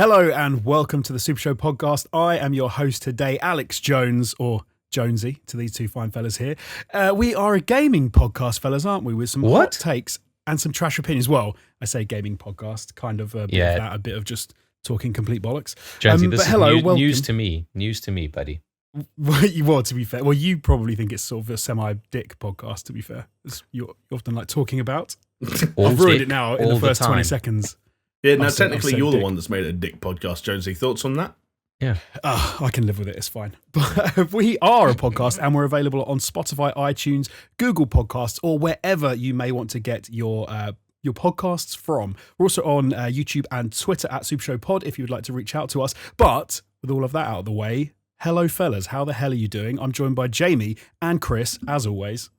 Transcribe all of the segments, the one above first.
Hello and welcome to the SuperShow podcast. I am your host today, Alex Jones, or Jonesy, to these two fine fellas here. We are a gaming podcast, fellas, aren't we? With some hot takes and some trash opinions. Well, I say gaming podcast, kind of a bit of that, a bit of just talking complete bollocks. Jonesy, this is news to me. News to me, buddy. Well, to be fair, you probably think it's sort of a semi-dick podcast, to be fair. You're often like talking about. I've ruined it now in the first 20 seconds. Yeah, now technically you're the one that's made it a dick podcast, Jonesy. Thoughts on that? Yeah. I can live with it. It's fine. But we are a podcast and we're available on Spotify, iTunes, Google Podcasts, or wherever you may want to get your podcasts from. We're also on YouTube and Twitter at SuperShow Pod if you would like to reach out to us. But with all of that out of the way, hello, fellas. How the hell are you doing? I'm joined by Jamie and Chris, as always.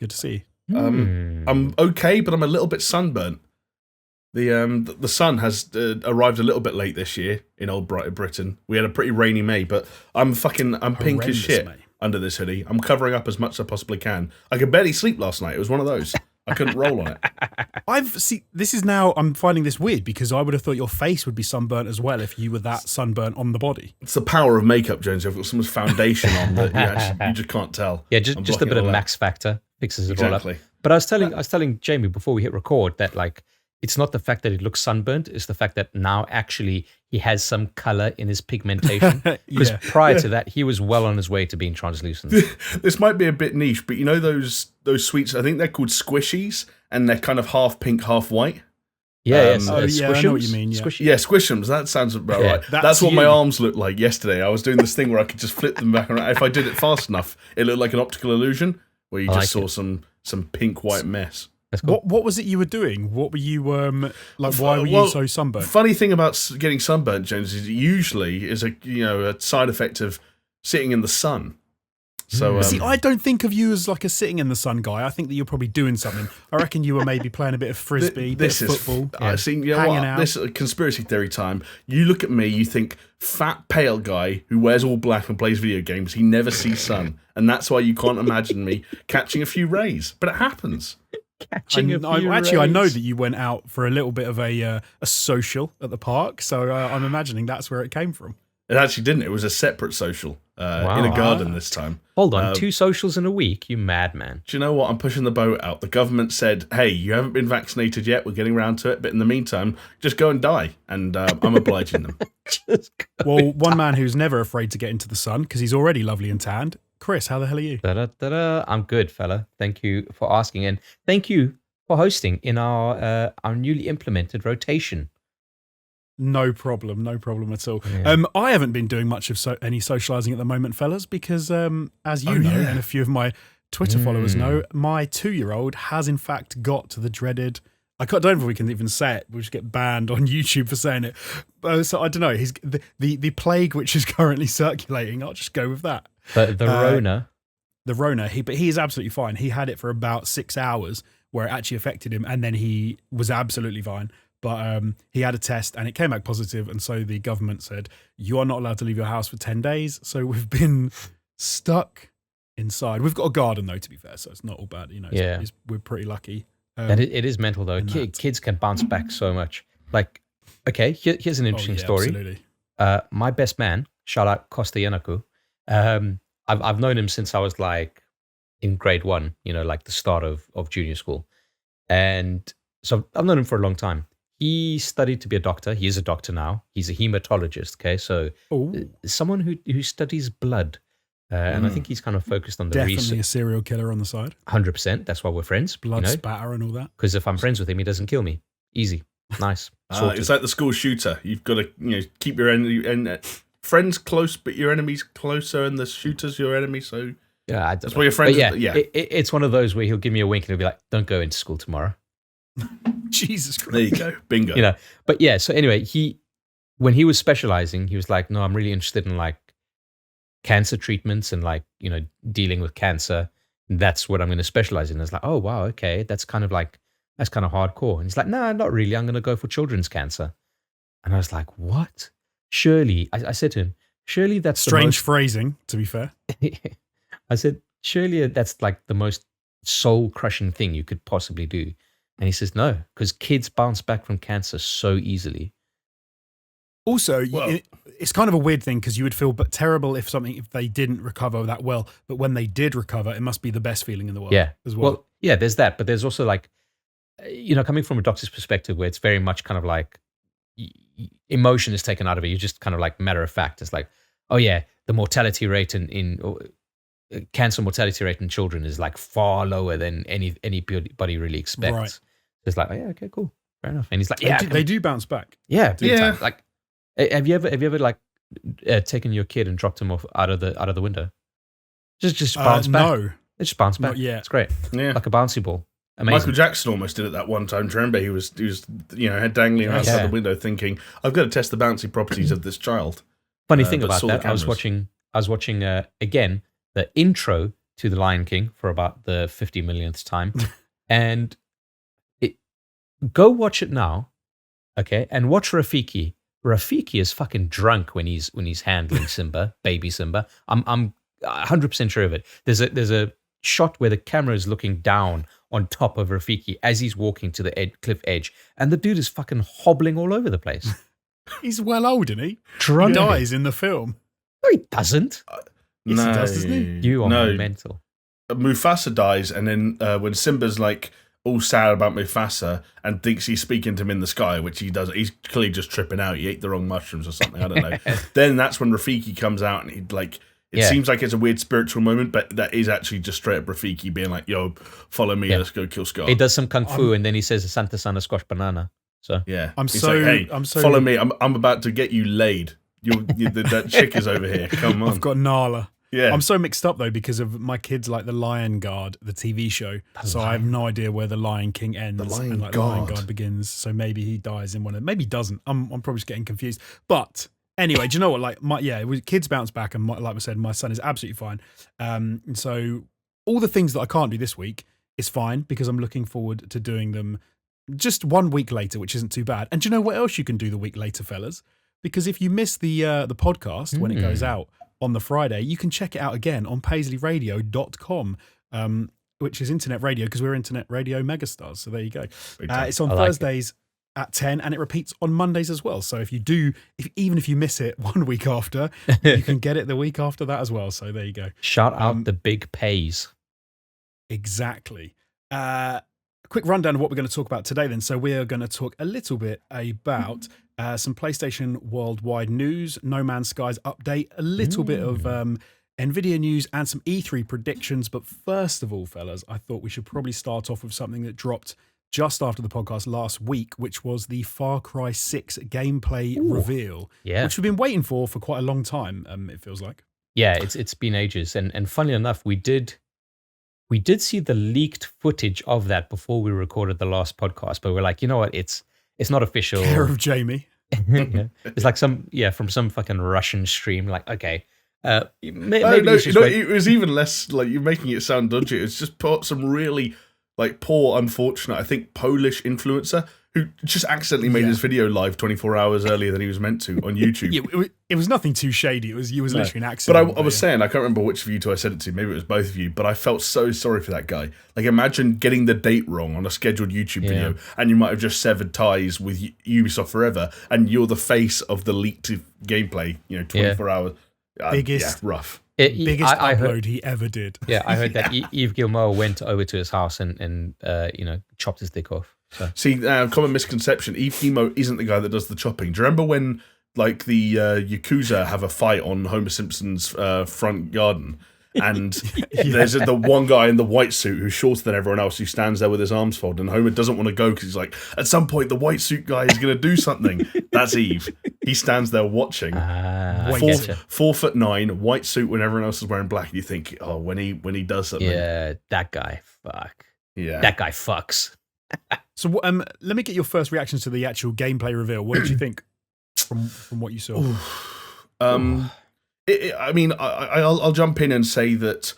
Good to see you. I'm okay, but I'm a little bit sunburnt. The sun has arrived a little bit late this year in old Britain. We had a pretty rainy May, but I'm pink as shit under this hoodie. I'm covering up as much as I possibly can. I could barely sleep last night. It was one of those. I couldn't roll on it. I'm finding this weird because I would have thought your face would be sunburnt as well if you were that sunburnt on the body. It's the power of makeup, Jones. I've got so much foundation on that you just can't tell. Yeah, just a bit of max factor fixes it all up. But I was telling Jamie before we hit record that like, it's not the fact that it looks sunburnt, it's the fact that now actually he has some color in his pigmentation. Because prior to that, he was well on his way to being translucent. This might be a bit niche, but you know those sweets, I think they're called squishies, and they're kind of half pink, half white? Yeah, I know what you mean. Yeah, squishums. That sounds about right. That's what my arms looked like yesterday. I was doing this thing where I could just flip them back around. If I did it fast enough, it looked like an optical illusion, where you just saw some pink-white mess. Cool. What was it you were doing? What were you why were you so sunburnt? Funny thing about getting sunburnt, Jones, is it usually is a side effect of sitting in the sun. So see, I don't think of you as like a sitting in the sun guy. I think that you're probably doing something. I reckon you were maybe playing a bit of frisbee, bit of football, hanging out. This is conspiracy theory time. You look at me, you think fat, pale guy who wears all black and plays video games. He never sees sun, and that's why you can't imagine me catching a few rays. But it happens. I know that you went out for a little bit of a social at the park, so I'm imagining that's where it came from. It actually didn't. It was a separate social in a garden this time. Hold on, 2 socials in a week? You madman. Do you know what? I'm pushing the boat out. The government said, hey, you haven't been vaccinated yet. We're getting around to it. But in the meantime, just go and die. And I'm obliging them. Well, one man who's never afraid to get into the sun because he's already lovely and tanned. Chris, how the hell are you? I'm good, fella. Thank you for asking, and thank you for hosting in our newly implemented rotation. No problem at all. Yeah. I haven't been doing much of any socialising at the moment, fellas, because as you know, and a few of my Twitter followers know, my 2-year-old has in fact got to the dreaded. I don't know if we can even say it. We'll just get banned on YouTube for saying it. So I don't know. He's the plague which is currently circulating. I'll just go with that. The Rona. The Rona. But he is absolutely fine. He had it for about 6 hours where it actually affected him, and then he was absolutely fine. But he had a test and it came back positive, and so the government said, you are not allowed to leave your house for 10 days. So we've been stuck inside. We've got a garden though, to be fair, so it's not all bad. We're pretty lucky. And it is mental though. Kids can bounce back so much. Like, okay, here's an interesting story. Absolutely. My best man, shout out Costa Yanaku, I've known him since I was like in grade 1, like the start of junior school. And so I've known him for a long time. He studied to be a doctor. He is a doctor now. He's a hematologist, okay? So someone who studies blood. And I think he's kind of focused on the research. Definitely a serial killer on the side. 100%. That's why we're friends. Blood spatter and all that. Because if I'm friends with him, he doesn't kill me. Easy. Nice. It's like the school shooter. You've got to keep your friends close, but your enemies closer, and the shooter's your enemy. So yeah, that's why your friends. It's one of those where he'll give me a wink and he'll be like, "Don't go into school tomorrow." Jesus Christ. There you go. Bingo. But yeah, so anyway, when he was specializing, he was like, no, I'm really interested in like cancer treatments and like, dealing with cancer. That's what I'm going to specialize in. I was like, oh, wow, okay. That's kind of hardcore. And he's like, no, not really. I'm going to go for children's cancer. And I was like, what? Surely, I said to him, surely that's strange phrasing, to be fair. I said, surely that's like the most soul-crushing thing you could possibly do. And he says, no, because kids bounce back from cancer so easily. Also, Well- it's kind of a weird thing because you would feel terrible if they didn't recover that well. But when they did recover, it must be the best feeling in the world. Yeah. as well. Yeah, there's that, but there's also like, coming from a doctor's perspective, where it's very much kind of like emotion is taken out of it. You're just kind of like matter of fact. It's like, oh yeah, the mortality rate in cancer mortality rate in children is like far lower than anybody really expects. Right. So it's like, oh yeah, okay, cool, fair enough. And he's like, they do bounce back. yeah, big Yeah. time. Like, have you ever like taken your kid and dropped him off out of the window? Just bounce back. No, It just bounce back. not yet. It's great, Yeah. like a bouncy ball. Amazing. Michael Jackson almost did it that one time. Do you remember? He was head dangling outside Yeah. the window, thinking, "I've got to test the bouncy properties of this child." Funny thing but about saw the that, I was cameras. watching again the intro to The Lion King for about the 50 millionth time, and go watch it now, okay, and watch Rafiki. Rafiki is fucking drunk when he's handling Simba, baby Simba. I'm 100% sure of it. There's a shot where the camera is looking down on top of Rafiki as he's walking to the cliff edge, and the dude is fucking hobbling all over the place. He's well old, isn't he? Drunk. He dies in the film. No, he doesn't. Yes, he does, doesn't he? You are no. mental. Mufasa dies, and then when Simba's like all sad about Mufasa and thinks he's speaking to him in the sky, which he does, he's clearly just tripping out. He ate the wrong mushrooms or something. I don't know. Then that's when Rafiki comes out, and he like. It Yeah. seems like it's a weird spiritual moment, but that is actually just straight up Rafiki being like, "Yo, follow me, let's go kill Scar." He does some kung fu, and then he says, "Santa Sana squash banana." So Yeah, I'm He's so- like, hey, I'm so- follow me. I'm about to get you laid. That chick is over here. Come on. I've got Nala. Yeah, I'm so mixed up though because of my kids like the Lion Guard, the TV show. So I have no idea where the Lion King ends Lion and like the Lion Guard. Guard begins. So maybe he dies in one of them. Maybe he doesn't. I'm probably just getting confused. But anyway, do you know what? Like kids bounce back, and like I said, my son is absolutely fine. And so all the things that I can't do this week is fine because I'm looking forward to doing them just 1 week later, which isn't too bad. And do you know what else you can do the week later, fellas? Because if you miss the podcast when it goes out on the Friday, you can check it out again on paisleyradio.com, which is internet radio because we're internet radio megastars. So there you go. It's on I like Thursdays at 10 and it repeats on Mondays as well. So even if you miss it 1 week after, you can get it the week after that as well. So there you go. shout out the big pays. Exactly. Quick rundown of what we're going to talk about today then. So we're going to talk a little bit about some PlayStation worldwide news, No Man's Skies update, a little bit of Nvidia news and some E3 predictions. But first of all, fellas, I thought we should probably start off with something that dropped just after the podcast last week, which was the Far Cry 6 gameplay reveal, Yeah. which we've been waiting for quite a long time, it feels like. Yeah, it's been ages, and funnily enough, we did see the leaked footage of that before we recorded the last podcast, but we're like, you know what, it's not official. Care of Jamie. It's like from some fucking Russian stream. Like, okay, maybe no, we should wait. it was even less like you're making it sound dodgy. It's just some really like poor, unfortunate, I think Polish influencer who just accidentally made his video live 24 hours earlier than he was meant to on YouTube. Yeah, it was nothing too shady. It was literally an accident. But I was saying, I can't remember which of you two I said it to. Maybe it was both of you. But I felt so sorry for that guy. Like, imagine getting the date wrong on a scheduled YouTube video, and you might have just severed ties with Ubisoft forever, and you're the face of the leaked gameplay. 24 hours. Biggest- rough. biggest I upload heard, he ever did. yeah, I heard that Yves Guillemot went over to his house and chopped his dick off. So. See, common misconception. Yves Guillemot isn't the guy that does the chopping. Do you remember when, like, the Yakuza have a fight on Homer Simpson's front garden? And there's the one guy in the white suit who's shorter than everyone else who stands there with his arms folded, and Homer doesn't want to go because he's like, at some point the white suit guy is going to do something. That's Yves. He stands there watching. I Wait, getcha. 4'9", white suit when everyone else is wearing black. And you think, oh, when he does something, Yeah, that guy. Fuck. yeah. That guy fucks. So let me get your first reactions to the actual gameplay reveal. What did you think from what you saw? I mean, I'll jump in and say that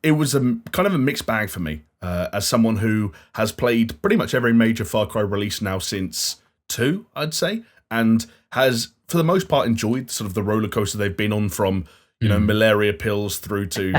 it was a kind of a mixed bag for me as someone who has played pretty much every major Far Cry release now since 2, I'd say, and has, for the most part, enjoyed sort of the roller coaster they've been on from, malaria pills through to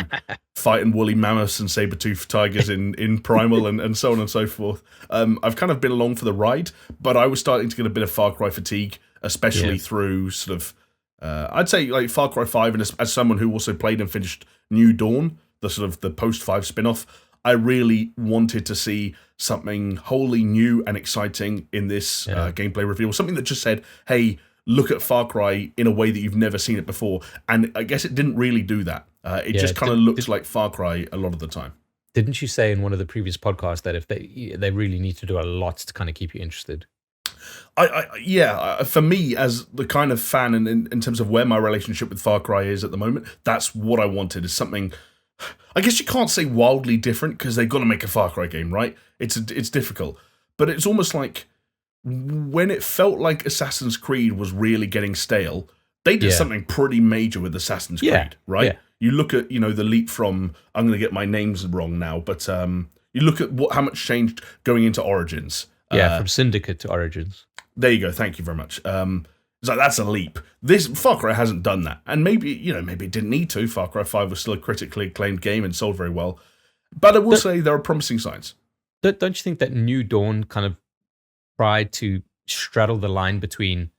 fighting woolly mammoths and saber-toothed tigers in Primal and so on and so forth. I've kind of been along for the ride, but I was starting to get a bit of Far Cry fatigue especially through sort of, I'd say like Far Cry 5, and as someone who also played and finished New Dawn, the sort of the post-5 spin-off, I really wanted to see something wholly new and exciting in this gameplay reveal. Something that just said, hey, look at Far Cry in a way that you've never seen it before. And I guess it didn't really do that. It just kind of looks like Far Cry a lot of the time. Didn't you say in one of the previous podcasts that if they really need to do a lot to kind of keep you interested? For me, as the kind of fan, and in terms of where my relationship with Far Cry is at the moment, that's what I wanted, is something, I guess you can't say wildly different, because they've got to make a Far Cry game, right? It's difficult. But it's almost like, when it felt like Assassin's Creed was really getting stale, they did something pretty major with Assassin's Creed, right? Yeah. You look at, the leap from, I'm going to get my names wrong now, but you look at how much changed going into Origins. From Syndicate to Origins. There you go. Thank you very much. It's like, that's a leap. This Far Cry hasn't done that, and maybe it didn't need to. Far Cry 5 was still a critically acclaimed game and sold very well. But I will say there are promising signs. Don't you think that New Dawn kind of tried to straddle the line between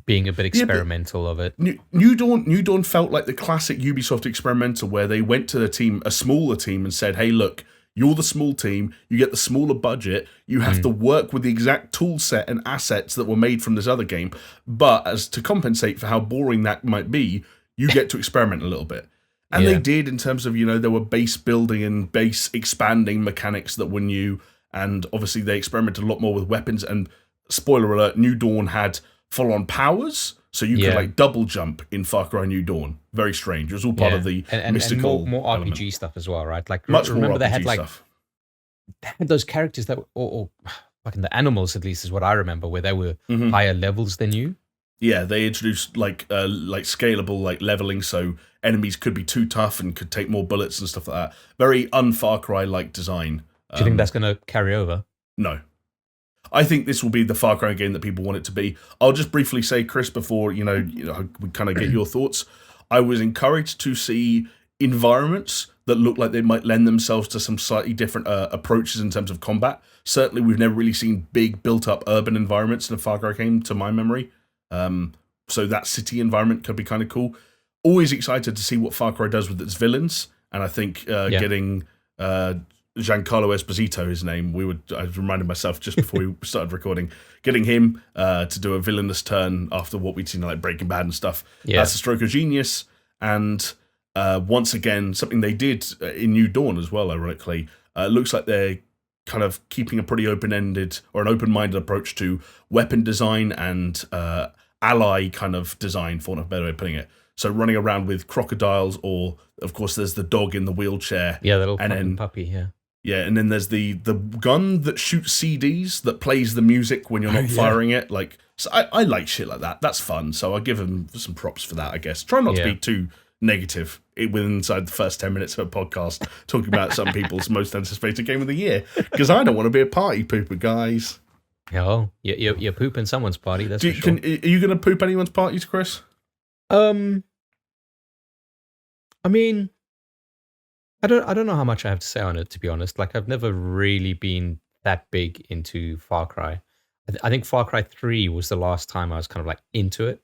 being a bit experimental of it? New Dawn felt like the classic Ubisoft experimental, where they went to a smaller team, and said, "Hey, look, you're the small team. You get the smaller budget. You have to work with the exact tool set and assets that were made from this other game. But as to compensate for how boring that might be, you get to experiment a little bit." And they did, in terms of, there were base building and base expanding mechanics that were new. And obviously they experimented a lot more with weapons. And spoiler alert, New Dawn had full-on powers. So you could like double jump in Far Cry New Dawn. Very strange. It was all part of the mystical and more RPG element. Stuff as well, right? Like, much remember more they RPG had like stuff. They had those characters that were, or fucking the animals, at least is what I remember, where they were higher levels than you. Yeah, they introduced like scalable like leveling, so enemies could be too tough and could take more bullets and stuff like that. Very un-Far Cry like design. Do you think that's going to carry over? No. I think this will be the Far Cry game that people want it to be. I'll just briefly say, Chris, before we kind of get your thoughts. I was encouraged to see environments that look like they might lend themselves to some slightly different approaches in terms of combat. Certainly, we've never really seen big built-up urban environments in a Far Cry game, to my memory. So that city environment could be kind of cool. Always excited to see what Far Cry does with its villains, and I think getting Giancarlo Esposito, his name, I was reminding myself just before we started recording, getting him to do a villainous turn after what we'd seen like Breaking Bad and stuff. That's a stroke of genius, and once again, something they did in New Dawn as well, ironically. Looks like they're kind of keeping a pretty open-ended or an open-minded approach to weapon design and ally kind of design, for a better way of putting it. So running around with crocodiles, or of course there's the dog in the wheelchair. Yeah, the little fucking puppy, yeah. Yeah, and then there's the gun that shoots CDs that plays the music when you're not firing it. Like, so I like shit like that. That's fun. So I'll give them some props for that, I guess. Try not to be too negative inside the first 10 minutes of a podcast talking about some people's most anticipated game of the year, because I don't want to be a party pooper, guys. Oh, you're pooping someone's party. That's for sure. Are you going to poop anyone's parties, Chris? I mean, I don't know how much I have to say on it, to be honest. Like, I've never really been that big into Far Cry. I think Far Cry 3 was the last time I was kind of like into it.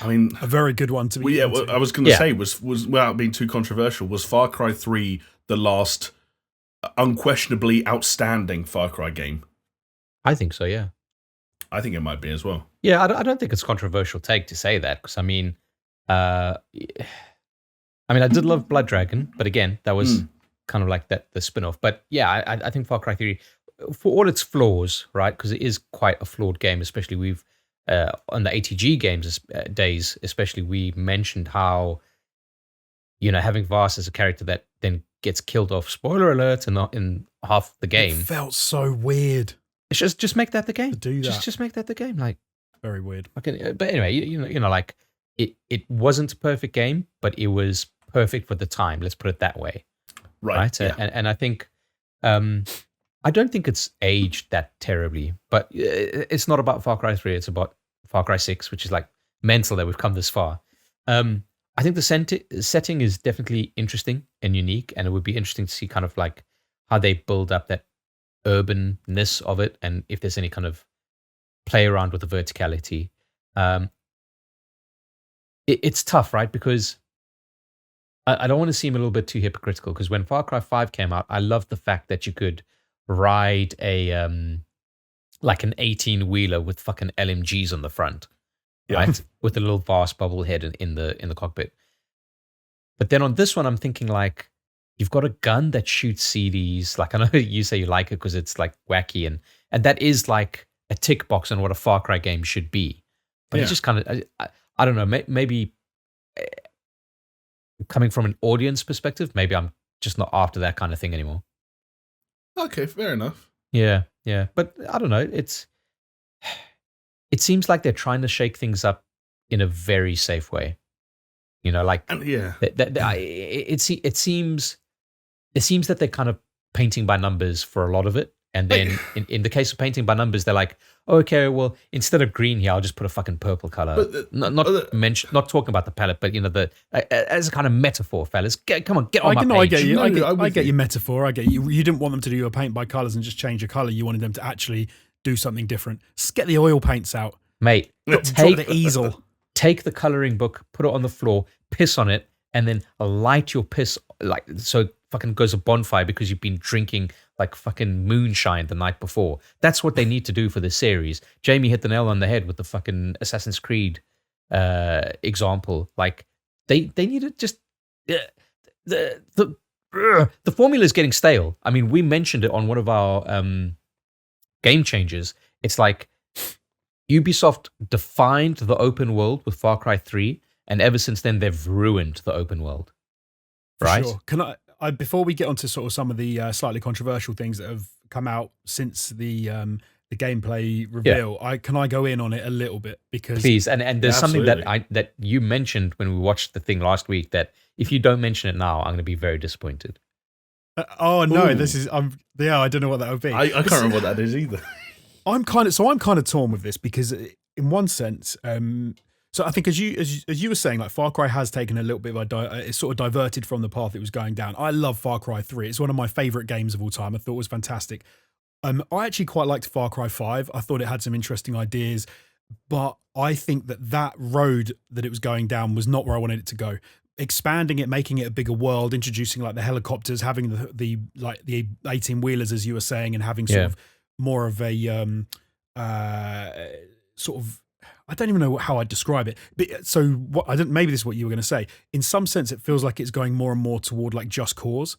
I mean, a very good one to be. Well, I was going to say was without being too controversial, was Far Cry 3 the last unquestionably outstanding Far Cry game? I think so. Yeah, I think it might be as well. Yeah, I don't think it's a controversial take to say that, because I mean, I did love Blood Dragon, but again, that was kind of like the spin-off. But yeah, I think Far Cry 3, for all its flaws, right? Because it is quite a flawed game, especially on the ATG games days, especially we mentioned how, having Vaas as a character that then gets killed off, spoiler alert, and not in half the game. It felt so weird. It's just make that the game. To do that. Just make that the game. Like, very weird. Okay, but anyway, like it wasn't a perfect game, but it was perfect for the time. Let's put it that way. Right. Yeah. And I think, I don't think it's aged that terribly, but it's not about Far Cry 3. It's about Far Cry 6, which is like mental that we've come this far. I think the setting is definitely interesting and unique, and it would be interesting to see kind of like how they build up that urbanness of it, and if there's any kind of play around with the verticality. It's tough, right? Because I don't want to seem a little bit too hypocritical, because when Far Cry 5 came out, I loved the fact that you could ride a like an 18-wheeler with fucking LMGs on the front, right? With a little vast bubble head in the cockpit. But then on this one, I'm thinking like, you've got a gun that shoots CDs. Like, I know you say you like it because it's like wacky, and that is like a tick box on what a Far Cry game should be. But it's just kind of, I don't know, maybe coming from an audience perspective, maybe I'm just not after that kind of thing anymore. Okay, fair enough. Yeah. But I don't know. It seems like they're trying to shake things up in a very safe way. You know, like it seems that they're kind of painting by numbers for a lot of it. And then in the case of painting by numbers, they're like, oh, okay, well, instead of green here, I'll just put a fucking purple color. Not talking about the palette, but, you know, as a kind of metaphor, fellas. Come on, get on my page. I get you. I get your metaphor. I get you. You didn't want them to do a paint by colors and just change a color. You wanted them to actually do something different. Just get the oil paints out. Mate, take the easel. Take the coloring book, put it on the floor, piss on it, and then light your piss, like, so it fucking goes a bonfire because you've been drinking like fucking moonshine the night before. That's what they need to do for this series. Jamie hit the nail on the head with the fucking Assassin's Creed example. Like, they need to just the formula is getting stale. I mean, we mentioned it on one of our game changers. It's like Ubisoft defined the open world with Far Cry 3, and ever since then they've ruined the open world. Right? Sure. Can I before we get onto sort of some of the slightly controversial things that have come out since the gameplay reveal, can I go in on it a little bit? Because please, and there's something that you mentioned when we watched the thing last week that if you don't mention it now, I'm going to be very disappointed. Oh no, this is I don't know what that would be. I can't remember what that is either. I'm kind of torn with this because, in one sense, so I think as you were saying, like Far Cry has taken a little bit of it's sort of diverted from the path it was going down. I love Far Cry 3. It's one of my favorite games of all time. I thought it was fantastic. I actually quite liked Far Cry 5. I thought it had some interesting ideas, but I think that road that it was going down was not where I wanted it to go. Expanding it, making it a bigger world, introducing like the helicopters, having the 18-wheelers, as you were saying, and having sort of more of a sort of, I don't even know how I'd describe it. But so maybe this is what you were going to say. In some sense, it feels like it's going more and more toward like Just Cause,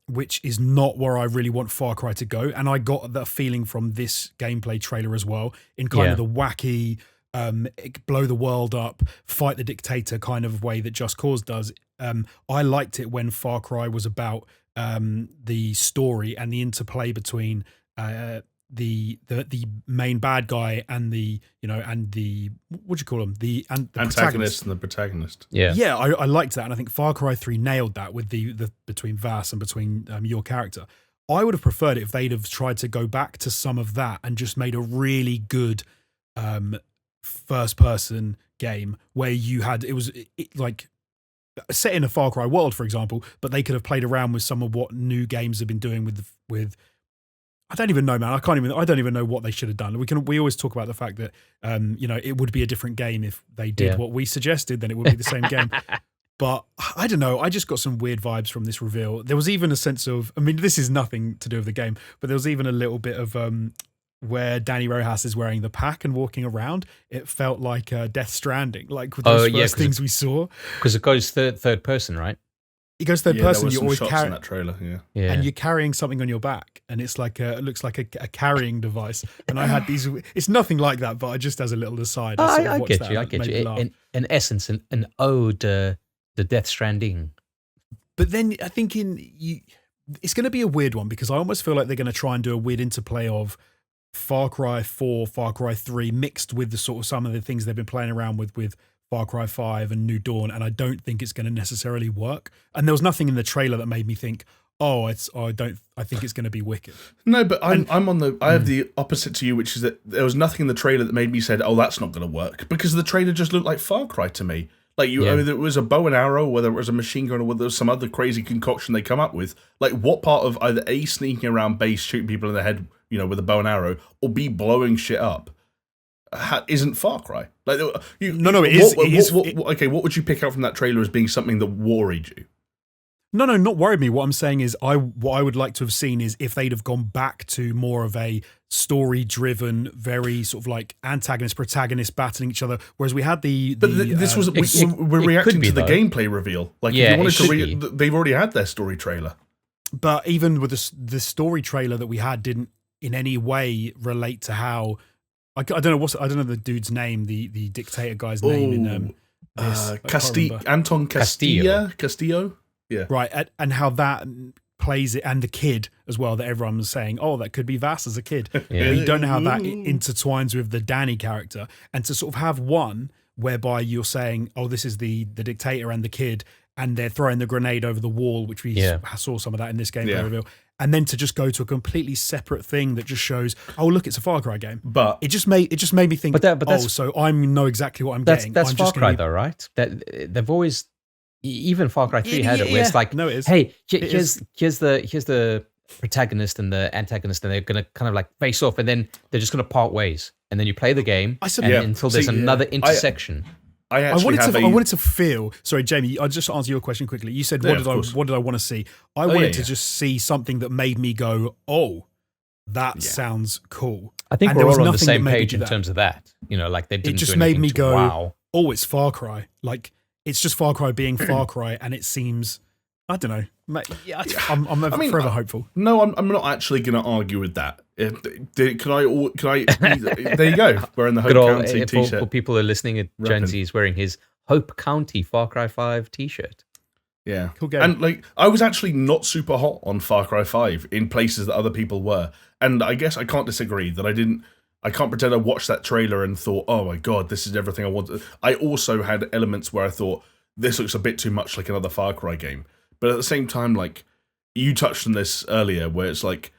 which is not where I really want Far Cry to go. And I got that feeling from this gameplay trailer as well, in kind of the wacky, blow the world up, fight the dictator kind of way that Just Cause does. I liked it when Far Cry was about the story and the interplay between the main bad guy and the what do you call them, the antagonist and the protagonist. I liked that, and I think Far Cry 3 nailed that with the between Vass and between your character. I would have preferred it if they'd have tried to go back to some of that and just made a really good first person game where you had like set in a Far Cry world, for example, but they could have played around with some of what new games have been doing with I don't even know, man. I don't even know what they should have done. We always talk about the fact that it would be a different game if they did what we suggested, then it would be the same game. But I don't know. I just got some weird vibes from this reveal. There was even a sense of, I mean, this is nothing to do with the game, but there was even a little bit of where Danny Rojas is wearing the pack and walking around. It felt like Death Stranding, like with those first things we saw. Because it goes third person, right? It goes third person. You're always carrying that trailer, and you're carrying something on your back, and it's like it looks like a carrying device. And I had these. It's nothing like that, but just as a little aside, I get you. In essence, an ode to the Death Stranding. But then I think it's going to be a weird one because I almost feel like they're going to try and do a weird interplay of Far Cry 4, Far Cry 3 mixed with the sort of some of the things they've been playing around with Far Cry 5 and New Dawn, and I don't think it's going to necessarily work. And there was nothing in the trailer that made me think, I think it's going to be wicked. No, but I have the opposite to you, which is that there was nothing in the trailer that made me say, that's not going to work, because the trailer just looked like Far Cry to me. Like whether it was a bow and arrow, whether it was a machine gun, or whether it was some other crazy concoction they come up with. Like, what part of either A, sneaking around base, shooting people in the head, with a bow and arrow, or B, blowing shit up? isn't Far Cry. Like, No, it is. Okay, what would you pick out from that trailer as being something that worried you? No, not worried me. What I'm saying is, what I would like to have seen is if they'd have gone back to more of a story-driven, very sort of like antagonist, protagonist battling each other. Whereas we had this was we're reacting to the gameplay reveal. Like, if you wanted to they've already had their story trailer. But even with the story trailer that we had, didn't in any way relate to how. I don't know the dude's name, the dictator guy's name in Anton Castillo. Yeah. Right, and how that plays it, and the kid as well, that everyone was saying, oh, that could be Vass as a kid. Yeah. You don't know how that intertwines with the Danny character. And to sort of have one whereby you're saying, oh, this is the dictator and the kid, and they're throwing the grenade over the wall, which we saw some of that in this gameplay reveal. And then to just go to a completely separate thing that just shows, oh, look, it's a Far Cry game. But it just made me think, so I know exactly what I'm getting. That's Far Cry though, right? They've always... Even Far Cry 3 had it, where it's like, no, it is. Hey, here's the protagonist and the antagonist, and they're going to kind of like face off, and then they're just going to part ways, and then you play the game until there's another intersection. I wanted to feel. Sorry, Jamie. I'll just answer your question quickly. You said, what did I want to see? I wanted to just see something that made me go, oh, that sounds cool. I think we're all on the same page in terms of that. You know, like they didn't. It just do made me go, wow. Oh, it's Far Cry. Like, it's just Far Cry being Far Cry, and it seems, I don't know. I'm forever hopeful. No, I'm not actually going to argue with that. Can I? There you go. Wearing the Hope County t-shirt. For people who are listening, Gen Z is wearing his Hope County Far Cry 5 t-shirt. Yeah, cool game. And like, I was actually not super hot on Far Cry 5 in places that other people were, and I guess I can't disagree that I can't pretend I watched that trailer and thought, oh my God, this is everything I want. I also had elements where I thought, this looks a bit too much like another Far Cry game. But at the same time, like, you touched on this earlier, where it's like,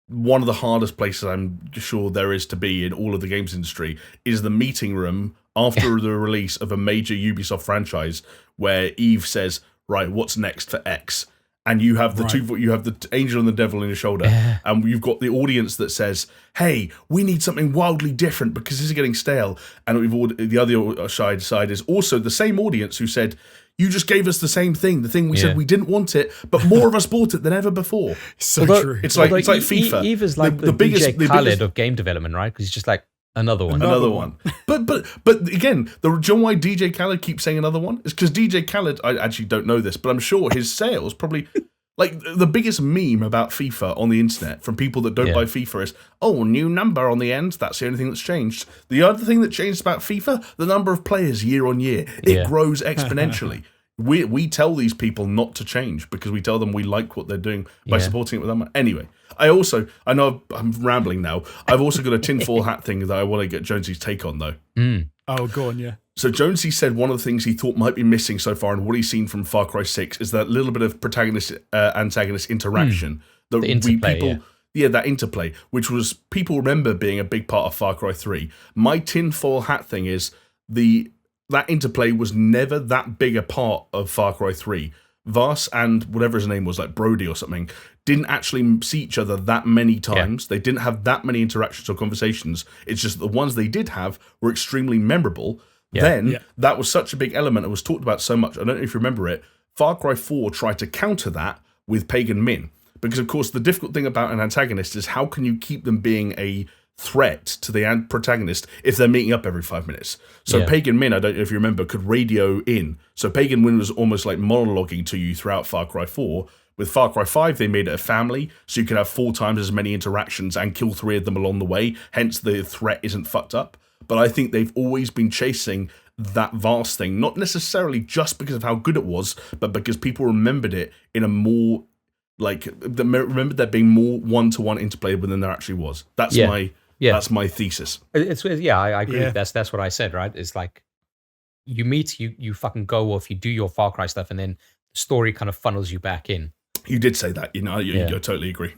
one of the hardest places I'm sure there is to be in all of the games industry is the meeting room after the release of a major Ubisoft franchise, where Eve says, right, what's next for X? And you have you have the angel and the devil in your shoulder, and you've got the audience that says, "Hey, we need something wildly different because this is getting stale." And the other side is also the same audience who said, "You just gave us the same thing, the thing we said we didn't want it, but more of us bought it than ever before." True. It's like FIFA. Eve is like the biggest Khaled of game development, right? Because he's just like, another one. But again, the reason why DJ Khaled keeps saying another one is because DJ Khaled, I actually don't know this, but I'm sure his sales probably, like, the biggest meme about FIFA on the internet from people that don't buy FIFA is, oh, new number on the end. That's the only thing that's changed. The other thing that changed about FIFA, the number of players year on year, it grows exponentially. We tell these people not to change because we tell them we like what they're doing by supporting it with them. Anyway, I know I'm rambling now. I've also got a tinfoil hat thing that I want to get Jonesy's take on, though. Oh, go on, yeah. So Jonesy said one of the things he thought might be missing so far and what he's seen from Far Cry 6 is that little bit of protagonist-antagonist interaction. The interplay, that interplay, which was people remember being a big part of Far Cry 3. My tinfoil hat thing is that interplay was never that big a part of Far Cry 3. Vass and whatever his name was, like Brody or something, didn't actually see each other that many times. They didn't have that many interactions or conversations. It's just the ones they did have were extremely memorable. That was such a big element. It was talked about so much. I don't know if you remember it. Far Cry 4 tried to counter that with Pagan Min. Because, of course, the difficult thing about an antagonist is how can you keep them being a threat to the protagonist if they're meeting up every 5 minutes. So Pagan Min, I don't know if you remember, could radio in. So Pagan Min was almost like monologuing to you throughout Far Cry 4. With Far Cry 5, they made it a family, so you could have 4 times as many interactions and kill 3 of them along the way, hence the threat isn't fucked up. But I think they've always been chasing that vast thing, not necessarily just because of how good it was, but because people remembered it in a more, like, remembered there being more one-to-one interplay than there actually was. That's my thesis. I agree. That's what I said, right? It's like you meet, you fucking go off, you do your Far Cry stuff, and then the story kind of funnels you back in. You did say that, I totally agree.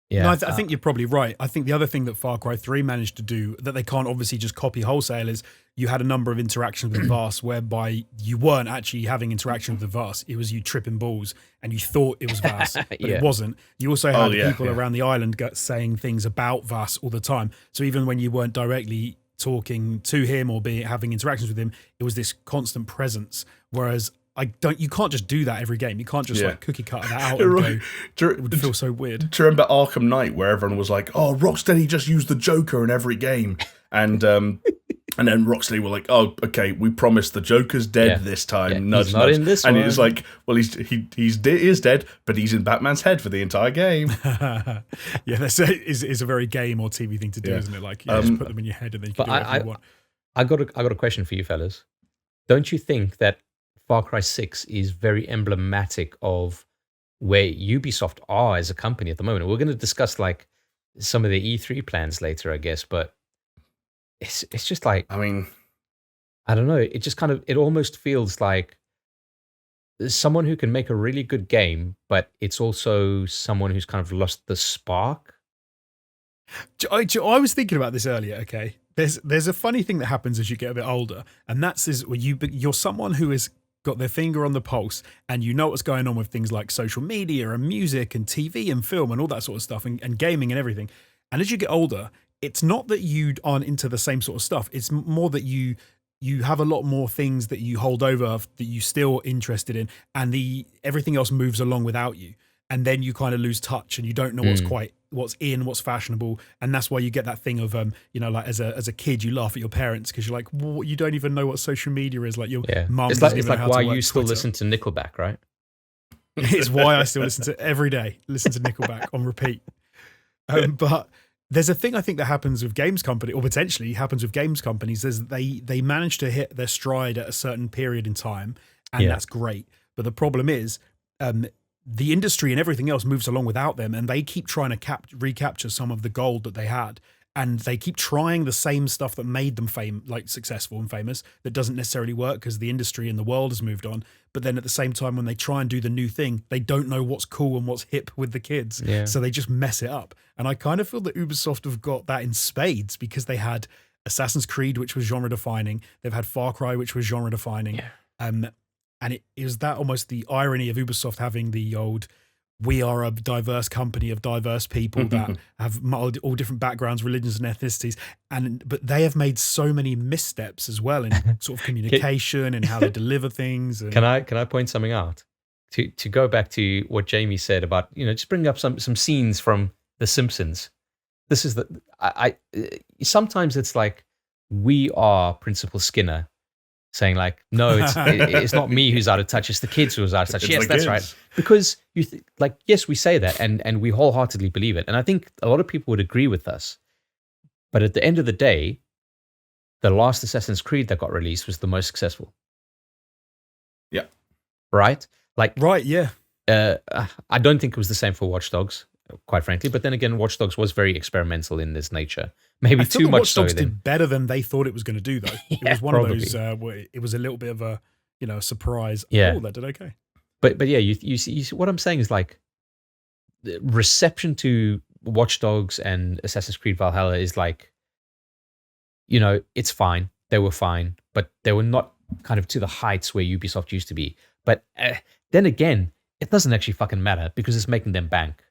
Yeah, no, I think you're probably right. I think the other thing that Far Cry 3 managed to do that they can't obviously just copy wholesale is you had a number of interactions with Vass whereby you weren't actually having interaction with the Vass. It was you tripping balls and you thought it was Vass, but it wasn't. You also had people around the island saying things about Vass all the time. So even when you weren't directly talking to him or having interactions with him. It was this constant presence. Whereas you can't just do that every game. You can't just like cookie cutter that out and go. It would feel so weird. Do you remember Arkham Knight, where everyone was like, "Oh, Rocksteady just used the Joker in every game," and then Rocksteady were like, "Oh, okay, we promised the Joker's dead this time." Yeah, nudge, he's not in this and one. he was like, "Well, he is dead, but he's in Batman's head for the entire game." Yeah, is a very game or TV thing to do, isn't it? Like, just put them in your head and then you can do whatever you want. I got a question for you, fellas. Don't you think that Far Cry 6 is very emblematic of where Ubisoft are as a company at the moment? We're going to discuss like some of the E3 plans later, I guess, but it's just like, I mean, I don't know. It just kind of, it almost feels like someone who can make a really good game, but it's also someone who's kind of lost the spark. I was thinking about this earlier. Okay, there's a funny thing that happens as you get a bit older, and that's where you're someone who has got their finger on the pulse, and you know what's going on with things like social media and music and TV and film and all that sort of stuff, and gaming and everything. And as you get older, it's not that you aren't into the same sort of stuff. It's more that you have a lot more things that you hold over that you still interested in, and everything else moves along without you. And then you kind of lose touch, and you don't know what's in, what's fashionable, and that's why you get that thing of like as a kid you laugh at your parents because you're like, well, you don't even know what social media is. Like your mum doesn't even know how to work why you still Twitter. listen to Nickelback, right? It's why I still listen to Nickelback on repeat. But there's a thing I think that happens with games company, or potentially happens with games companies, is they manage to hit their stride at a certain period in time, and that's great. But the problem is, the industry and everything else moves along without them, and they keep trying to recapture some of the gold that they had, and they keep trying the same stuff that made them successful and famous that doesn't necessarily work because the industry and the world has moved on. But then at the same time, when they try and do the new thing, they don't know what's cool and what's hip with the kids, so they just mess it up. And I kind of feel that Ubisoft have got that in spades because they had Assassin's Creed, which was genre defining. They've had Far Cry, which was genre defining. And it is that almost the irony of Ubisoft having the old, we are a diverse company of diverse people that have all different backgrounds, religions, and ethnicities. But they have made so many missteps as well in sort of communication and how they deliver things. And... Can I point something out? To go back to what Jamie said about, just bring up some scenes from The Simpsons. This is sometimes it's like we are Principal Skinner, saying like, no, it's not me who's out of touch, it's the kids who's out of touch. Yes, that's right. Because yes, we say that and we wholeheartedly believe it. And I think a lot of people would agree with us. But at the end of the day, the last Assassin's Creed that got released was the most successful. Yeah. Right? Right, yeah. I don't think it was the same for Watch Dogs, quite frankly. But then again, Watch Dogs was very experimental in this nature. Maybe too much so. Watch Dogs did better than they thought it was going to do, though. It was one of those where it was a little bit of a surprise. Yeah. Oh, that did okay. But yeah, you see what I'm saying is like the reception to Watch Dogs and Assassin's Creed Valhalla is like, it's fine. They were fine, but they were not kind of to the heights where Ubisoft used to be. But then again, it doesn't actually fucking matter because it's making them bank.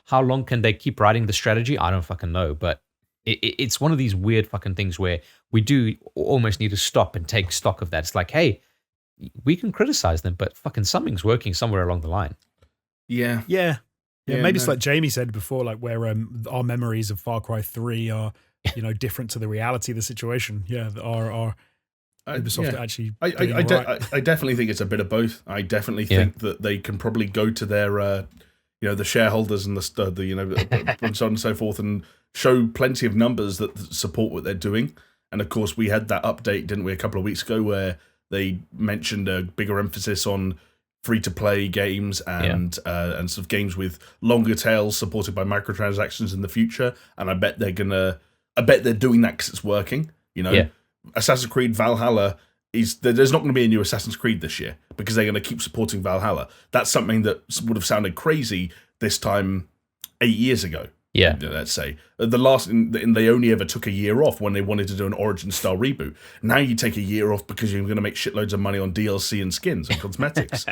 How long can they keep writing the strategy? I don't fucking know, but it's one of these weird fucking things where we do almost need to stop and take stock of that. It's like, hey, we can criticize them, but fucking something's working somewhere along the line. Yeah. Maybe it's like Jamie said before, like where our memories of Far Cry 3 are, different to the reality of the situation. Yeah, our Ubisoft actually. I definitely think it's a bit of both. I definitely think that they can probably go to their, the shareholders and the and so on and so forth, and show plenty of numbers that support what they're doing. And of course, we had that update, didn't we, a couple of weeks ago, where they mentioned a bigger emphasis on free-to-play games and sort of games with longer tails supported by microtransactions in the future. And I bet they're doing that because it's working. Assassin's Creed Valhalla there's not going to be a new Assassin's Creed this year because they're going to keep supporting Valhalla. That's something that would have sounded crazy this time 8 years ago. Yeah. Let's say the last, and they only ever took a year off when they wanted to do an Origin style reboot. Now you take a year off because you're going to make shitloads of money on DLC and skins and cosmetics.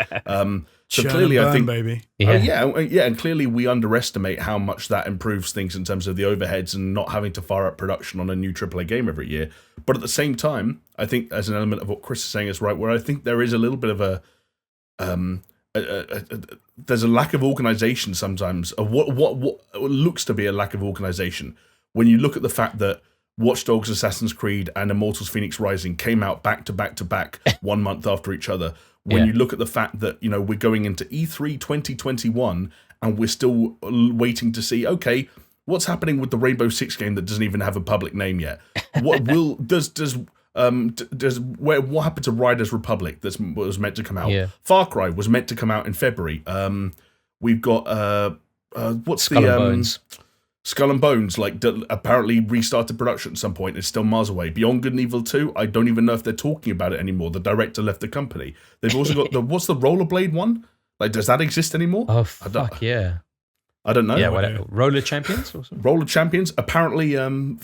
So clearly, I think, baby. yeah, and clearly we underestimate how much that improves things in terms of the overheads and not having to fire up production on a new AAA game every year. But at the same time, I think as an element of what Chris is saying is right, where I think there is a little bit of there's a lack of organization sometimes of what looks to be a lack of organization when you look at the fact that Watch Dogs, Assassin's Creed, and Immortals: Phoenix Rising came out back to back to back 1 month after each other. When you look at the fact that we're going into E3 2021 and we're still waiting to see, okay, what's happening with the Rainbow Six game that doesn't even have a public name yet? What what happened to Riders Republic that was meant to come out? Yeah. Far Cry was meant to come out in February. We've got what's Skull and Bones. Skull and Bones, apparently restarted production at some point. It's still miles away. Beyond Good and Evil 2, I don't even know if they're talking about it anymore. The director left the company. They've also got what's the Rollerblade one? Does that exist anymore? Oh, fuck, yeah. I don't know. Yeah, Roller Champions or something? Roller Champions. Apparently, the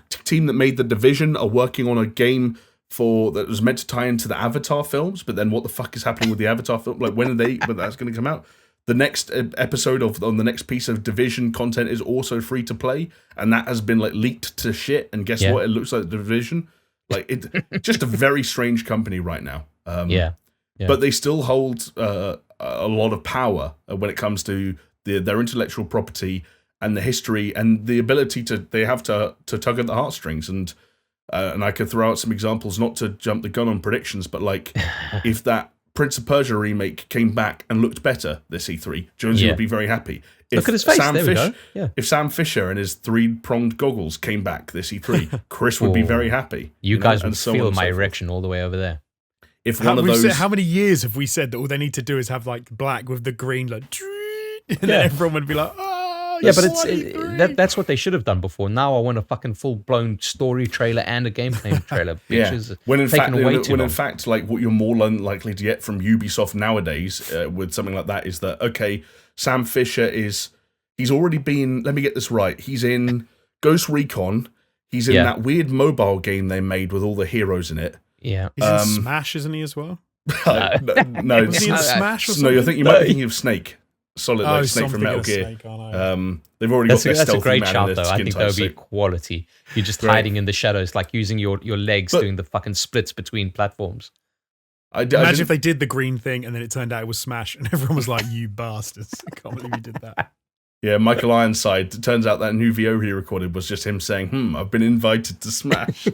team that made The Division are working on a game that was meant to tie into the Avatar films, but then what the fuck is happening with the Avatar film? When are they? But that's going to come out. The next episode on the next piece of Division content is also free to play, and that has been leaked to shit. And guess what? It looks like The Division. Just a very strange company right now. But they still hold a lot of power when it comes to their intellectual property and the history and the ability they have to tug at the heartstrings. And I could throw out some examples, not to jump the gun on predictions, but if that Prince of Persia remake came back and looked better this E3, Jonesy would be very happy. Look at his face. There we go. Yeah. If Sam Fisher and his 3-pronged goggles came back this E3, Chris would be very happy. You guys would feel my erection all the way over there. If one of those, how many years have we said that all they need to do is have black with the green, and then everyone would be like, oh, yeah, but that's what they should have done before. Now I want a fucking full-blown story trailer and a gameplay trailer. Bitches, when in fact, what you're more likely to get from Ubisoft nowadays with something like that is that, okay, Sam Fisher he's already been, let me get this right, he's in Ghost Recon, he's in that weird mobile game they made with all the heroes in it. Yeah, he's in Smash, isn't he as well? No, was he in Smash or something? No, you might be thinking of Snake. Solid Snake from Metal Gear. Snake, they've already got their that's a stealthy great man shout in though. their I think that would be quality. You're just hiding in the shadows, using your legs doing the fucking splits between platforms. Imagine if they did the green thing and then it turned out it was Smash and everyone was like, you bastards. I can't believe you did that. Yeah, Michael Ironside. It turns out that new VO he recorded was just him saying, I've been invited to Smash.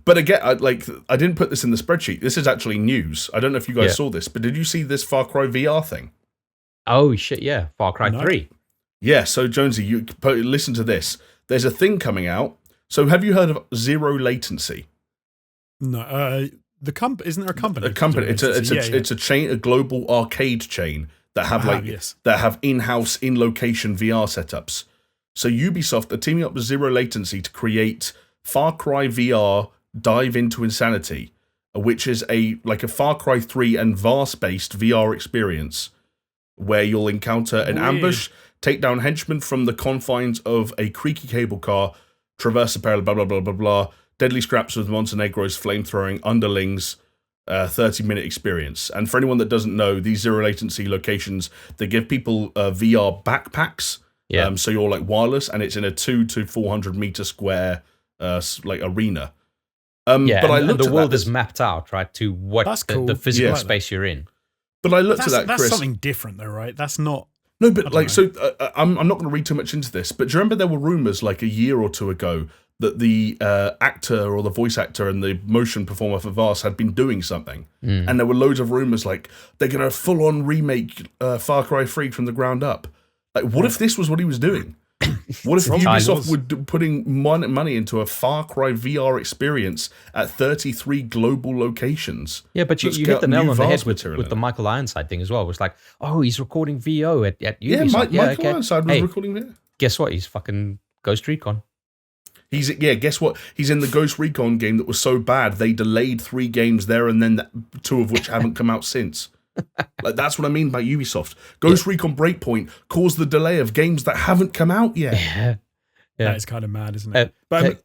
But again, I didn't put this in the spreadsheet. This is actually news. I don't know if you guys saw this, but did you see this Far Cry VR thing? Oh, shit, yeah. Far Cry 3. Yeah, so Jonesy, you listen to this. There's a thing coming out. So have you heard of Zero Latency? No, isn't there a company? A company. It's a chain, a global arcade chain that have that have in-house, in-location VR setups. So Ubisoft are teaming up with Zero Latency to create Far Cry VR Dive into Insanity, which is a Far Cry 3 and VARS-based VR experience where you'll encounter an ambush, take down henchmen from the confines of a creaky cable car, traverse a parallel, blah, blah, blah, blah, blah, deadly scraps with Montenegro's flamethrowing underlings, 30-minute experience. And for anyone that doesn't know, these Zero Latency locations, they give people VR backpacks, so you're wireless, and it's in a 200 to 400 meter square arena. But I looked at the world is mapped out, right, to what the physical space you're in. But I looked at that, Chris. That's something different, though, right? That's not. No, but I'm not going to read too much into this. But do you remember there were rumors a year or two ago that the actor or the voice actor and the motion performer for VARS had been doing something, and there were loads of rumors they're going to full on remake Far Cry 3 from the ground up. What if this was what he was doing? What if Ubisoft were putting money into a Far Cry VR experience at 33 global locations? Yeah, but you hit the nail on the head with the Michael Ironside thing as well. It was he's recording VO at Ubisoft. Michael Ironside was recording VO. Guess what? He's fucking Ghost Recon. Guess what? He's in the Ghost Recon game that was so bad they delayed 3 games there and then 2 of which haven't come out since. Like, that's what I mean by Ubisoft. Ghost Recon Breakpoint caused the delay of games that haven't come out yet. Yeah. That is kind of mad, isn't it? But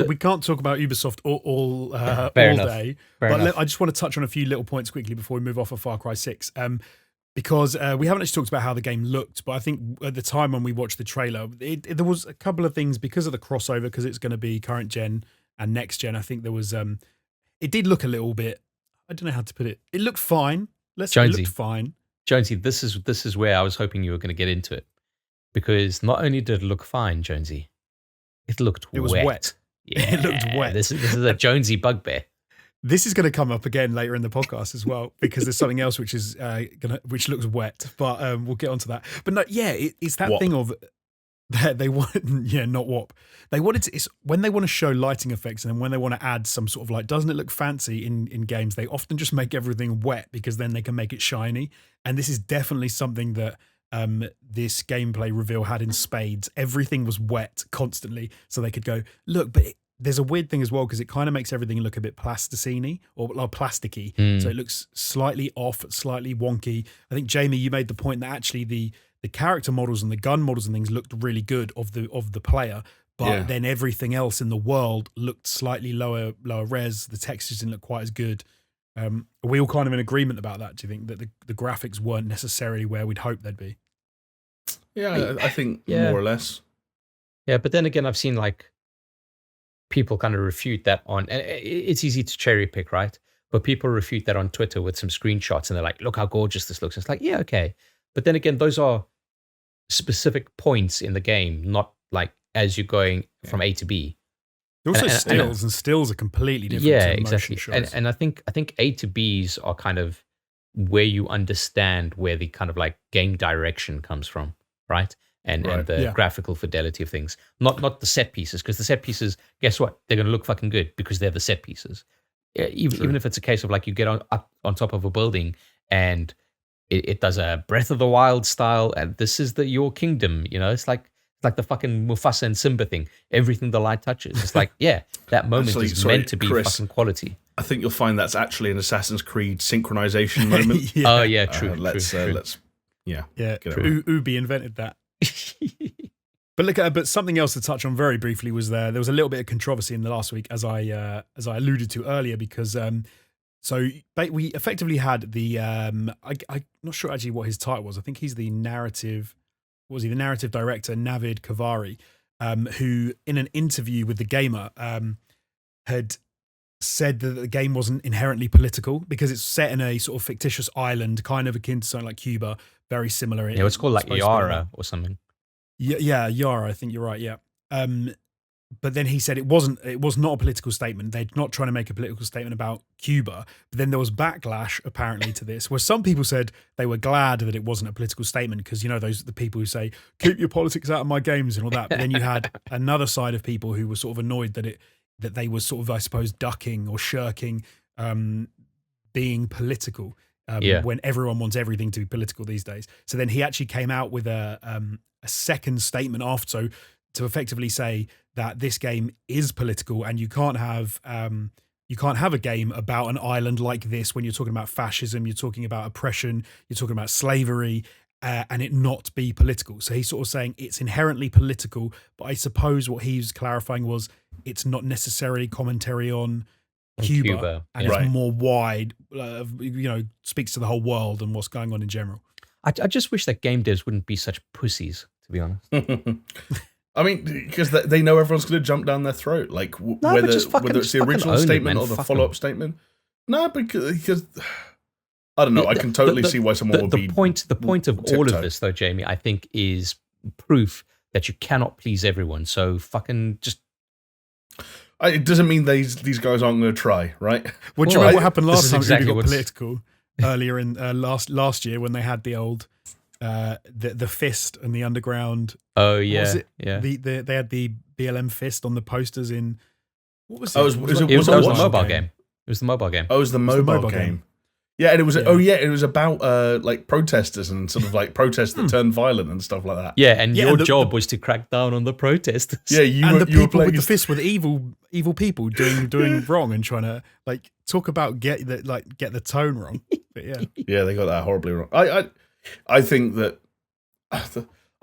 we can't talk about Ubisoft all day. I just want to touch on a few little points quickly before we move off of Far Cry 6. Because we haven't actually talked about how the game looked, but I think at the time when we watched the trailer, there was a couple of things because of the crossover, because it's going to be current gen and next gen. I think there was, it did look a little bit, I don't know how to put it. It looked fine. It looked fine. Jonesy, this is where I was hoping you were going to get into it, because not only did it look fine, Jonesy, it looked wet. It was wet. Yeah, it looked wet. This is a Jonesy bugbear. This is going to come up again later in the podcast as well, because there's something else which is which looks wet, but we'll get onto that. But no, yeah, it's that WAP. thing of they want, not WAP. They wanted to, it's when they want to show lighting effects, and then when they want to add some sort of like, doesn't it look fancy in games? They often just make everything wet because then they can make it shiny. And this is definitely something that this gameplay reveal had in spades. Everything was wet constantly, so they could go, look, but there's a weird thing as well, because it kind of makes everything look a bit plasticine or plasticky. So it looks slightly off, slightly wonky. I think, Jamie, you made the point that actually the character models and the gun models and things looked really good of the player, but then everything else in the world looked slightly lower res. The textures didn't look quite as good. Are we all kind of in agreement about that? Do you think that the graphics weren't necessarily where we'd hope they'd be? Yeah, I think more or less. Yeah, but then again, I've seen like people kind of refute that and it's easy to cherry pick, right? But people refute that on Twitter with some screenshots, and they're like, look how gorgeous this looks. It's like, yeah, okay. But then again, those are specific points in the game, not like as you're going from A to B. Also stills, and stills are completely different. Yeah, exactly. And I think A to Bs are kind of where you understand where the kind of like game direction comes from, right? And the graphical fidelity of things, not the set pieces, because the set pieces, guess what? They're going to look fucking good because they're the set pieces. Even if it's a case of like you get up on top of a building and it does a Breath of the Wild style, and this is your kingdom. It's like the fucking Mufasa and Simba thing. Everything the light touches. It's like, yeah, that moment is meant to be Chris, fucking quality. I think you'll find that's actually an Assassin's Creed synchronization moment. Oh yeah, true. Let's Ubi invented that. But something else to touch on very briefly was there was a little bit of controversy in the last week, as I alluded to earlier, because so we effectively had the I'm not sure actually what his title was. I think he's the narrative director, Navid Kavari, who in an interview with The Gamer had said that the game wasn't inherently political because it's set in a sort of fictitious island, kind of akin to something like Cuba, very similar. Yeah, it's called like Yara or something. Yeah, Yara, I think you're right, yeah. But then he said it was not a political statement. They're not trying to make a political statement about Cuba. But then there was backlash, apparently, to this, where some people said they were glad that it wasn't a political statement because, the people who say, keep your politics out of my games and all that. But then you had another side of people who were sort of annoyed that they were sort of, I suppose, ducking or shirking being political when everyone wants everything to be political these days. So then he actually came out with a second statement after, to effectively say that this game is political and you can't have a game about an island like this when you're talking about fascism, you're talking about oppression, you're talking about slavery, and it not be political. So he's sort of saying it's inherently political, but I suppose what he's clarifying was it's not necessarily commentary on Cuba, and it's more wide, speaks to the whole world and what's going on in general. I just wish that game devs wouldn't be such pussies, to be honest. I mean, because they know everyone's going to jump down their throat, like whether it's the original statement or the follow-up statement. No, because I don't know. I can totally see why someone would be. The point of all of this, though, Jamie, I think, is proof that you cannot please everyone. So fucking just. It doesn't mean these guys aren't going to try, right? Well, do you remember what happened last time? Exactly got political earlier in last year when they had the old the fist and the underground. Oh yeah, was it? Yeah. They had the BLM fist on the posters in. What was it? It was the mobile game. It was the mobile game. Oh, it was the mobile game. Yeah, and it was it was about like protesters and sort of like protests that turned violent and stuff like that. Yeah, and your job was to crack down on the protesters. Yeah, the people with the fist were the evil people doing wrong and trying to like talk about get the tone wrong. But yeah, they got that horribly wrong. I think that I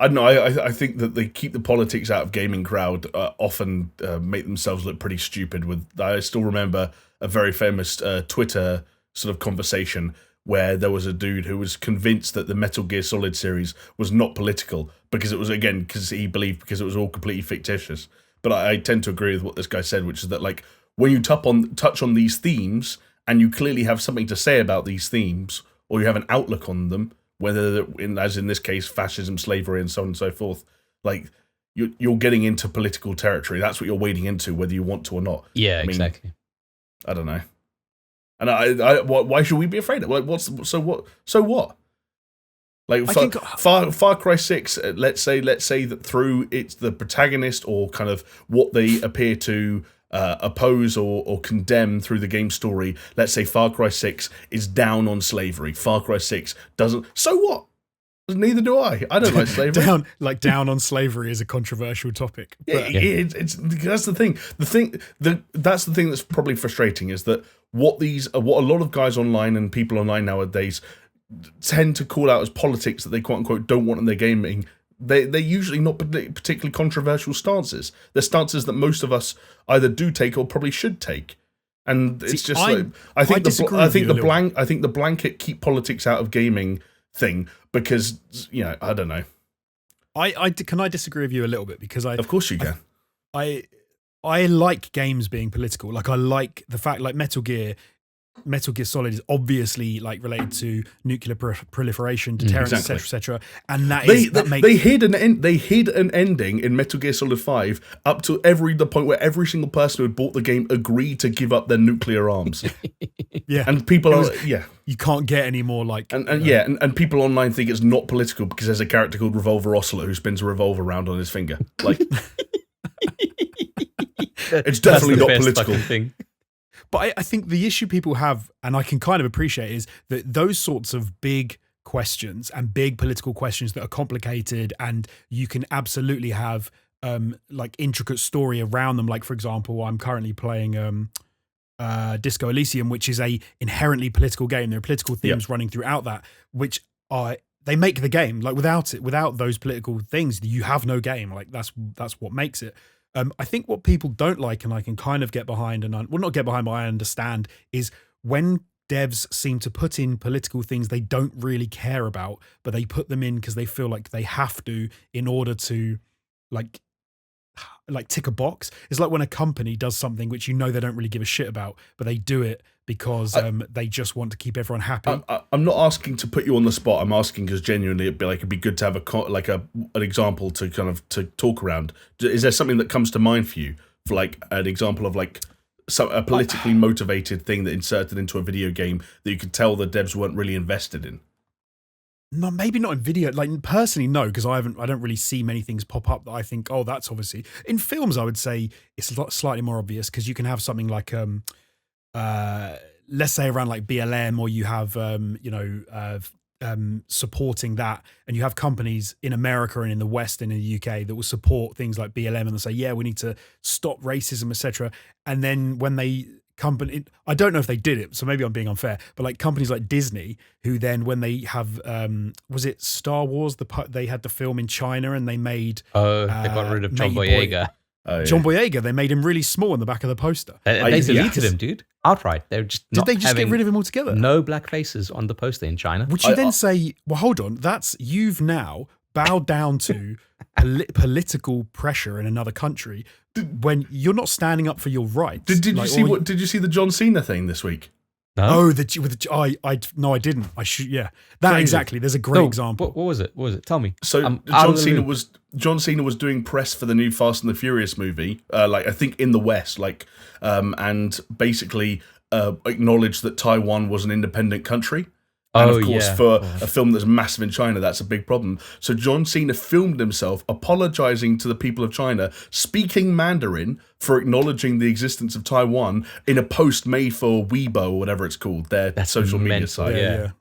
don't know. I think that they keep the politics out of gaming crowd. Often make themselves look pretty stupid. I still remember a very famous Twitter sort of conversation where there was a dude who was convinced that the Metal Gear Solid series was not political because it was, again, because he believed because it was all completely fictitious. But I tend to agree with what this guy said, which is that like when you touch on these themes and you clearly have something to say about these themes or you have an outlook on them, whether as in this case fascism, slavery, and so on and so forth, like you're getting into political territory. That's what you're wading into, whether you want to or not. Yeah, exactly. I don't know. And why should we be afraid of? Like, so what? Like Far Cry 6, let's say that through it's the protagonist or kind of what they appear to oppose or condemn through the game story. Let's say Far Cry 6 is down on slavery. Far Cry 6 doesn't. So what? Neither do I. I don't like slavery. down on slavery is a controversial topic. But it's that's the thing. That's the thing that's probably frustrating is that what a lot of guys online and people online nowadays tend to call out as politics that they quote unquote don't want in their gaming. They're usually not particularly controversial stances. They're stances that most of us either do take or probably should take. And it's just I think the blanket keep politics out of gaming thing because I don't know. Can I disagree with you a little bit because of course you can. I like games being political. Like I like the fact like Metal Gear Solid is obviously like related to nuclear proliferation, deterrence, etc. And they hid an ending in Metal Gear Solid 5 up to the point where every single person who had bought the game agreed to give up their nuclear arms. Yeah, and people you can't get any more like and people online think it's not political because there's a character called Revolver Ocelot who spins a revolver around on his finger. Like it's definitely not political thing. But I think the issue people have, and I can kind of appreciate, is that those sorts of big questions and big political questions that are complicated and you can absolutely have like intricate story around them. Like, for example, I'm currently playing Disco Elysium, which is a inherently political game. There are political themes running throughout that, which they make the game. Like without those political things, you have no game. Like that's what makes it. I think what people don't like, and I can kind of get behind, not get behind, but I understand, is when devs seem to put in political things they don't really care about, but they put them in because they feel like they have to in order to like tick a box. It's like when a company does something which they don't really give a shit about, but they do it because they just want to keep everyone happy. I'm not asking to put you on the spot. I'm asking because genuinely it'd be good to have an example to kind of to talk around. Is there something that comes to mind for you for like an example of like a politically motivated thing that inserted into a video game that you could tell the devs weren't really invested in? No, maybe not in video. Like personally, no, because I don't really see many things pop up that I think, oh, that's obviously. In films, I would say it's slightly more obvious because you can have something like let's say around like BLM, or you have supporting that, and you have companies in America and in the West and in the UK that will support things like BLM and they'll say, yeah, we need to stop racism, etc. And then when I don't know if they did it, so maybe I'm being unfair, but like companies like Disney, who then when they have, was it Star Wars? They had the film in China and they made. They got rid of John Boyega. John Boyega, they made him really small in the back of the poster. They deleted him, dude, outright. They're just did they just get rid of him altogether? No black faces on the poster in China. Would you then say, well, hold on, you've now bowed down to political pressure in another country when you're not standing up for your rights? Did you see the John Cena thing this week? No? Oh, no, I didn't. I should, yeah. That crazy. Exactly. There's a great example. What was it? Tell me. So John Cena was doing press for the new Fast and the Furious movie, like I think in the West, like, and basically acknowledged that Taiwan was an independent country. And Oh, of course, yeah. for a film that's massive in China, that's a big problem. So John Cena filmed himself apologizing to the people of China, speaking Mandarin for acknowledging the existence of Taiwan in a post made for Weibo or whatever it's called, their social media mental, site. yeah.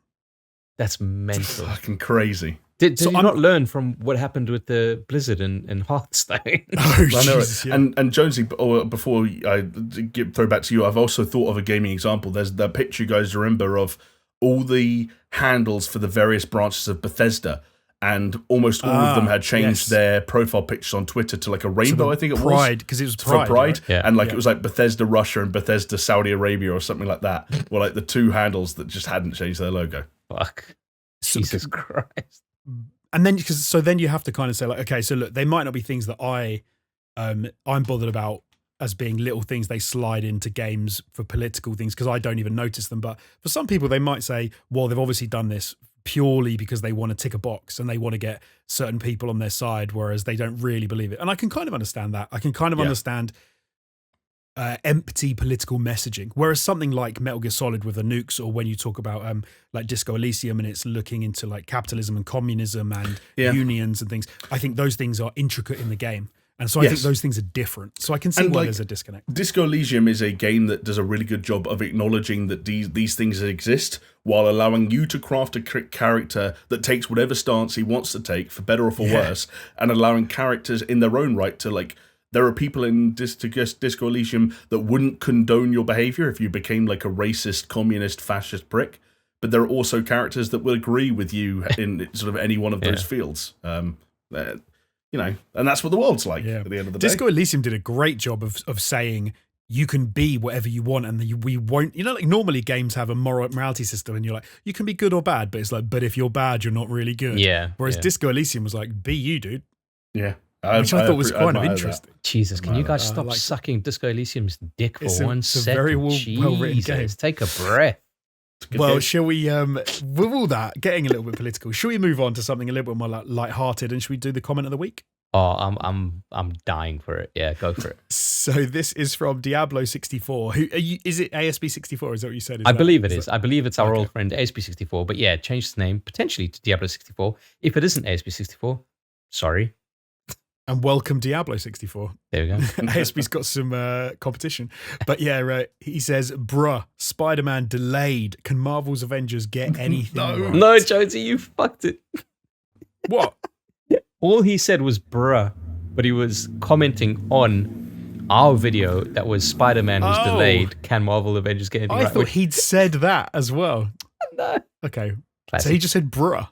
That's mental. Fucking crazy. Did you not learn from what happened with the Blizzard and Hearthstone? Oh, I know Jesus, it. yeah. And Jonesy, before I throw back to you, I've also thought of a gaming example. There's the picture you guys remember of all the handles for the various branches of Bethesda, and almost all of them had changed their profile pictures on Twitter to like a rainbow, I think it was. Pride, because it was Pride. For Pride. Right? Yeah. And it was like Bethesda Russia and Bethesda Saudi Arabia or something like that. Were like the two handles that just hadn't changed their logo. Fuck. Jesus Christ. And then, then you have to kind of say, like, okay, so look, they might not be things that I'm bothered about as being little things they slide into games for political things, because I don't even notice them. But for some people, they might say, well, they've obviously done this purely because they want to tick a box and they want to get certain people on their side, whereas they don't really believe it. And I can kind of understand that. I can kind of understand empty political messaging, whereas something like Metal Gear Solid with the nukes, or when you talk about like Disco Elysium and it's looking into like capitalism and communism and unions and things, I think those things are intricate in the game. And so I think those things are different. So I can see why there's a disconnect. Disco Elysium is a game that does a really good job of acknowledging that these things exist, while allowing you to craft a character that takes whatever stance he wants to take, for better or for worse, and allowing characters in their own right to, like, there are people in Disco Elysium that wouldn't condone your behavior if you became like a racist, communist, fascist prick. But there are also characters that will agree with you in sort of any one of those fields. You know, and that's what the world's like at the end of the day. Disco Elysium did a great job of saying you can be whatever you want, and we won't. You know, like normally games have a morality system, and you're like, you can be good or bad, but it's like, but if you're bad, you're not really good. Yeah. Whereas Disco Elysium was like, be you, dude. Yeah. Which I thought was kind of interesting. Jesus, can you guys stop sucking Disco Elysium's dick for 1 second? It's a very well-written game. Take a breath. Well, shall we, with all that, getting a little bit political, shall we move on to something a little bit more light-hearted, and should we do the comment of the week? Oh, I'm dying for it. Yeah, go for it. So this is from Diablo64. Is it ASB64? Is that what you said? I believe it is. I believe it's our old friend ASB64. But yeah, change its name potentially to Diablo64. If it isn't ASB64, sorry. And welcome Diablo64. There we go. ASB's got some competition. But yeah, he says, bruh, Spider-Man delayed. Can Marvel's Avengers get anything right? No, Jonesy, you fucked it. What? All he said was bruh, but he was commenting on our video that was Spider-Man was delayed. Can Marvel Avengers get anything right? I thought he'd said that as well. No. Okay. Classic. So he just said bruh.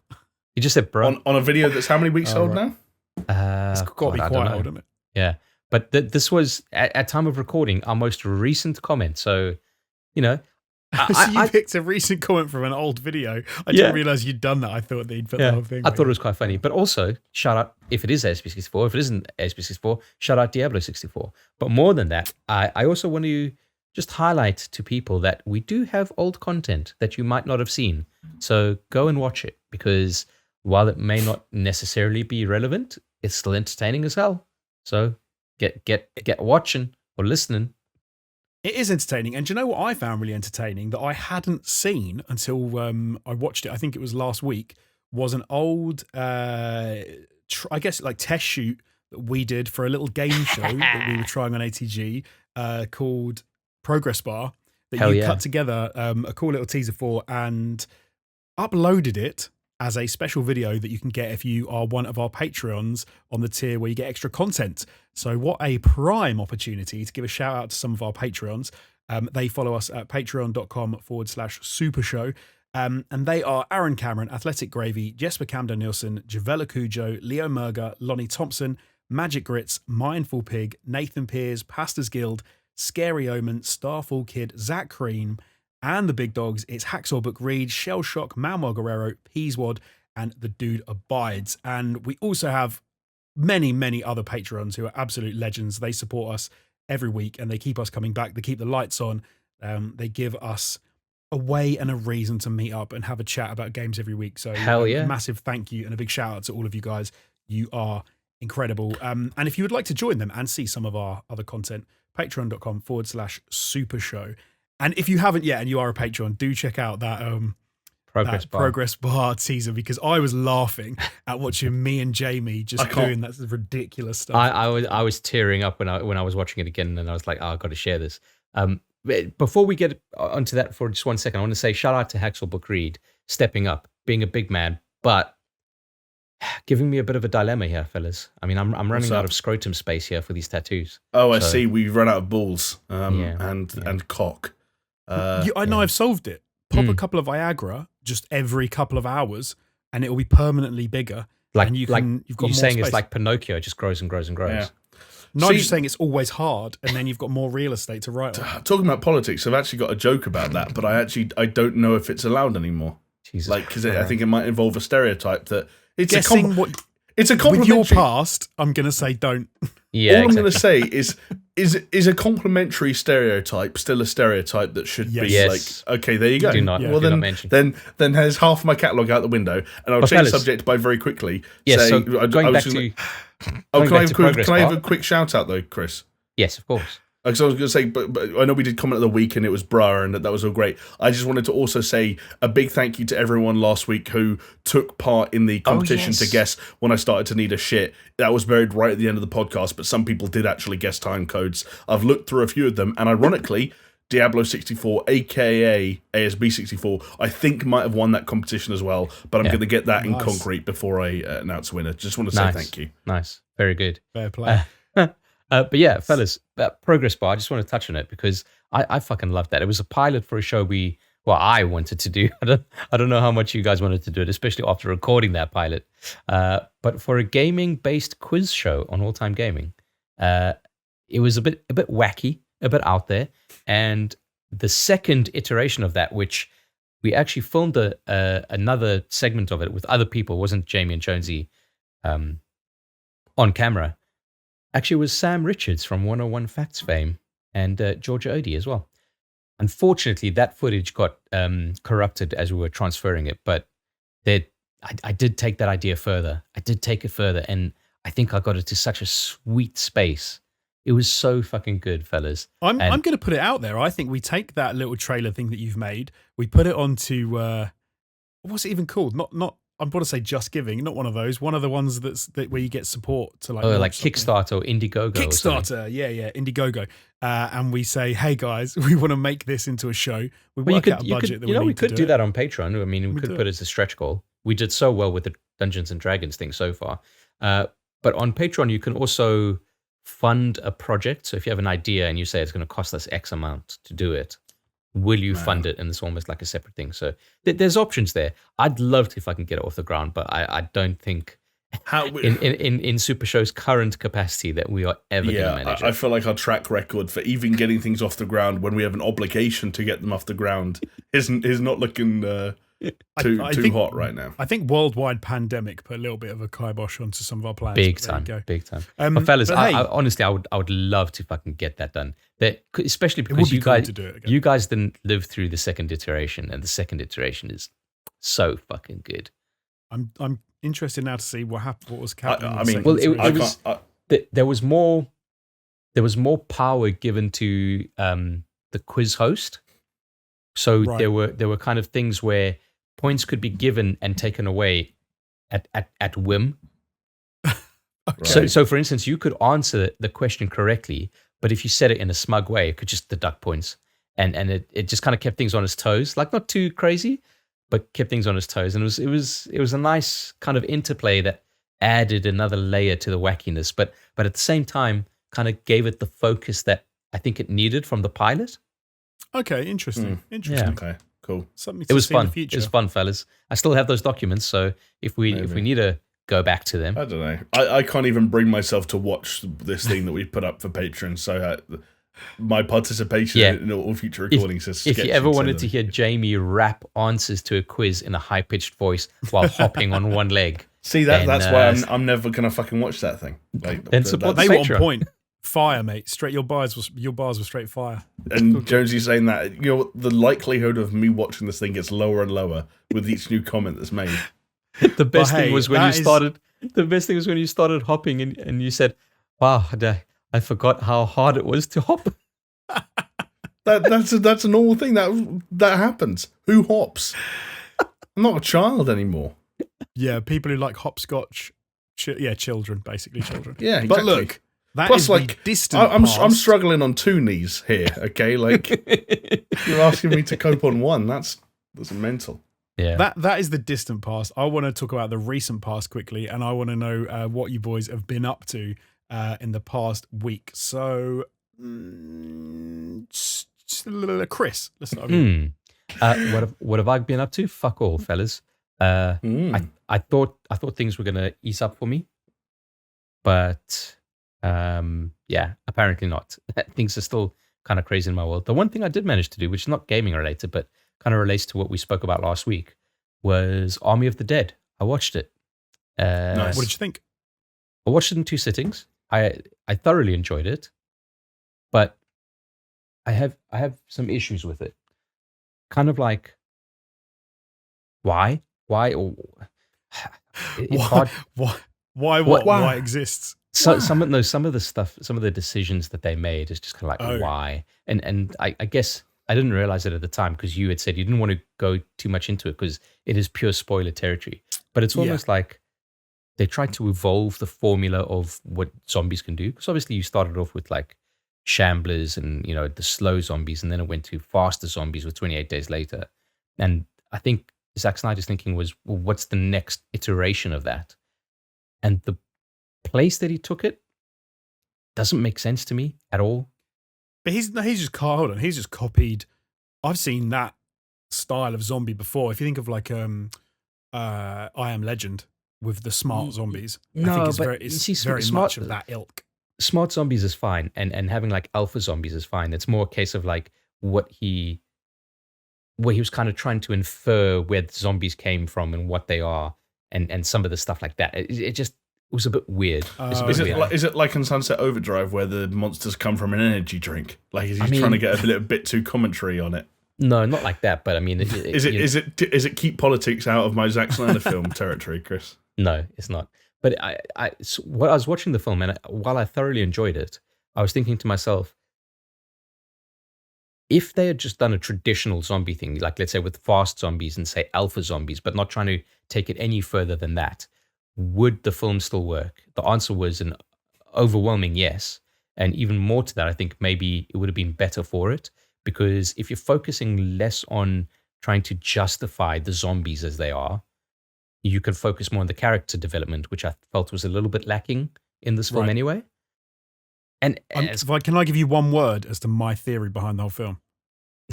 He just said bruh. On a video that's how many weeks old now? It's got to be quite old, isn't it? Yeah. But this was, at time of recording, our most recent comment. So, you know. So you picked a recent comment from an old video. I didn't realise you'd done that. I thought they'd put the whole thing. I thought it was quite funny. But also, shout out, if it is ASP64, if it isn't ASP64, shout out Diablo64. But more than that, I also want to just highlight to people that we do have old content that you might not have seen. So go and watch it, because while it may not necessarily be relevant, it's still entertaining as hell. So get watching or listening. It is entertaining. And do you know what I found really entertaining that I hadn't seen until I watched it, I think it was last week, was an old, I guess, like test shoot that we did for a little game show that we were trying on ATG called Progress Bar, that cut together a cool little teaser for and uploaded it as a special video that you can get if you are one of our Patreons on the tier where you get extra content. So what a prime opportunity to give a shout out to some of our Patreons. They follow us at patreon.com/SuperShow. And they are Aaron Cameron, Athletic Gravy, Jesper Camden Nielsen, Javella Cujo, Leo Murga, Lonnie Thompson, Magic Grits, Mindful Pig, Nathan Pears, Pastors Guild, Scary Omen, Starfall Kid, Zack Cream, and the big dogs. It's Hacksaw Book Reed, Shell Shock, Manuel Guerrero, Peaswad, and The Dude Abides. And we also have many, many other Patreons who are absolute legends. They support us every week and they keep us coming back. They keep the lights on. They give us a way and a reason to meet up and have a chat about games every week. So hell yeah. A massive thank you and a big shout out to all of you guys. You are incredible. And if you would like to join them and see some of our other content, patreon.com/SuperShow. And if you haven't yet and you are a Patreon, do check out that Progress that bar. progress bar teaser because I was laughing at watching me and Jamie just doing that ridiculous stuff. I was tearing up when I was watching it again, and I was like, oh, I've got to share this. Before we get onto that for just 1 second, I want to say shout out to Hacksaw Book Reed stepping up, being a big man, but giving me a bit of a dilemma here, fellas. I mean, I'm running out of scrotum space here for these tattoos. Oh, I see. We've run out of balls and cock. I know I've solved it. Pop a couple of Viagra just every couple of hours, and it will be permanentally bigger. And you've got more saying space. It's like Pinocchio, it just grows and grows and grows. Yeah. No, I'm just saying it's always hard, and then you've got more real estate to write on. Talking about politics, I've actually got a joke about that, but I don't know if it's allowed anymore. Jesus, because I think it might involve a stereotype that it's it's a complimentary. With your past, I'm going to say don't. Yeah, all I'm going to say is a complimentary stereotype still a stereotype that should be like, okay, there you go. Do not mention. Then there's half my catalogue out the window, and I'll change the subject by very quickly. Yes, say, going back to can I have a quick shout out though, Chris? Yes, of course. Because I was going to say, but I know we did comment of the week and it was bra and that was all great. I just wanted to also say a big thank you to everyone last week who took part in the competition to guess when I started to need a shit. That was buried right at the end of the podcast, but some people did actually guess time codes. I've looked through a few of them, and ironically, Diablo64, aka ASB64, I think might have won that competition as well, but I'm going to get that in concrete before I announce a winner. Just want to say thank you. Nice. Very good. Fair play. But yeah, fellas, Progress Bar, I just want to touch on it because I fucking loved that. It was a pilot for a show I wanted to do. I don't know how much you guys wanted to do it, especially after recording that pilot. But for a gaming-based quiz show on All Time Gaming, it was a bit wacky, a bit out there. And the second iteration of that, which we actually filmed another segment of it with other people, wasn't Jamie and Jonesy on camera. Actually, it was Sam Richards from 101 Facts fame and Georgia Odie as well. Unfortunately, that footage got corrupted as we were transferring it, but I did take that idea further. I did take it further, and I think I got it to such a sweet space. It was so fucking good, fellas. I'm going to put it out there. I think we take that little trailer thing that you've made, we put it onto, what's it even called? Not. I'm going to say Just Giving, not one of those. One of the ones where you get support to like Kickstarter or Indiegogo. Kickstarter, yeah, Indiegogo. And we say, hey guys, we want to make this into a show. We work out a budget. We could do that on Patreon. I mean, we could put it as a stretch goal. We did so well with the Dungeons and Dragons thing so far. But on Patreon, you can also fund a project. So if you have an idea and you say it's going to cost us X amount to do it, will you fund it? And it's almost like a separate thing. So there's options there. I'd love to if I can get it off the ground, but I don't think in SuperShow's current capacity that we are ever going to manage it. I feel like our track record for even getting things off the ground when we have an obligation to get them off the ground is not looking too hot right now. I think worldwide pandemic put a little bit of a kibosh onto some of our plans. Big time. But fellas, honestly, I would love to fucking get that done. Especially because you guys didn't live through the second iteration, and the second iteration is so fucking good. I'm interested now to see what happened. What was happening? I mean, there was more power given to the quiz host. So there were kind of things where points could be given and taken away at whim. Okay. So for instance, you could answer the question correctly, but if you said it in a smug way, it could just deduct points. And it just kind of kept things on his toes, like not too crazy, but kept things on his toes. And it was a nice kind of interplay that added another layer to the wackiness, but at the same time kind of gave it the focus that I think it needed from the pilot. Okay, interesting. Yeah. Okay, cool. Something it was see fun. In the future. It was fun, fellas. I still have those documents, so if we need to go back to them, I don't know. I can't even bring myself to watch this thing that we put up for Patreon. So my participation in all future recordings is sketchy. If you ever wanted to hear Jamie rap answers to a quiz in a high pitched voice while hopping on one leg, see that's why I'm never gonna fucking watch that thing. Like, then support the they were Patreon. on point. Fire, mate. Straight your bars were straight fire. And Jonesy saying that, the likelihood of me watching this thing gets lower and lower with each new comment that's made. The best thing was when you started. The best thing was when you started hopping and you said, "Wow, I forgot how hard it was to hop." That's a normal thing that happens. Who hops? I'm not a child anymore. Yeah, people who like hopscotch. Children, basically children. Yeah, exactly. But look, that Plus, is like, the distant I'm past. struggling on 2 knees here. Okay, like you're asking me to cope on 1. That's mental. Yeah. That is the distant past. I want to talk about the recent past quickly, and I want to know what you boys have been up to in the past week. So, Chris, let's start with you. What have I been up to? Fuck all, fellas. I thought things were gonna ease up for me, but apparently not. Things are still kind of crazy in my world. The one thing I did manage to do, which is not gaming related, but kind of relates to what we spoke about last week, was Army of the Dead. I watched it. Nice. What did you think? I watched it in 2 sittings. I thoroughly enjoyed it, but I have some issues with it. Kind of like, why? Or it's hard. Why exists? So some of the stuff, some of the decisions that they made is just kind of like why. And I guess I didn't realize it at the time because you had said you didn't want to go too much into it because it is pure spoiler territory. But it's almost like they tried to evolve the formula of what zombies can do. Because obviously you started off with like shamblers and the slow zombies, and then it went to faster zombies with 28 Days Later. And I think Zack Snyder's thinking was, well, what's the next iteration of that? And the place that he took it doesn't make sense to me at all. But he's just copied. I've seen that style of zombie before. If you think of like I Am Legend with the smart zombies, I think it's very much of that ilk. Smart zombies is fine, and having like alpha zombies is fine. It's more a case of like where he was kind of trying to infer where the zombies came from and what they are, and some of the stuff like that. It was a bit weird. Is it like in Sunset Overdrive where the monsters come from an energy drink? Like is he trying to get a bit too commentary on it? No, not like that. But I mean, is it keep politics out of my Zack Snyder film territory, Chris? No, it's not. But I was watching the film, and while I thoroughly enjoyed it, I was thinking to myself, if they had just done a traditional zombie thing, like let's say with fast zombies and say alpha zombies, but not trying to take it any further than that, would the film still work? The answer was an overwhelming yes. And even more to that, I think maybe it would have been better for it, because if you're focusing less on trying to justify the zombies as they are, you can focus more on the character development, which I felt was a little bit lacking in this film anyway. And can I give you one word as to my theory behind the whole film?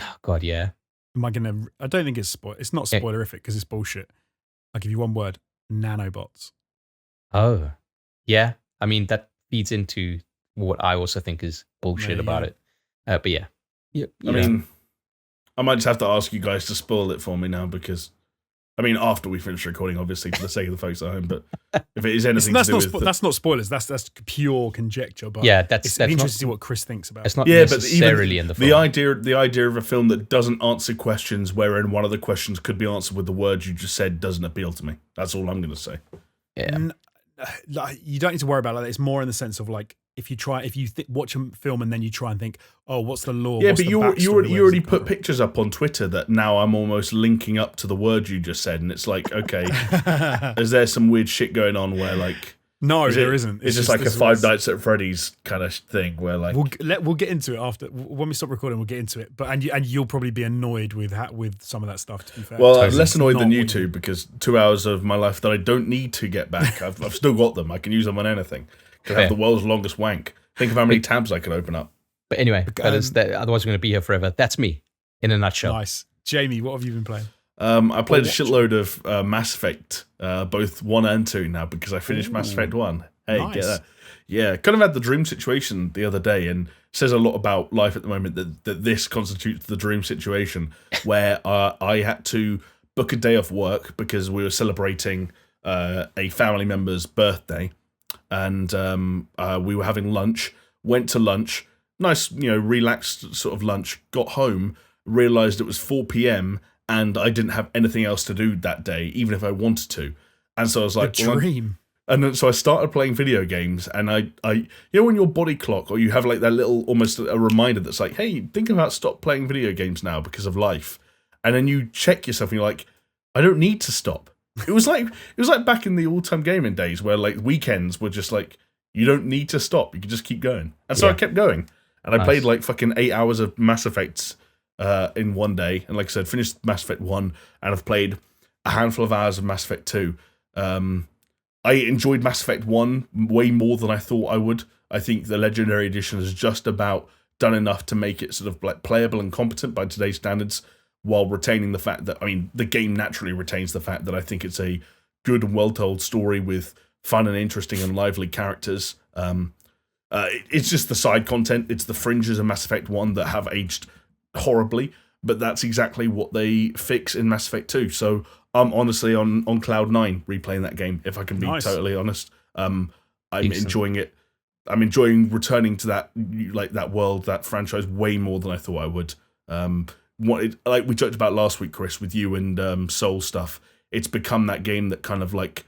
Oh God, yeah. I don't think it's it's not spoilerific because it's bullshit. I'll give you one word: nanobots. Oh, yeah. I mean, that feeds into what I also think is bullshit about it. But yeah. I mean, I might just have to ask you guys to spoil it for me now because, I mean, after we finish recording, obviously, for the sake of the folks at home. But if it is anything to do with... that's not spoilers. That's pure conjecture. But yeah, it's interesting to see what Chris thinks about it. It's not necessarily in the film. The idea of a film that doesn't answer questions wherein one of the questions could be answered with the words you just said doesn't appeal to me. That's all I'm going to say. Yeah. You don't need to worry about that. It's more in the sense of like, if you watch a film and then you try and think, oh, what's the lore? Yeah, but you already put pictures up on Twitter that now I'm almost linking up to the words you just said, and it's like, okay, is there some weird shit going on where like? No, there isn't. It's just like a Five Nights at Freddy's kind of thing where like we'll get into it after when we stop recording. We'll get into it, but and you'll probably be annoyed with some of that stuff. To be fair, well, I'm less annoyed than you two because 2 hours of my life that I don't need to get back, I've still got them. I can use them on anything. I have the world's longest wank. Think of how many tabs I could open up. But anyway, otherwise we're going to be here forever. That's me in a nutshell. Nice, Jamie. What have you been playing? I played a shitload of Mass Effect, both 1 and 2 now because I finished Mass Effect 1. Hey, nice. Get that? Yeah, kind of had the dream situation the other day, and says a lot about life at the moment that this constitutes the dream situation where I had to book a day off work because we were celebrating a family member's birthday, and we were having lunch. Went to lunch, nice, relaxed sort of lunch. Got home, realised it was 4 p.m. and I didn't have anything else to do that day, even if I wanted to. And so I was like, dream. And then, so I started playing video games, and I when your body clock, or you have like that little, almost a reminder that's like, hey, think about stop playing video games now because of life. And then you check yourself and you're like, I don't need to stop. It was like back in the all-time gaming days where like weekends were just like you don't need to stop. You can just keep going. And so I kept going. And I played like fucking 8 hours of Mass Effect in one day. And like I said, finished Mass Effect 1 and I've played a handful of hours of Mass Effect 2. I enjoyed Mass Effect 1 way more than I thought I would. I think the Legendary Edition is just about done enough to make it sort of like playable and competent by today's standards, while retaining the fact that, I mean, the game naturally retains the fact that I think it's a good and well-told story with fun and interesting and lively characters. It's just the side content. It's the fringes of Mass Effect 1 that have aged horribly, but that's exactly what they fix in Mass Effect 2. So I'm honestly on cloud 9 replaying that game, if I can be totally honest. I'm enjoying it. I'm enjoying returning to that world, that franchise, way more than I thought I would. Like we joked about last week, Chris, with you and Soul stuff, it's become that game that kind of like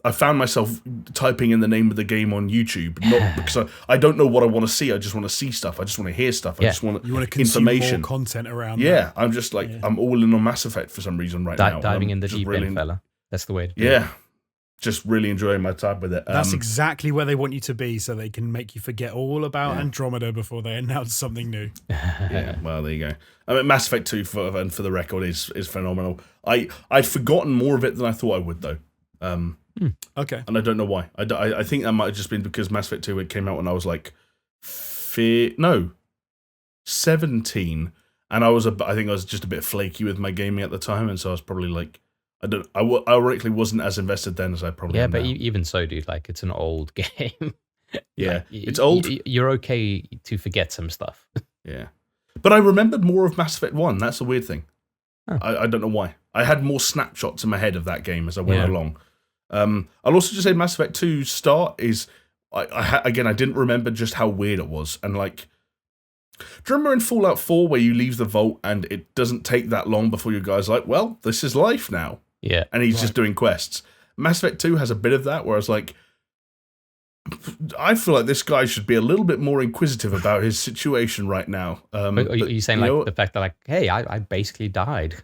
I found myself typing in the name of the game on YouTube, not because I don't know what I want to see. I just want to see stuff. I just want to hear stuff. I just want to consume more content around. Yeah, I'm just like I'm all in on Mass Effect for some reason right now. Diving in the deep end, fella. That's the way to do it. Just really enjoying my time with it. That's exactly where they want you to be, so they can make you forget all about Andromeda before they announce something new. Yeah, well, there you go. I mean, Mass Effect 2, for the record, is phenomenal. I'd forgotten more of it than I thought I would, though. Okay. And I don't know why. I think that might have just been because Mass Effect 2 it came out when I was like 17, and I think I was just a bit flaky with my gaming at the time, and so I was probably like. I ironically wasn't as invested then as I probably am but now. Even so, dude, like it's an old game. It's old. You're okay to forget some stuff. Yeah, but I remembered more of Mass Effect 1. That's a weird thing. Oh. I don't know why. I had more snapshots in my head of that game as I went along. I'll also just say Mass Effect 2's start is I didn't remember just how weird it was, and like. Do you remember in Fallout 4 where you leave the vault and it doesn't take that long before you guys are like, well, this is life now. Yeah. And he's just doing quests. Mass Effect 2 has a bit of that where I was like, I feel like this guy should be a little bit more inquisitive about his situation right now. Are you saying the fact that like, hey, I basically died.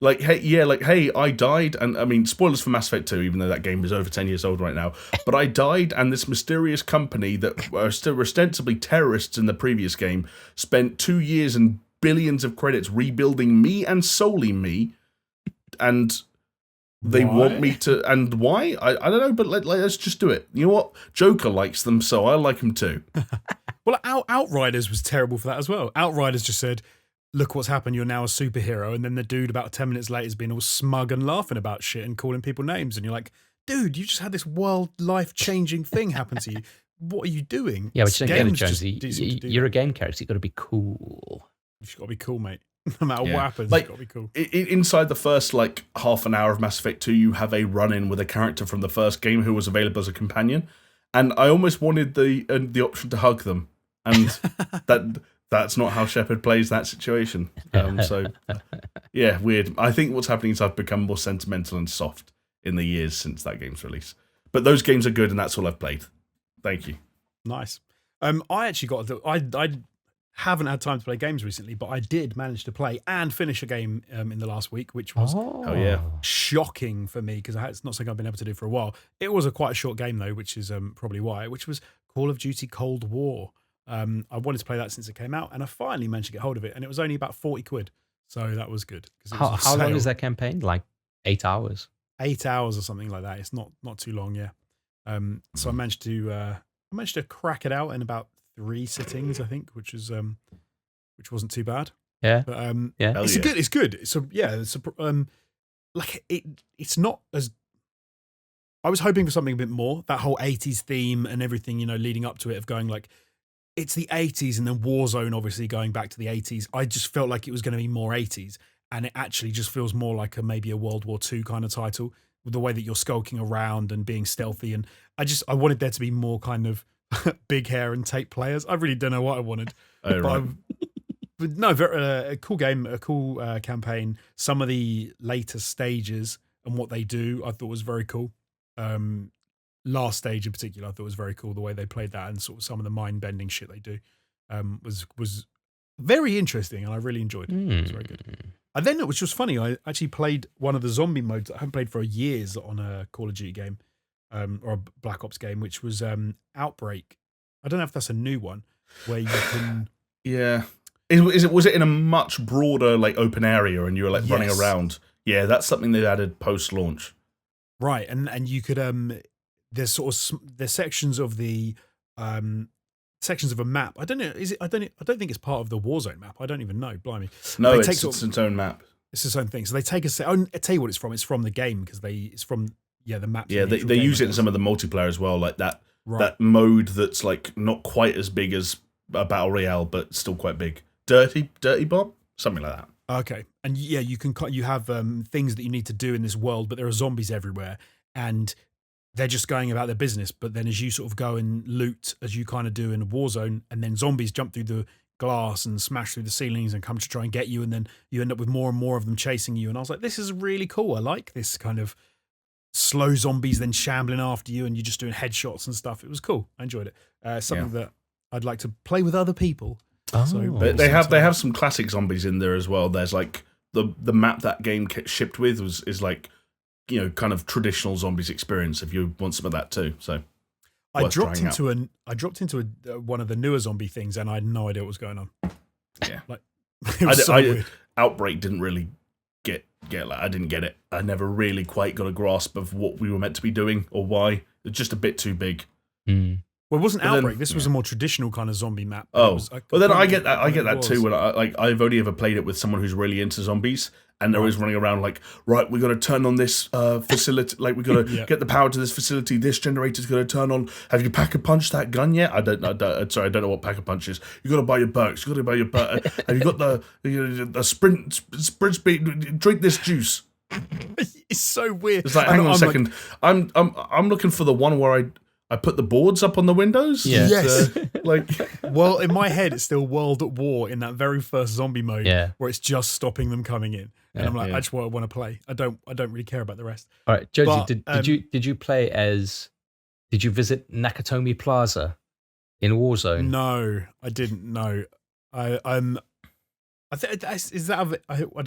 Like, hey, I died, and I mean, spoilers for Mass Effect 2, even though that game is over 10 years old right now, but I died, and this mysterious company that were still ostensibly terrorists in the previous game spent 2 years and billions of credits rebuilding me and solely me, and they want me to, and why? I don't know, but let's just do it. You know what? Joker likes them, so I like him too. Well, Outriders was terrible for that as well. Outriders just said, look what's happened, you're now a superhero. And then the dude about 10 minutes later has been all smug and laughing about shit and calling people names. And you're like, dude, you just had this world life-changing thing happen to you. What are you doing? Yeah, but you don't get it, Jonesy. You're a game character. You've got to be cool. You've got to be cool, mate. No matter what happens, like, you've got to be cool. Inside the first like half an hour of Mass Effect 2, you have a run-in with a character from the first game who was available as a companion. And I almost wanted the option to hug them. And that's not how Shepard plays that situation. So, yeah, weird. I think what's happening is I've become more sentimental and soft in the years since that game's release. But those games are good, and that's all I've played. Thank you. Nice. I actually I haven't had time to play games recently, but I did manage to play and finish a game in the last week, which was shocking for me because it's not something I've been able to do for a while. It was quite a short game, though, which is probably why, which was Call of Duty Cold War. I wanted to play that since it came out, and I finally managed to get hold of it, and it was only about 40 quid, so that was good. How long is that campaign? Like 8 hours? 8 hours or something like that. It's not too long, yeah. So I managed to crack it out in about 3 sittings, I think, which wasn't too bad. Yeah, but it's good. It's good. So yeah, it's not as. I was hoping for something a bit more. That whole 80s theme and everything, leading up to it, of going like. It's the 80s and then Warzone, obviously, going back to the 80s. I just felt like it was going to be more 80s. And it actually just feels more like maybe a World War II kind of title, with the way that you're skulking around and being stealthy. And I wanted there to be more kind of big hair and tape players. I really don't know what I wanted. But no, a cool game, a cool campaign. Some of the later stages and what they do, I thought was very cool. Last stage in particular, I thought was very cool. The way they played that and sort of some of the mind-bending shit they do was very interesting, and I really enjoyed it. It was very good. And then, which was funny, I actually played one of the zombie modes I haven't played for years on a Call of Duty game, or a Black Ops game, which was Outbreak. I don't know if that's a new one where you can. Yeah. Was it in a much broader like open area and you were like running around? Yeah, that's something they added post-launch. Right, and you could there's sections of the sections of a map. I don't know. Is it? I don't think it's part of the Warzone map. I don't even know. Blimey. No, it's its own map. It's its own thing. So they take I'll tell you what it's from. It's from the game because it's from the map. Yeah, they use it in some of the multiplayer as well, like that that mode that's like not quite as big as a battle royale, but still quite big. Dirty Bob, something like that. Okay, and yeah, you have things that you need to do in this world, but there are zombies everywhere, and they're just going about their business. But then as you sort of go and loot, as you kind of do in a Warzone, and then zombies jump through the glass and smash through the ceilings and come to try and get you, and then you end up with more and more of them chasing you. And I was like, this is really cool. I like this kind of slow zombies then shambling after you, and you're just doing headshots and stuff. It was cool. I enjoyed it. Something that I'd like to play with other people. Oh. So, but they have some classic zombies in there as well. There's like the map that game shipped with is like, you know, kind of traditional zombies experience if you want some of that too. So I dropped into one of the newer zombie things and I had no idea what was going on. Yeah, like it was so weird. Outbreak didn't really get like, I didn't get it. I never really quite got a grasp of what we were meant to be doing or why. It's just a bit too big. Well, it wasn't Outbreak. This was a more traditional kind of zombie map. Oh, well, then I get that too. When I've only ever played it with someone who's really into zombies, and they're always running around like, right, we got to turn on this facility. Like, we got to get the power to this facility. This generator's going to turn on. Have you pack-a-punched that gun yet? Sorry, I don't know what pack-a-punch is. You got to buy your perks. You got to buy your have you got the sprint speed? Drink this juice. It's so weird. It's like, hang on a second. Like, I'm looking for the one where I put the boards up on the windows. Yeah. Yes. Well, in my head, it's still World at War in that very first zombie mode, where it's just stopping them coming in, and I'm like, I just want to play. I don't really care about the rest. All right, Josie, did you play as? Did you visit Nakatomi Plaza in Warzone? No, I didn't. No, I don't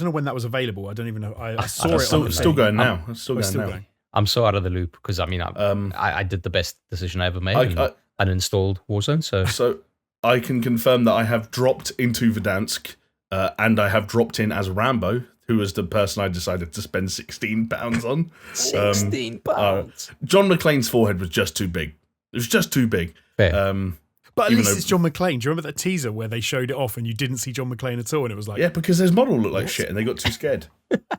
know when that was available. I don't even know. I saw it. Still going now. It's still going. I'm so out of the loop because I did the best decision I ever made and uninstalled Warzone. So I can confirm that I have dropped into Verdansk and I have dropped in as Rambo, who was the person I decided to spend £16 on. £16. John McClane's forehead was just too big. It was just too big. Fair. But at least it's John McClane. Do you remember that teaser where they showed it off and you didn't see John McClane at all? And it was like, yeah, because his model looked like shit and they got too scared.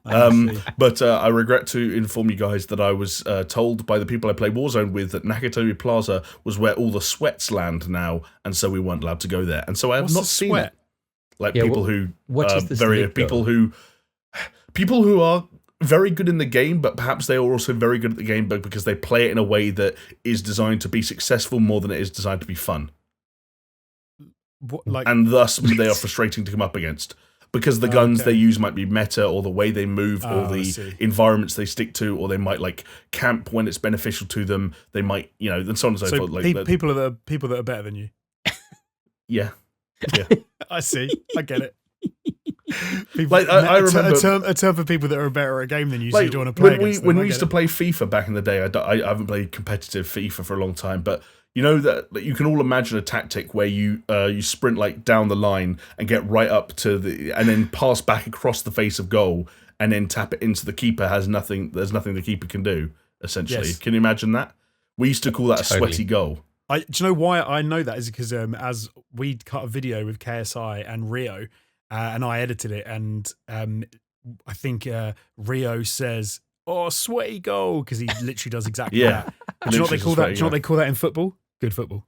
But I regret to inform you guys that I was told by the people I play Warzone with that Nakatomi Plaza was where all the sweats land now, and so we weren't allowed to go there. And so I have not seen it. Like people who people who are very good in the game, but perhaps they are also very good at the game, but because they play it in a way that is designed to be successful more than it is designed to be fun. And thus they are frustrating to come up against because the guns they use might be meta, or the way they move, or the environments they stick to, or they might like camp when it's beneficial to them. They might, you know, and so on and so forth. Like people are better than you. Yeah. I see. I get it. I remember a term for people that are better at a game than you. So you don't want to play against them. When we used to play FIFA back in the day, I haven't played competitive FIFA for a long time, but you know that you can all imagine a tactic where you sprint like down the line and get right up to and then pass back across the face of goal and then tap it into the keeper. There's nothing the keeper can do, essentially. Yes. Can you imagine that? We used to call that a sweaty goal. Do you know why I know that? Is because as we cut a video with KSI and Rio, and I edited it, and I think Rio says, "Oh, sweaty goal," because he literally does exactly that. Do you know what they call that? Do you know what they call that in football? Good football.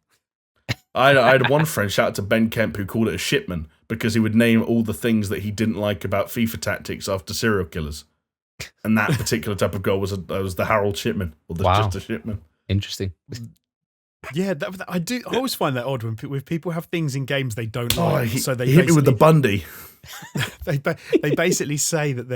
I had one friend, shout out to Ben Kemp, who called it a shipman because he would name all the things that he didn't like about FIFA tactics after serial killers, and that particular type of goal was the Harold Shipman, or just a shipman. Interesting. Yeah, I always find that odd when people have things in games they don't like. So they hit me with the Bundy. they basically say that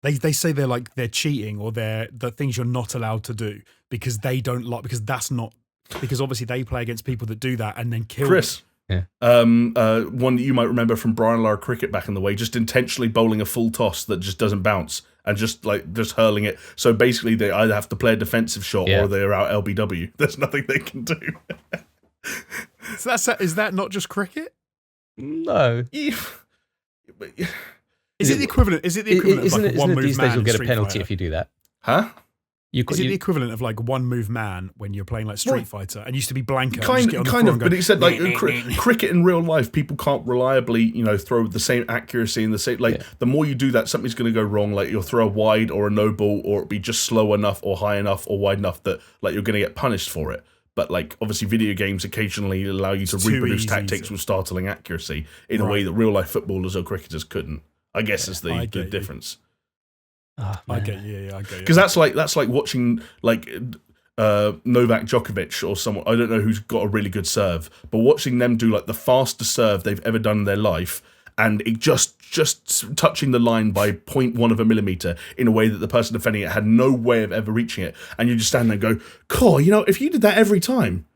they say they're cheating, or they're the things you're not allowed to do because they don't like, because that's not, because obviously they play against people that do that and then kill Chris. Yeah. One that you might remember from Brian Lara Cricket back in the way, just intentionally bowling a full toss that just doesn't bounce and just hurling it. So basically, they either have to play a defensive shot or they're out LBW. There's nothing they can do. So is that not just cricket? No. Is it the equivalent? Is it the equivalent of like a one move man? These days you'll get a Street penalty Fighter? if you do that. Huh? Is it the equivalent of like one move man when you're playing like Street Fighter and used to be blanker? Kind of, but it said like cricket in real life, people can't reliably, throw with the same accuracy and the same the more you do that, something's going to go wrong. Like you'll throw a wide or a no ball, or it'll be just slow enough or high enough or wide enough that like you're going to get punished for it. But like obviously, video games occasionally allow you to reproduce tactics with startling accuracy in a way that real life footballers or cricketers couldn't. I guess is the difference. Oh, I get you. I get you. Because that's like watching like Novak Djokovic or someone, I don't know who's got a really good serve, but watching them do like the fastest serve they've ever done in their life, and it just touching the line by 0.1 of a millimeter in a way that the person defending it had no way of ever reaching it, and you just stand there and go, "Cool, if you did that every time,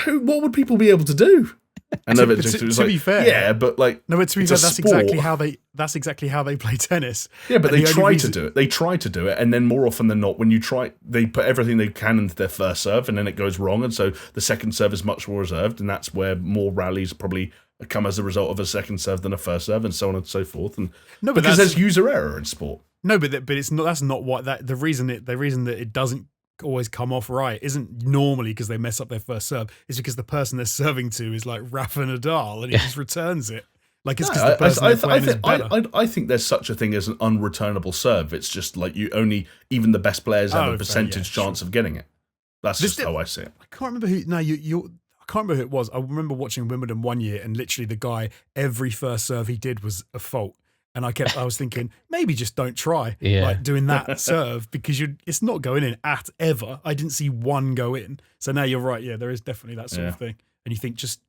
what would people be able to do?" And to be fair, yeah, but like no, but to be fair, that's exactly how they play tennis. Yeah, but they try to do it. They try to do it, and then more often than not, when you try, they put everything they can into their first serve, and then it goes wrong, and so the second serve is much more reserved, and that's where more rallies probably come as a result of a second serve than a first serve, and so on and so forth. And no, but because there's user error in sport. No, but it's not. That's not what the reason that it doesn't always come off right isn't normally because they mess up their first serve. It's because the person they're serving to is like Rafa Nadal and he just returns it. Like it's because the person they're playing is better. I think there's such a thing as an unreturnable serve. It's just like even the best players have a percentage chance of getting it. That's just how I see it. I can't remember who. No, I can't remember who it was. I remember watching Wimbledon one year and literally the guy, every first serve he did was a fault. And I was thinking, maybe just don't try like doing that serve because it's not going in at ever. I didn't see one go in. So now you're right. Yeah, there is definitely that sort of thing. And you think just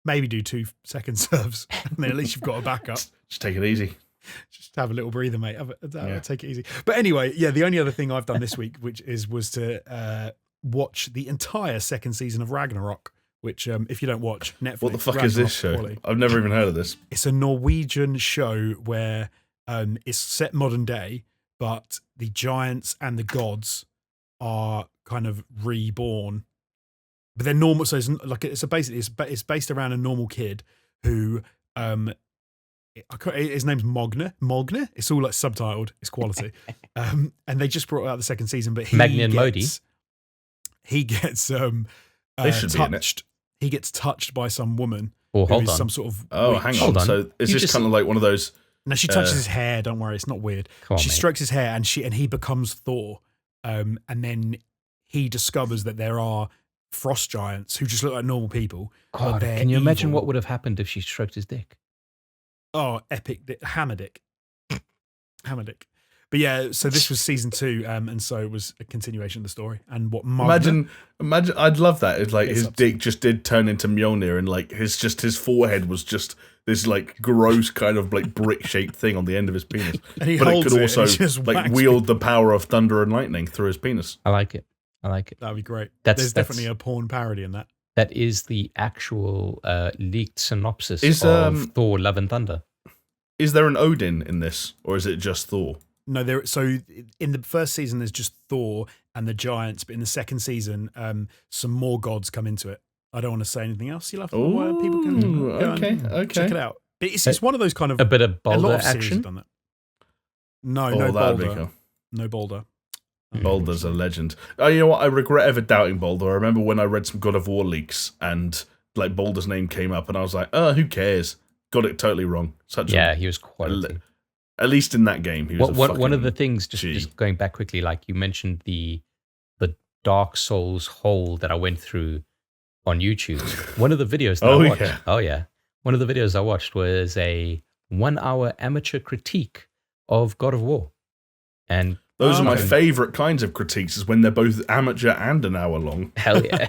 maybe do 2 second serves and then at least you've got a backup. Just take it easy. Just have a little breather, mate. Take it easy. But anyway, the only other thing I've done this week, was to watch the entire second season of Ragnarok. Which, if you don't watch Netflix, what the fuck is this show? Quality. I've never even heard of this. It's a Norwegian show where it's set modern day, but the giants and the gods are kind of reborn. But they're normal, so it's based around a normal kid who his name's Mogne. It's all like subtitled. It's quality, and they just brought out the second season. But he gets they should be in it. He gets touched by some woman who is some sort of witch. Hang on. So is this kind of like one of those? No, she touches his hair. Don't worry, it's not weird. She strokes his hair, and he becomes Thor. And then he discovers that there are frost giants who just look like normal people. God, can you imagine what would have happened if she stroked his dick? Oh, epic! Hammer dick. But yeah, so this was season 2, and so it was a continuation of the story. And what imagine, I'd love that. It's like his dick just did turn into Mjolnir, and like his forehead was just this like gross kind of like brick shaped thing on the end of his penis. And he but it could also like wield the power of thunder and lightning through his penis. I like it. That'd be great. There's definitely a porn parody in that. That is the actual leaked synopsis of Thor: Love and Thunder. Is there an Odin in this, or is it just Thor? No, so in the first season there's just Thor and the giants, but in the second season, some more gods come into it. I don't want to say anything else. You'll have to people can check it out. It's one of those kind of a bit of Boulder a lot of action. Done that. No Boulder. Cool. No Boulder. Boulder's a legend. Oh, you know what? I regret ever doubting Boulder. I remember when I read some God of War leaks and like Boulder's name came up, and I was like, oh, who cares? Got it totally wrong. He was quality. At least in that game, he was one of the things. Just going back quickly, like you mentioned the Dark Souls hole that I went through on YouTube. One of the videos that I watched. One of the videos I watched was a 1-hour amateur critique of God of War, and those are my favorite kinds of critiques. Is when they're both amateur and an hour long. Hell yeah,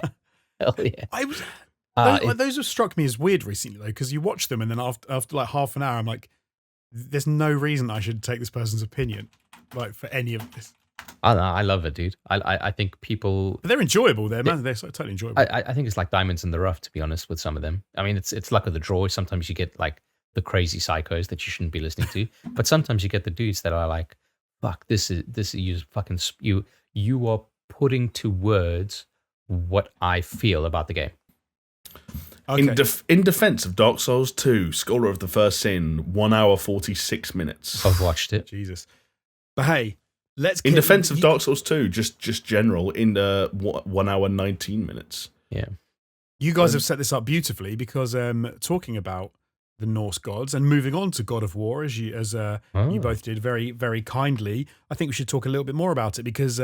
hell yeah. Those have struck me as weird recently though, because you watch them and then after like half an hour, I'm like, there's no reason I should take this person's opinion, like for any of this. I love it, dude. I think people. But they're enjoyable. They're totally enjoyable. I think it's like diamonds in the rough, to be honest, with some of them. I mean, it's luck of the draw. Sometimes you get like the crazy psychos that you shouldn't be listening to, but sometimes you get the dudes that are like, "Fuck, this is you fucking you are putting to words what I feel about the game." Okay. In defense of Dark Souls 2, Scholar of the First Sin, 1 hour 46 minutes. I've watched it. Jesus. But hey, in defense of Dark Souls 2, just general, in 1 hour 19 minutes. Yeah. You guys have set this up beautifully because talking about the Norse gods and moving on to God of War, as you both did very, very kindly, I think we should talk a little bit more about it because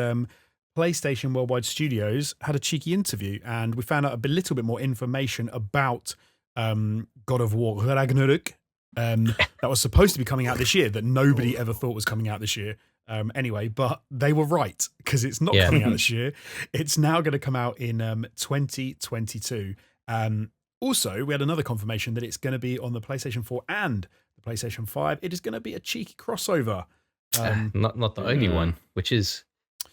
PlayStation Worldwide Studios had a cheeky interview and we found out a little bit more information about God of War Ragnarok that was supposed to be coming out this year that nobody ever thought was coming out this year. Anyway, but they were right because it's not coming out this year. It's now going to come out in 2022. Also, we had another confirmation that it's going to be on the PlayStation 4 and the PlayStation 5. It is going to be a cheeky crossover. Not the only one, which is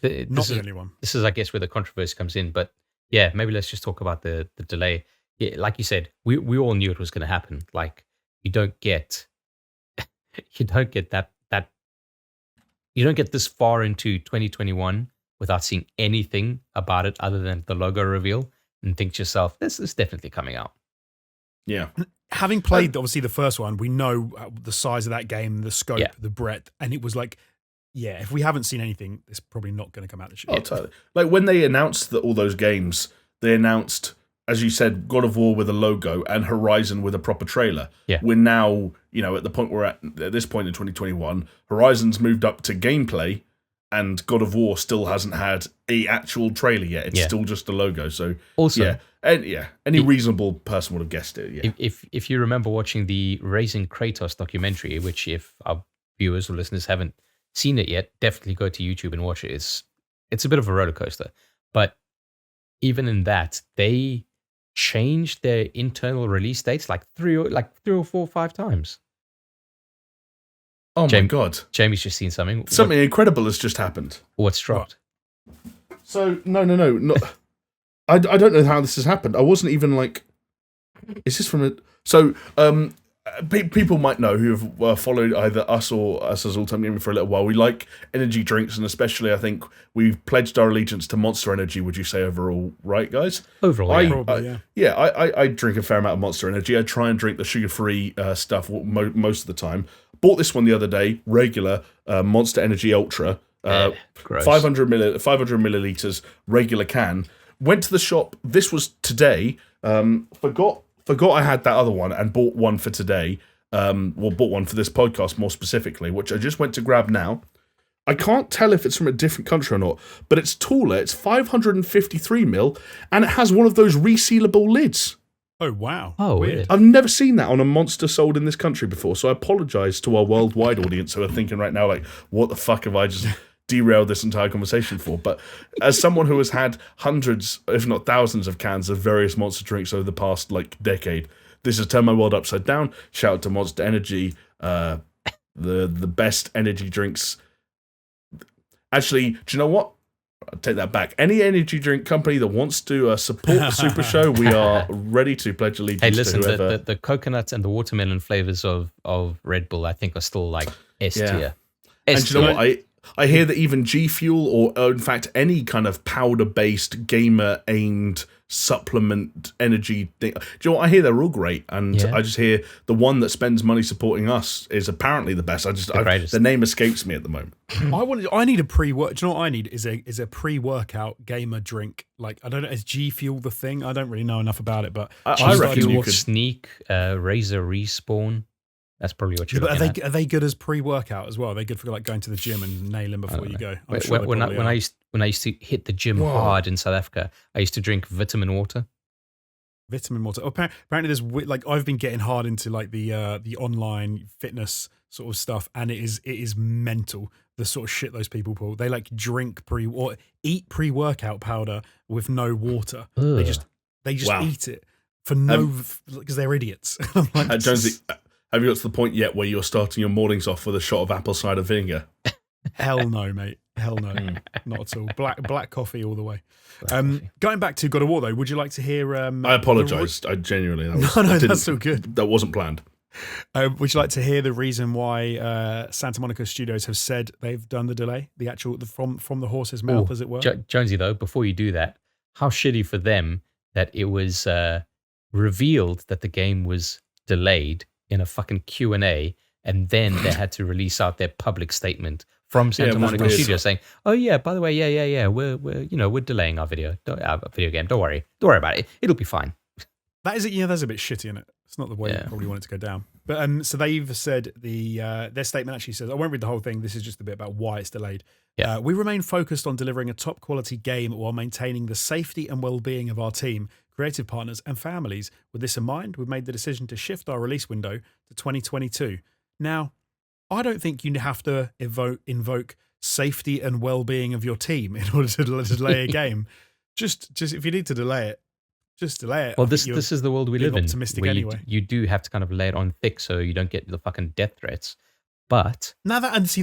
not the only one. This is, I guess, where the controversy comes in. But yeah, maybe let's just talk about the delay. Yeah, like you said, we all knew it was going to happen. Like you don't get this far into 2021 without seeing anything about it other than the logo reveal and think to yourself, this is definitely coming out. Yeah. Having played obviously the first one, we know the size of that game, the scope, the breadth, and it was like, yeah, if we haven't seen anything, it's probably not going to come out this year. Oh, totally. Like when they announced all those games, they announced, as you said, God of War with a logo and Horizon with a proper trailer. Yeah. We're now, at the point we're at this point in 2021, Horizon's moved up to gameplay and God of War still hasn't had a actual trailer yet. It's still just a logo. So also, any reasonable person would have guessed it. Yeah. If you remember watching the Raising Kratos documentary, which if our viewers or listeners haven't seen it yet, definitely go to YouTube and watch it. It's a bit of a roller coaster, but even in that, they changed their internal release dates like three or four or five times. Oh my God. Jamie's just seen something. Something incredible has just happened. What's dropped? So, no. I don't know how this has happened. I wasn't even like, is this from a... So, people might know who have followed either us or us as All-Time Gaming for a little while. We like energy drinks, and especially I think we've pledged our allegiance to Monster Energy, would you say overall, right, guys? Overall, I drink a fair amount of Monster Energy. I try and drink the sugar-free stuff most of the time. Bought this one the other day, regular Monster Energy Ultra, 500 milliliters, regular can. Went to the shop. This was today. Forgot I had that other one and bought one for today. Bought one for this podcast more specifically, which I just went to grab now. I can't tell if it's from a different country or not, but it's taller. It's 553 ml, and it has one of those resealable lids. Oh, wow. Oh, weird. I've never seen that on a Monster sold in this country before, so I apologise to our worldwide audience who are thinking right now, like, what the fuck have I just derailed this entire conversation for? But as someone who has had hundreds, if not thousands of cans of various Monster drinks over the past, decade, this has turned my world upside down. Shout out to Monster Energy, the best energy drinks. Actually, do you know what? I'll take that back. Any energy drink company that wants to support the Super Show, we are ready to pledge allegiance Hey, listen, to whoever. the coconut and the watermelon flavors of Red Bull, I think, are still like S tier. And do you know what? I hear that even G Fuel, or in fact any kind of powder-based gamer-aimed supplement energy thing, do you know what? I hear they're all great, and I just hear the one that spends money supporting us is apparently the best. The name escapes me at the moment. I need a pre-work. Do you know what I need is a pre-workout gamer drink. Like, I don't know, is G Fuel the thing? I don't really know enough about it, but I reckon you could Sneak, Razor Respawn. That's probably what you're looking at. Are they good as pre-workout as well? Are they good for going to the gym and nailing before you go? When I used to hit the gym hard in South Africa, I used to drink vitamin water. Vitamin water. Apparently, there's I've been getting hard into the online fitness sort of stuff, and it is mental the sort of shit those people pull. They drink or eat pre-workout powder with no water. Ugh. They just eat it for because they're idiots. Have you got to the point yet where you're starting your mornings off with a shot of apple cider vinegar? Hell no, mate. Hell no, not at all. Black coffee all the way. Coffee. Going back to God of War, though, would you like to hear? I apologise. I genuinely. That's so good. That wasn't planned. Would you like to hear the reason why Santa Monica Studios have said they've done the delay, the actual from the horse's mouth, as it were? Jonesy, though, before you do that, how shitty for them that it was revealed that the game was delayed in a fucking Q&A, and then they had to release out their public statement from Santa Monica Studios saying, "Oh yeah, by the way, yeah, we're delaying our video game. Don't worry about it. It'll be fine." That is it. Yeah, that's a bit shitty, isn't it? It's not the way you probably want it to go down. But so they've said their statement actually says, I won't read the whole thing. This is just a bit about why it's delayed. Yeah. We remain focused on delivering a top quality game while maintaining the safety and well-being of our team, creative partners, and families. With this in mind, we've made the decision to shift our release window to 2022. Now, I don't think you have to invoke safety and well-being of your team in order to delay a game. Just if you need to delay it, just delay it. Well, this is the world we live in. Optimistic anyway. You do have to kind of lay it on thick so you don't get the fucking death threats. But now that's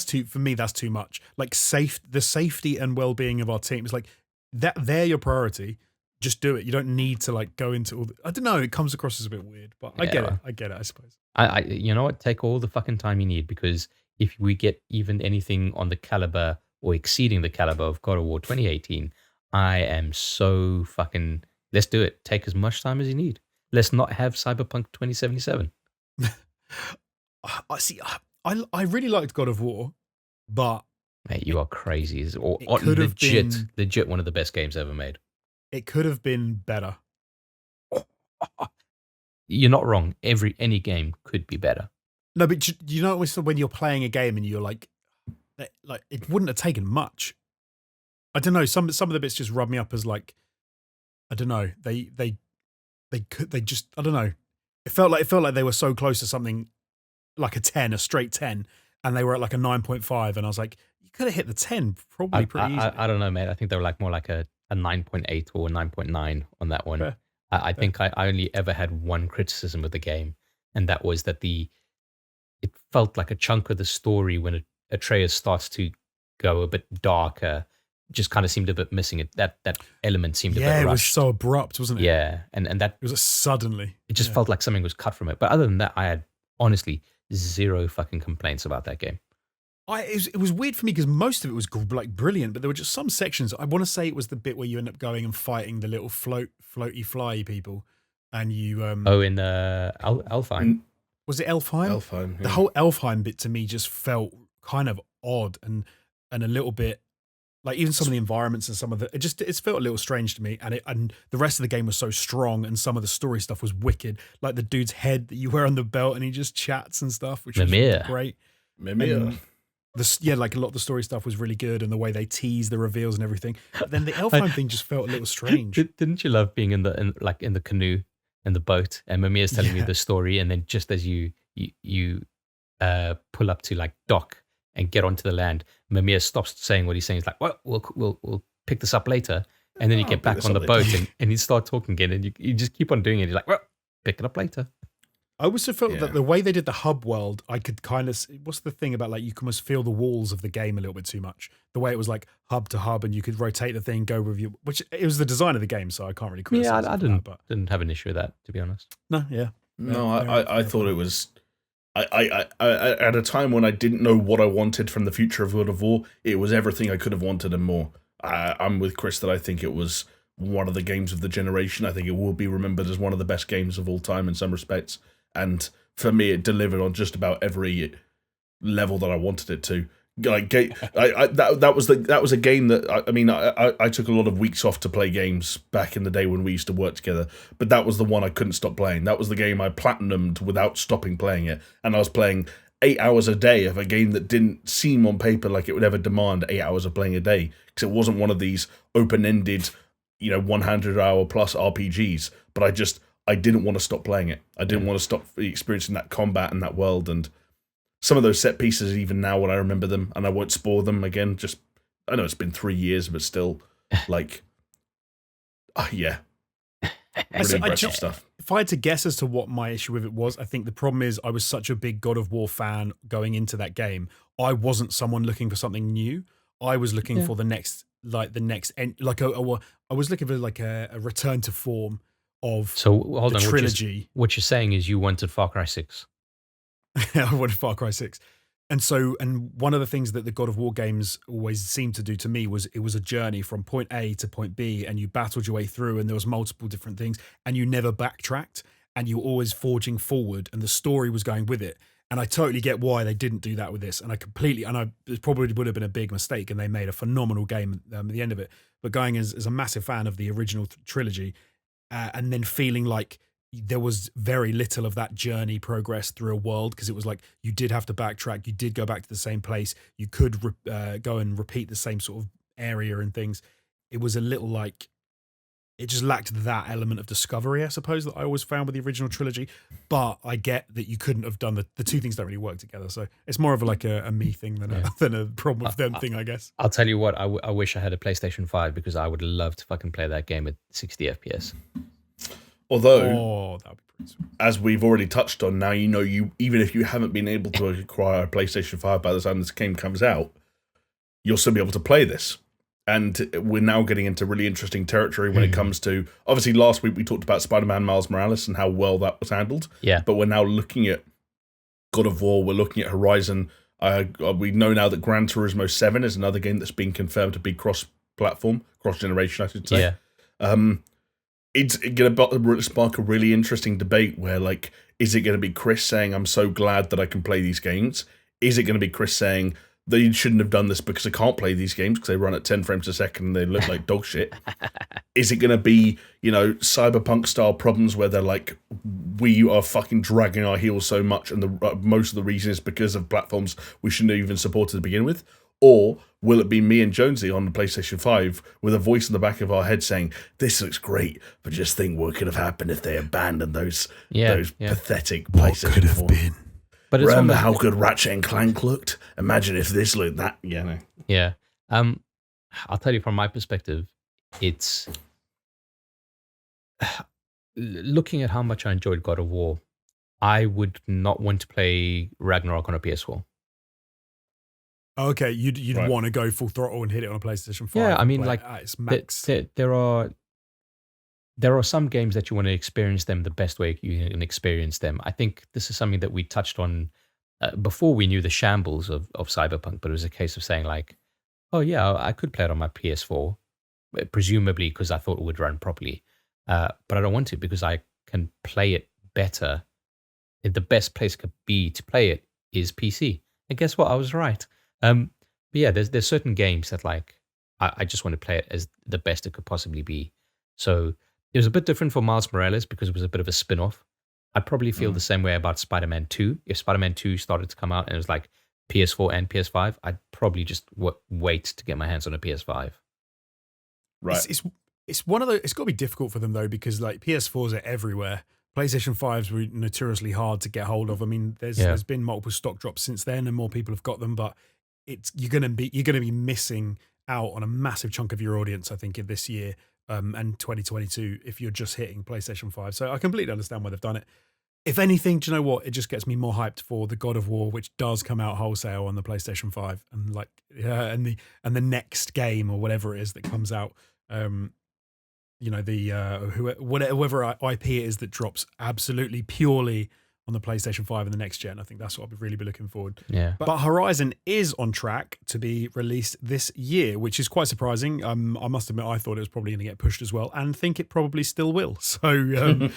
too much. Like the safety and well-being of our team. It's like they're your priority. Just do it. You don't need to like go into all I don't know. It comes across as a bit weird, but I get it. I suppose. I you know what? Take all the fucking time you need, because if we get even anything on the caliber or exceeding the caliber of God of War 2018, I am so fucking. Let's do it. Take as much time as you need. Let's not have Cyberpunk 2077. I really liked God of War, but mate, you are crazy. Legit one of the best games ever made. It could have been better. You're not wrong. Any game could be better. No, but you know when you're playing a game and you're like it wouldn't have taken much. I don't know. Some of the bits just rub me up as like, I don't know. They just I don't know. It felt like they were so close to something like a straight 10, and they were at like a 9.5, and I was like, you could have hit the 10 probably pretty easily. I don't know, mate. I think they were like more like a 9.8 or a 9.9 on that one. Fair. I think I only ever had one criticism of the game, and that was that it felt like a chunk of the story when Atreus starts to go a bit darker just kind of seemed a bit missing. That element seemed a bit rushed. Yeah, it was so abrupt, wasn't it? Yeah, and that it was suddenly. It just felt like something was cut from it. But other than that, I had honestly zero fucking complaints about that game. It was weird for me because most of it was like brilliant, but there were just some sections. I want to say it was the bit where you end up going and fighting the little floaty fly people, and you in Elfheim. Was it Elfheim? Elfheim. Yeah. The whole Elfheim bit to me just felt kind of odd and a little bit like even some of the environments and some of it felt a little strange to me. And the rest of the game was so strong, and some of the story stuff was wicked. Like the dude's head that you wear on the belt, and he just chats and stuff, which was great. Mimir. Like a lot of the story stuff was really good, and the way they tease the reveals and everything. But then the Elfheim thing just felt a little strange. Didn't you love being in the canoe and the boat, and Mimir's telling you the story, and then just as you pull up to like dock and get onto the land, Mimir stops saying what he's saying. He's like, "Well, we'll pick this up later," and then you get back on the boat and you start talking again, and you just keep on doing it. You're like, "Well, pick it up later." I also felt that the way they did the hub world, I could kind of, what's the thing about like you can almost feel the walls of the game a little bit too much. The way it was like hub to hub, and you could rotate the thing, go with you, which it was the design of the game, so I can't really criticize. Yeah, I didn't have an issue with that, to be honest. I thought it was. I at a time when I didn't know what I wanted from the future of God of War, it was everything I could have wanted and more. I'm with Chris that I think it was one of the games of the generation. I think it will be remembered as one of the best games of all time in some respects. And for me, it delivered on just about every level that I wanted it to. Like, that was a game that I took a lot of weeks off to play games back in the day when we used to work together. But that was the one I couldn't stop playing. That was the game I platinumed without stopping playing it, and I was playing 8 hours a day of a game that didn't seem on paper like it would ever demand 8 hours of playing a day, because it wasn't one of these open-ended, 100-hour plus RPGs. But I didn't want to stop playing it. I didn't want to stop experiencing that combat and that world, and some of those set pieces, even now when I remember them, and I won't spoil them again, I know it's been 3 years, but still, like, yeah. Really impressive stuff. If I had to guess as to what my issue with it was, I think the problem is I was such a big God of War fan going into that game. I wasn't someone looking for something new. I was looking for the next I was looking for like a return to form of hold the on, trilogy. What you're saying is you wanted Far Cry 6. I wanted Far Cry 6. And one of the things that the God of War games always seemed to do to me was it was a journey from point A to point B, and you battled your way through, and there was multiple different things, and you never backtracked, and you were always forging forward, and the story was going with it. And I totally get why they didn't do that with this. And it probably would have been a big mistake, and they made a phenomenal game at the end of it. But going as a massive fan of the original trilogy, and then feeling like there was very little of that journey progress through a world, because it was like you did have to backtrack, you did go back to the same place, you could go and repeat the same sort of area and things. It was a little like, it just lacked that element of discovery, I suppose, that I always found with the original trilogy. But I get that you couldn't have done the two things don't really work together. So it's more of a me thing than a problem with them thing, I guess. I'll tell you what, I wish I had a PlayStation 5, because I would love to fucking play that game at 60 FPS. Although, that would be pretty sweet. As we've already touched on, now you even if you haven't been able to acquire a PlayStation 5 by the time this game comes out, you'll still be able to play this. And we're now getting into really interesting territory when it comes to, obviously last week we talked about Spider-Man Miles Morales and how well that was handled. Yeah. But we're now looking at God of War, we're looking at Horizon. We know now that Gran Turismo 7 is another game that's been confirmed to be cross-platform, cross-generation, I should say. Yeah. It's going to spark a really interesting debate where, like, is it going to be Chris saying, I'm so glad that I can play these games? Is it going to be Chris saying, they shouldn't have done this because I can't play these games because they run at 10 frames a second and they look like dog shit? Is it going to be, cyberpunk style problems where they're like, we are fucking dragging our heels so much and most of the reason is because of platforms we shouldn't have even supported to begin with? Or will it be me and Jonesy on the PlayStation 5 with a voice in the back of our head saying, this looks great, but just think what could have happened if they abandoned those pathetic PlayStation 4. What could have been? But it's remember how good Ratchet and Clank looked? Imagine if this looked that. Yeah, no. Yeah. I'll tell you from my perspective, it's looking at how much I enjoyed God of War. I would not want to play Ragnarok on a PS4. Okay, you'd want to go full throttle and hit it on a PlayStation 5. Yeah, I mean, like it's max. There are some games that you want to experience them the best way you can experience them. I think this is something that we touched on before we knew the shambles of Cyberpunk, but it was a case of saying like, oh yeah, I could play it on my PS4, presumably because I thought it would run properly. But I don't want to because I can play it better. The best place could be to play it is PC. And guess what? I was right. But yeah, there's certain games that like I just want to play it as the best it could possibly be. So it was a bit different for Miles Morales because it was a bit of a spin-off. I probably feel the same way about Spider-Man 2. If Spider-Man 2 started to come out and it was like PS4 and PS5, I'd probably just wait to get my hands on a PS5. Right. It's one of the. It's got to be difficult for them though because like PS4s are everywhere. PlayStation 5s were notoriously hard to get hold of. I mean, there's been multiple stock drops since then, and more people have got them. But you're gonna be missing out on a massive chunk of your audience, I think, in this year. And 2022 if you're just hitting PlayStation 5. So I completely understand why they've done it. If anything, do you know what? It just gets me more hyped for the God of War, which does come out wholesale on the PlayStation 5 and like and the next game or whatever it is that comes out. Whatever IP it is that drops absolutely purely on the PlayStation 5 and the next gen. I think that's what I'll really be looking forward. Yeah. But Horizon is on track to be released this year, which is quite surprising. I must admit, I thought it was probably going to get pushed as well, and think it probably still will. So,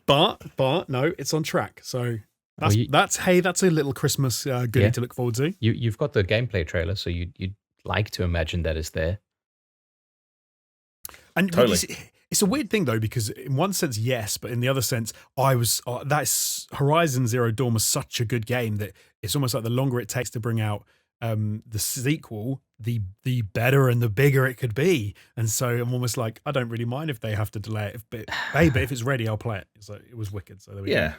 but no, it's on track. So that's a little Christmas goodie to look forward to. You've got the gameplay trailer, so you'd like to imagine that it's there. And totally. It's a weird thing though, because in one sense, yes, but in the other sense, that's Horizon Zero Dawn was such a good game that it's almost like the longer it takes to bring out the sequel, the better and the bigger it could be. And so I'm almost like, I don't really mind if they have to delay it, but if it's ready, I'll play it. So it was wicked. So there we go.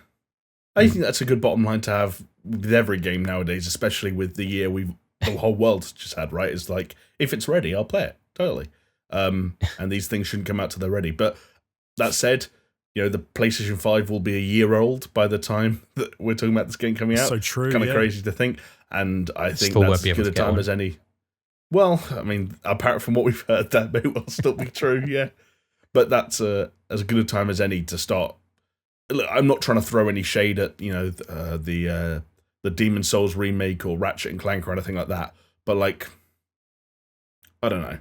I think that's a good bottom line to have with every game nowadays, especially with the year the whole world's just had. Right? It's like if it's ready, I'll play it totally. And these things shouldn't come out till they're ready. But that said, the PlayStation 5 will be a year old by the time that we're talking about this game coming out. So true. Kind of crazy to think. And I think Still that's as good a time as any. Well, I mean, apart from what we've heard, that may well still be true, yeah. But that's as good a time as any to start. Look, I'm not trying to throw any shade at the Demon Souls remake or Ratchet and Clank or anything like that. But like, I don't know.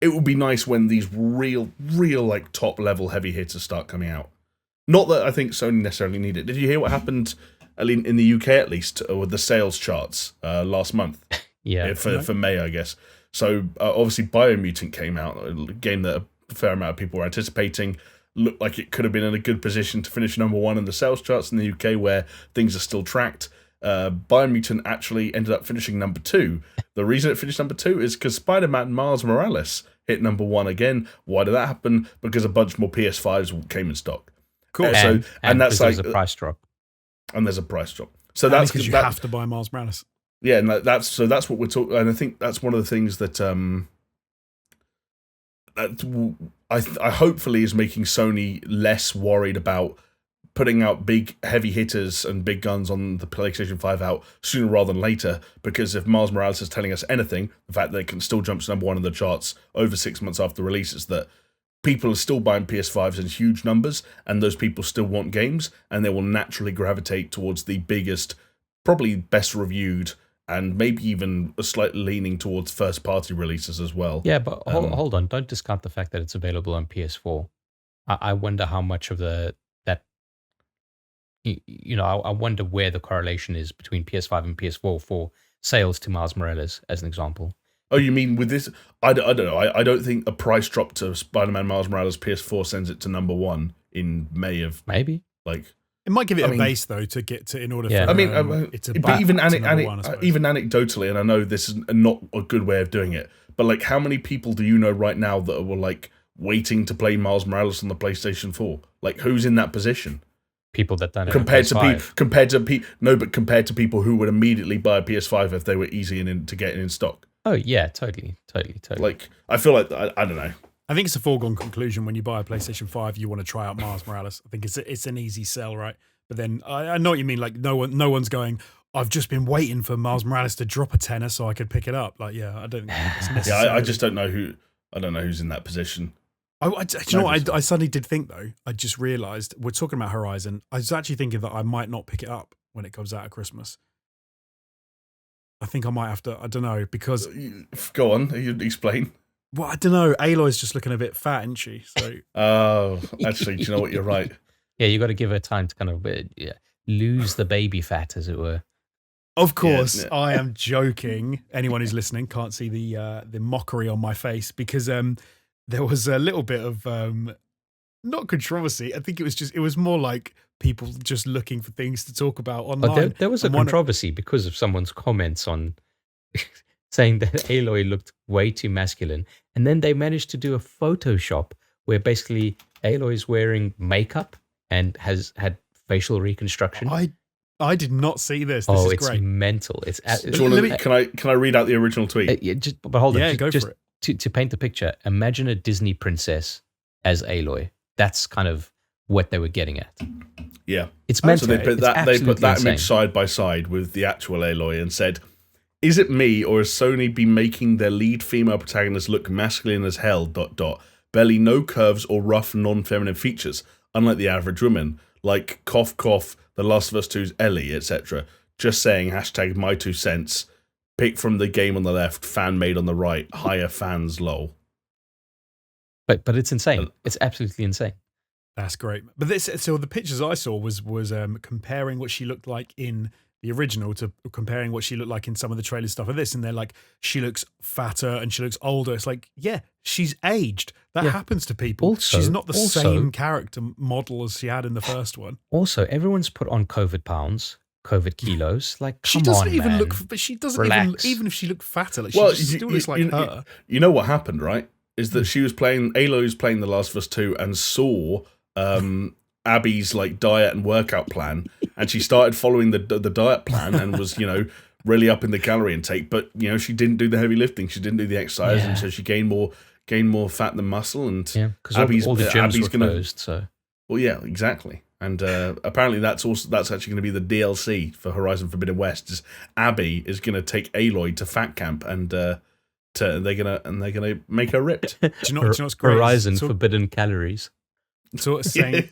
It would be nice when these real like top level heavy hitters start coming out. Not that I think Sony necessarily need it. Did you hear what happened in the UK at least with the sales charts last month? Yeah, for May, I guess. So obviously, Biomutant came out, a game that a fair amount of people were anticipating. Looked like it could have been in a good position to finish number one in the sales charts in the UK, where things are still tracked. Biomutant actually ended up finishing number 2. The reason it finished number 2 is because Spider-Man Miles Morales hit number 1 again. Why did that happen? Because a bunch more PS5s came in stock. Cool. And that's like there's a price drop. And there's a price drop. So that's because you have to buy Miles Morales. Yeah, and that's what we're talking. And I think that's one of the things that I hopefully is making Sony less worried about putting out big heavy hitters and big guns on the PlayStation 5 out sooner rather than later. Because if Miles Morales is telling us anything, the fact that it can still jump to number 1 in the charts over 6 months after release is that people are still buying PS5s in huge numbers, and those people still want games, and they will naturally gravitate towards the biggest, probably best reviewed, and maybe even a slight leaning towards first-party releases as well. Yeah, but hold on. Don't discount the fact that it's available on PS4. I wonder how much of I wonder where the correlation is between PS5 and PS4 for sales to Miles Morales, as an example. Oh, you mean with this? I don't know. I don't think a price drop to Spider-Man Miles Morales PS4 sends it to number 1 in May of... Maybe. Like... It might give it a base though to get to in order for it to but even anecdotally, and I know this is not a good way of doing it, but like how many people do you know right now that were like waiting to play Miles Morales on the PlayStation 4? Like who's in that position? People that don't compared to people who would immediately buy a PS5 if they were easy to get in stock. Oh yeah, totally. Like I feel like I don't know. I think it's a foregone conclusion when you buy a PlayStation 5, you want to try out Miles Morales. I think it's an easy sell, right? But then I know what you mean. Like no one's going, I've just been waiting for Miles Morales to drop a tenner so I could pick it up. Like, yeah, I don't think it's necessary. Yeah, I just don't know who. I don't know who's in that position. Do you know what? I suddenly did think though. I just realised we're talking about Horizon. I was actually thinking that I might not pick it up when it comes out at Christmas. I think I might have to. I don't know because. Go on, you explain. Well, I don't know. Aloy's just looking a bit fat, isn't she? So. Oh, actually, do you know what? You're right. Yeah, you got to give her time to kind of lose the baby fat, as it were. Of course, yeah. I am joking. Anyone who's listening can't see the mockery on my face because there was a little bit of not controversy. I think it was more like people just looking for things to talk about online. There was a controversy because of someone's comments on saying that Aloy looked way too masculine, and then they managed to do a Photoshop where basically Aloy's wearing makeup and has had facial reconstruction. I did not see this. This is great. It's mental. Can I read out the original tweet? But hold on. Yeah, go for it. To paint the picture, imagine a Disney princess as Aloy. That's kind of what they were getting at. Yeah, it's mental. So they put that image side by side with the actual Aloy and said, "Is it me or has Sony been making their lead female protagonist look masculine as hell? ... Barely no curves or rough non-feminine features, unlike the average woman, like cough cough, The Last of Us 2's Ellie, etc. Just saying. #my 2 cents. Pick from the game on the left, fan made on the right. Higher fans, lol." But it's insane. It's absolutely insane. That's great. But so the pictures I saw was comparing what she looked like in the original to comparing what she looked like in some of the trailer stuff of this, and they're like, she looks fatter and she looks older. It's like, yeah, she's aged. That happens to people. She's not the same character model as she had in the first one. Also, everyone's put on COVID pounds, COVID kilos. Like, she doesn't even look. But she doesn't even if she looked fatter. Like, she still looks like her. You know what happened, right? Is that she was playing Aloy's playing The Last of Us 2 and saw Abby's like diet and workout plan, and she started following the diet plan and was really up in the calorie intake, but she didn't do the heavy lifting, she didn't do the exercise, and so she gained more fat than muscle, and because all the gyms were closed. So well, yeah, exactly. And apparently that's actually going to be the DLC for Horizon Forbidden West. Is Abby is going to take Aloy to fat camp and they're gonna make her ripped. Do you know what's great? Horizon Forbidden Calories. Sort of saying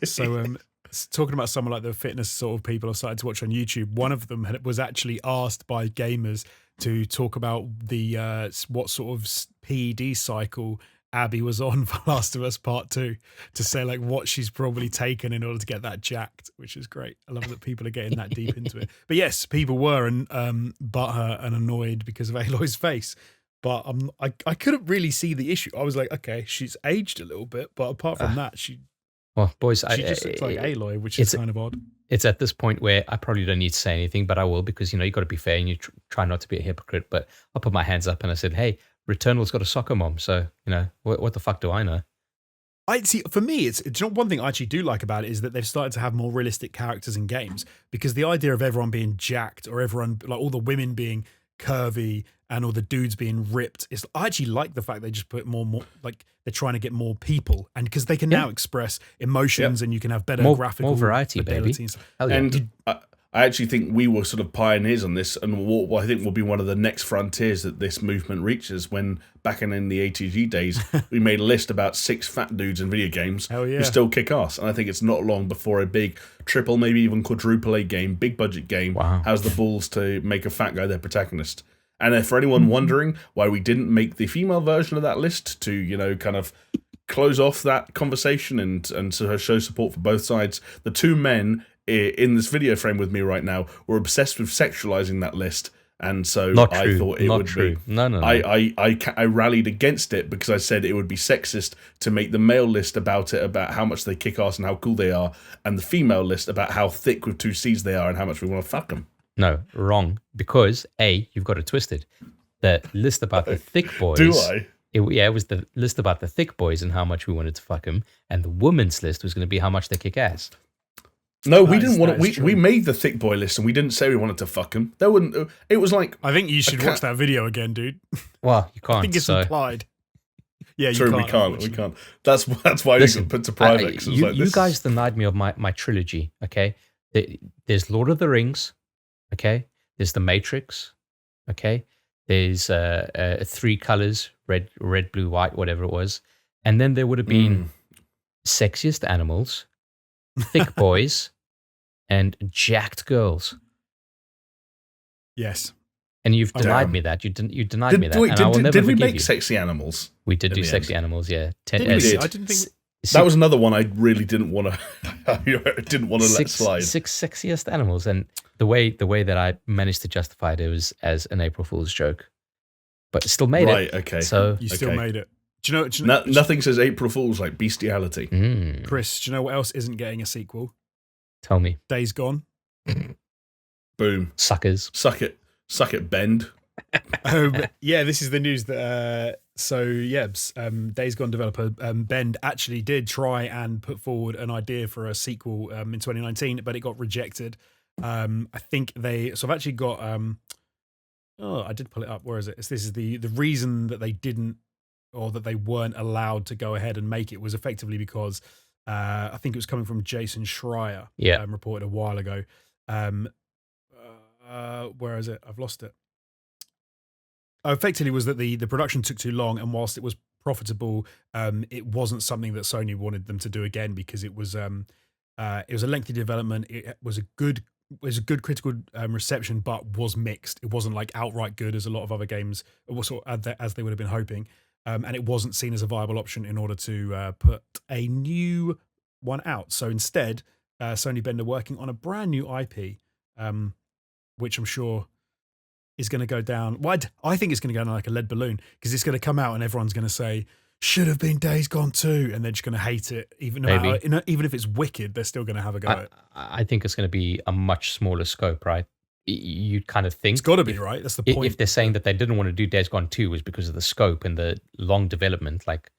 talking about some of like the fitness sort of people I've started to watch on YouTube. One of them was actually asked by gamers to talk about the what sort of PED cycle Abby was on for Last of Us Part 2, to say like what she's probably taken in order to get that jacked, which is great. I love that people are getting that deep into it. But yes, people were butthurt and annoyed because of Aloy's face. But I couldn't really see the issue. I was like, okay, she's aged a little bit, but apart from that, she boys, she just looks like Aloy, which is kind of odd. It's at this point where I probably don't need to say anything, but I will, because you got to be fair and you try not to be a hypocrite. But I put my hands up and I said, hey, Returnal's got a soccer mom, so what the fuck do I know? I see. For me, it's one thing I actually do like about it is that they've started to have more realistic characters in games, because the idea of everyone being jacked or everyone like all the women being curvy and all the dudes being ripped is, I actually like the fact they just put more like they're trying to get more people, and because they can now express emotions and you can have better graphical more variety, baby. And I actually think we were sort of pioneers on this, and what I think will be one of the next frontiers that this movement reaches. When back in the ATG days, we made a list about 6 fat dudes in video games who still kick ass, and I think it's not long before a big triple, maybe even quadruple A game, big budget game, has the balls to make a fat guy their protagonist. And for anyone wondering why we didn't make the female version of that list to, kind of close off that conversation and sort of show support for both sides, the 2 men in this video frame with me right now were obsessed with sexualizing that list, and so I thought it would be. No. I rallied against it because I said it would be sexist to make the male list about how much they kick ass and how cool they are, and the female list about how thick with 2 C's they are and how much we want to fuck them. No, wrong. Because you've got it twisted. The list about the thick boys. Do I? It was the list about the thick boys and how much we wanted to fuck them, and the women's list was going to be how much they kick ass. No, we didn't want to. We made the thick boy list, and we didn't say we wanted to fuck him. That wouldn't. It was like, I think you should watch that video again, dude. Well, you can't. I think it's implied. Yeah, true. We can't. That's why you put to private. You guys denied me of my trilogy. Okay, there's Lord of the Rings. Okay, there's The Matrix. Okay, there's 3 colors: red, blue, white, whatever it was, and then there would have been sexiest animals, thick boys, and jacked girls. Yes. And you've denied me that. You denied me that. And I will never did we forgive make you. Sexy Animals? We did do Sexy Animals, yeah. I didn't think that was another one I really didn't want to. Let slide. 6 sexiest animals, and the way that I managed to justify it was as an April Fool's joke, but still made it. Right. Okay. So you still made it. Do you know nothing says April Fool's like bestiality. Chris, do you know what else isn't getting a sequel? Tell me. Days Gone. Boom. Suckers. Suck it, Bend. Yeah, this is the news that Days Gone developer Bend actually did try and put forward an idea for a sequel in 2019, but it got rejected. I think I've actually got I did pull it up. Where is it? This is the reason that they didn't, or that they weren't allowed to go ahead and make it, was effectively because I think it was coming from Jason Schreier. Reported a while ago. Where is it? I've lost it. Effectively was that the production took too long, and whilst it was profitable, it wasn't something that Sony wanted them to do again, because it was a lengthy development. It was a good critical reception, but was mixed. It wasn't like outright good as a lot of other games, as they would have been hoping, and it wasn't seen as a viable option in order to put a new one out. So instead, Sony Bend are working on a brand new IP, which I'm sure is going to go down. Well, I think it's going to go down like a lead balloon, because it's going to come out and everyone's going to say, should have been Days Gone 2, and they're just going to hate it. Even if it's wicked, they're still going to have a go at it. I think it's going to be a much smaller scope, right? You'd kind of think it's got to be, right? That's the point. If they're saying that they didn't want to do Days Gone 2 was because of the scope and the long development, like,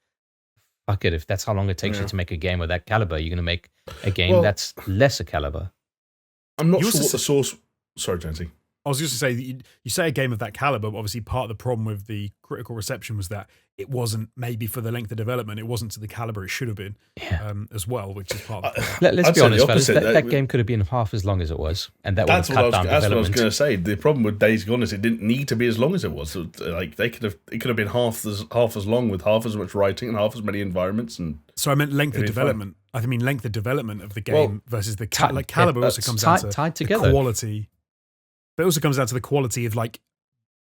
fuck it. If that's how long it takes you to make a game of that caliber, you're going to make a game that's lesser caliber. I'm not sure what the source... Sorry, Jancy. I was just to say that you say a game of that caliber, but obviously part of the problem with the critical reception was that it wasn't, maybe for the length of development, it wasn't to the caliber it should have been as well, which is part of the problem. Let's be honest, fellas, that game could have been half as long as it was, and that would have cut down development. That's what I was going to say. The problem with Days Gone is it didn't need to be as long as it was. Like it could have been half as long with half as much writing and half as many environments. And so I meant length of development. I mean length of development of the game versus the caliber also comes down to tied together. Quality. But it also comes down to the quality of like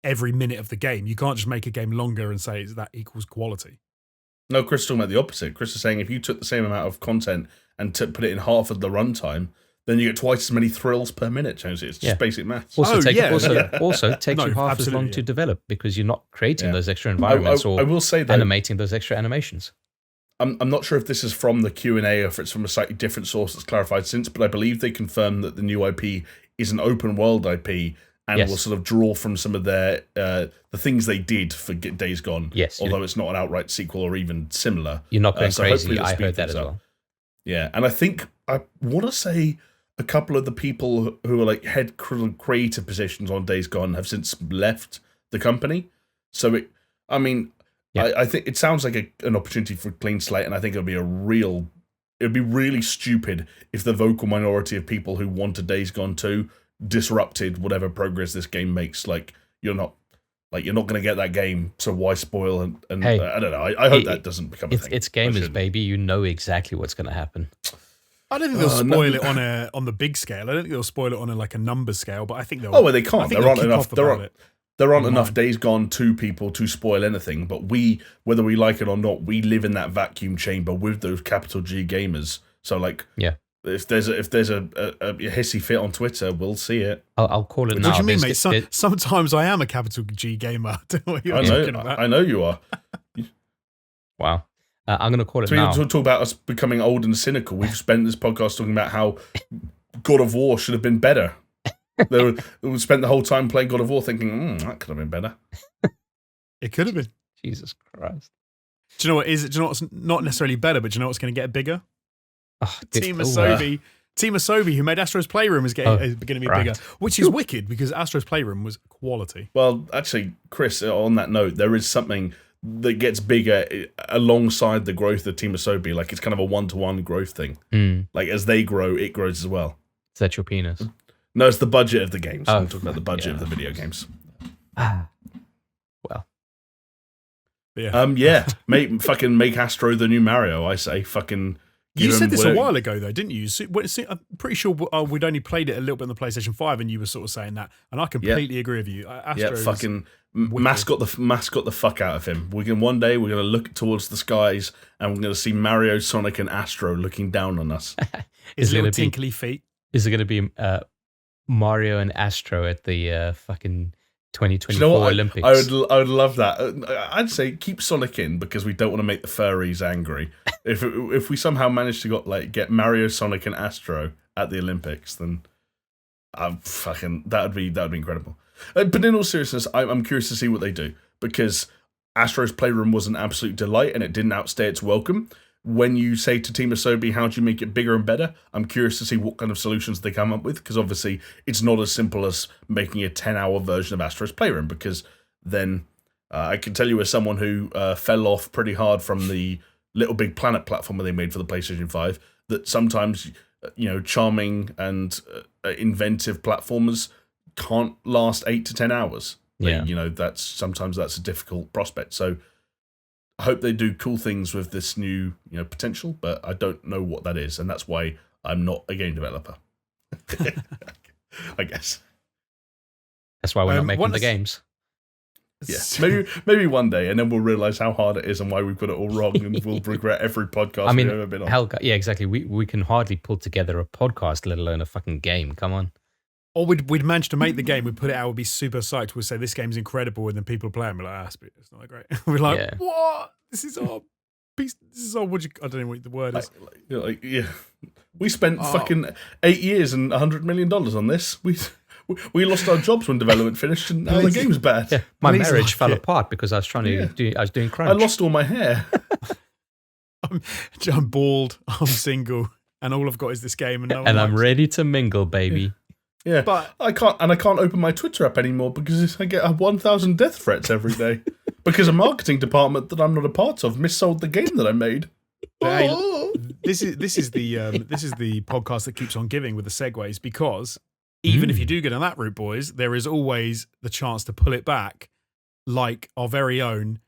every minute of the game. You can't just make a game longer and say that equals quality. No, Chris is talking about the opposite. Chris is saying if you took the same amount of content and put it in half of the runtime, then you get twice as many thrills per minute, Jonesy. It's just basic maths. Also, takes you half as long to develop because you're not creating those extra environments or I will say though, animating those extra animations. I'm not sure if this is from the Q&A or if it's from a slightly different source that's clarified since, but I believe they confirmed that the new IP is an open world IP and will sort of draw from some of their the things they did for Days Gone. Yes, although it's not an outright sequel or even similar. You're not going crazy. I heard that as well. Yeah, and I want to say a couple of the people who are like head creative positions on Days Gone have since left the company. So I think it sounds like an opportunity for a clean slate, and I think it'd be really stupid if the vocal minority of people who wanted Days Gone 2 disrupted whatever progress this game makes. Like you're not going to get that game, so why spoil? And hey, I don't know. I hope that doesn't become a thing. It's gamers, baby. You know exactly what's going to happen. I don't think they'll spoil it on the big scale. I don't think they'll spoil it on a number scale. But I think they'll. Oh, well, they can't. There aren't enough. There aren't enough Days Gone 2 people to spoil anything. But whether we like it or not, we live in that vacuum chamber with those capital G gamers. So if there's a hissy fit on Twitter, we'll see it. I'll call it now. What do you mean, mate? Sometimes I am a capital G gamer. I don't know what you're talking about. I know you are. Wow. I'm going to call it now. To talk about us becoming old and cynical, we've spent this podcast talking about how God of War should have been better. We spent the whole time playing God of War thinking, that could have been better. It could have been. Jesus Christ. Do you know what is it? Do you know what's not necessarily better, but do you know what's going to get bigger? Team Asobi, who made Astro's Playroom, is going to be bigger, which is wicked because Astro's Playroom was quality. Well, actually, Chris, on that note, there is something that gets bigger alongside the growth of Team Asobi. Like it's kind of a one-to-one growth thing. Like as they grow, it grows as well. Is that your penis? No, it's the budget of the games. I'm talking about the budget of the video games. Well. Yeah. Make Astro the new Mario, I say. Fucking. You said this a while ago, though, didn't you? I'm pretty sure we'd only played it a little bit on the PlayStation 5, and you were sort of saying that, and I completely agree with you. Astro fucking mascot the fuck out of him. One day we're going to look towards the skies, and we're going to see Mario, Sonic, and Astro looking down on us. His little tinkly feet. Is it going to be Mario and Astro at the fucking 2024 Olympics? I would love that. I'd say keep Sonic in because we don't want to make the furries angry. If we somehow manage to get Mario, Sonic, and Astro at the Olympics, then that would be incredible. But in all seriousness, I'm curious to see what they do because Astro's Playroom was an absolute delight and it didn't outstay its welcome. When you say to Team Asobi, how do you make it bigger and better? I'm curious to see what kind of solutions they come up with because obviously it's not as simple as making a 10-hour version of Astro's Playroom because then I can tell you as someone who fell off pretty hard from the Little Big Planet platform they made for the PlayStation 5 that sometimes charming and inventive platformers can't last 8 to 10 hours. That's a difficult prospect. So I hope they do cool things with this new, potential, but I don't know what that is, and that's why I'm not a game developer. I guess that's why we're not making the games. Yeah, maybe one day, and then we'll realize how hard it is and why we put it all wrong, and we'll regret every podcast we've ever been on. Yeah, exactly. We can hardly pull together a podcast, let alone a fucking game. Come on. Or we'd manage to make the game, we'd put it out, we'd be super psyched, we'd say this game's incredible, and then people play it and we're like, it's not that great. We're like, what? This is our piece, I don't know what the word is. We spent fucking 8 years and $100 million on this. We lost our jobs when development finished, and now the game's bad. Yeah, my marriage fell apart because I was I was doing crunch. I lost all my hair. I'm bald, I'm single, and all I've got is this game. And I'm ready to mingle, baby. Yeah, But I can't open my Twitter app anymore because I get 1,000 death threats every day because a marketing department that I'm not a part of missold the game that I made. hey, this is the podcast that keeps on giving with the segues, because even if you do get on that route, boys, there is always the chance to pull it back, like our very own,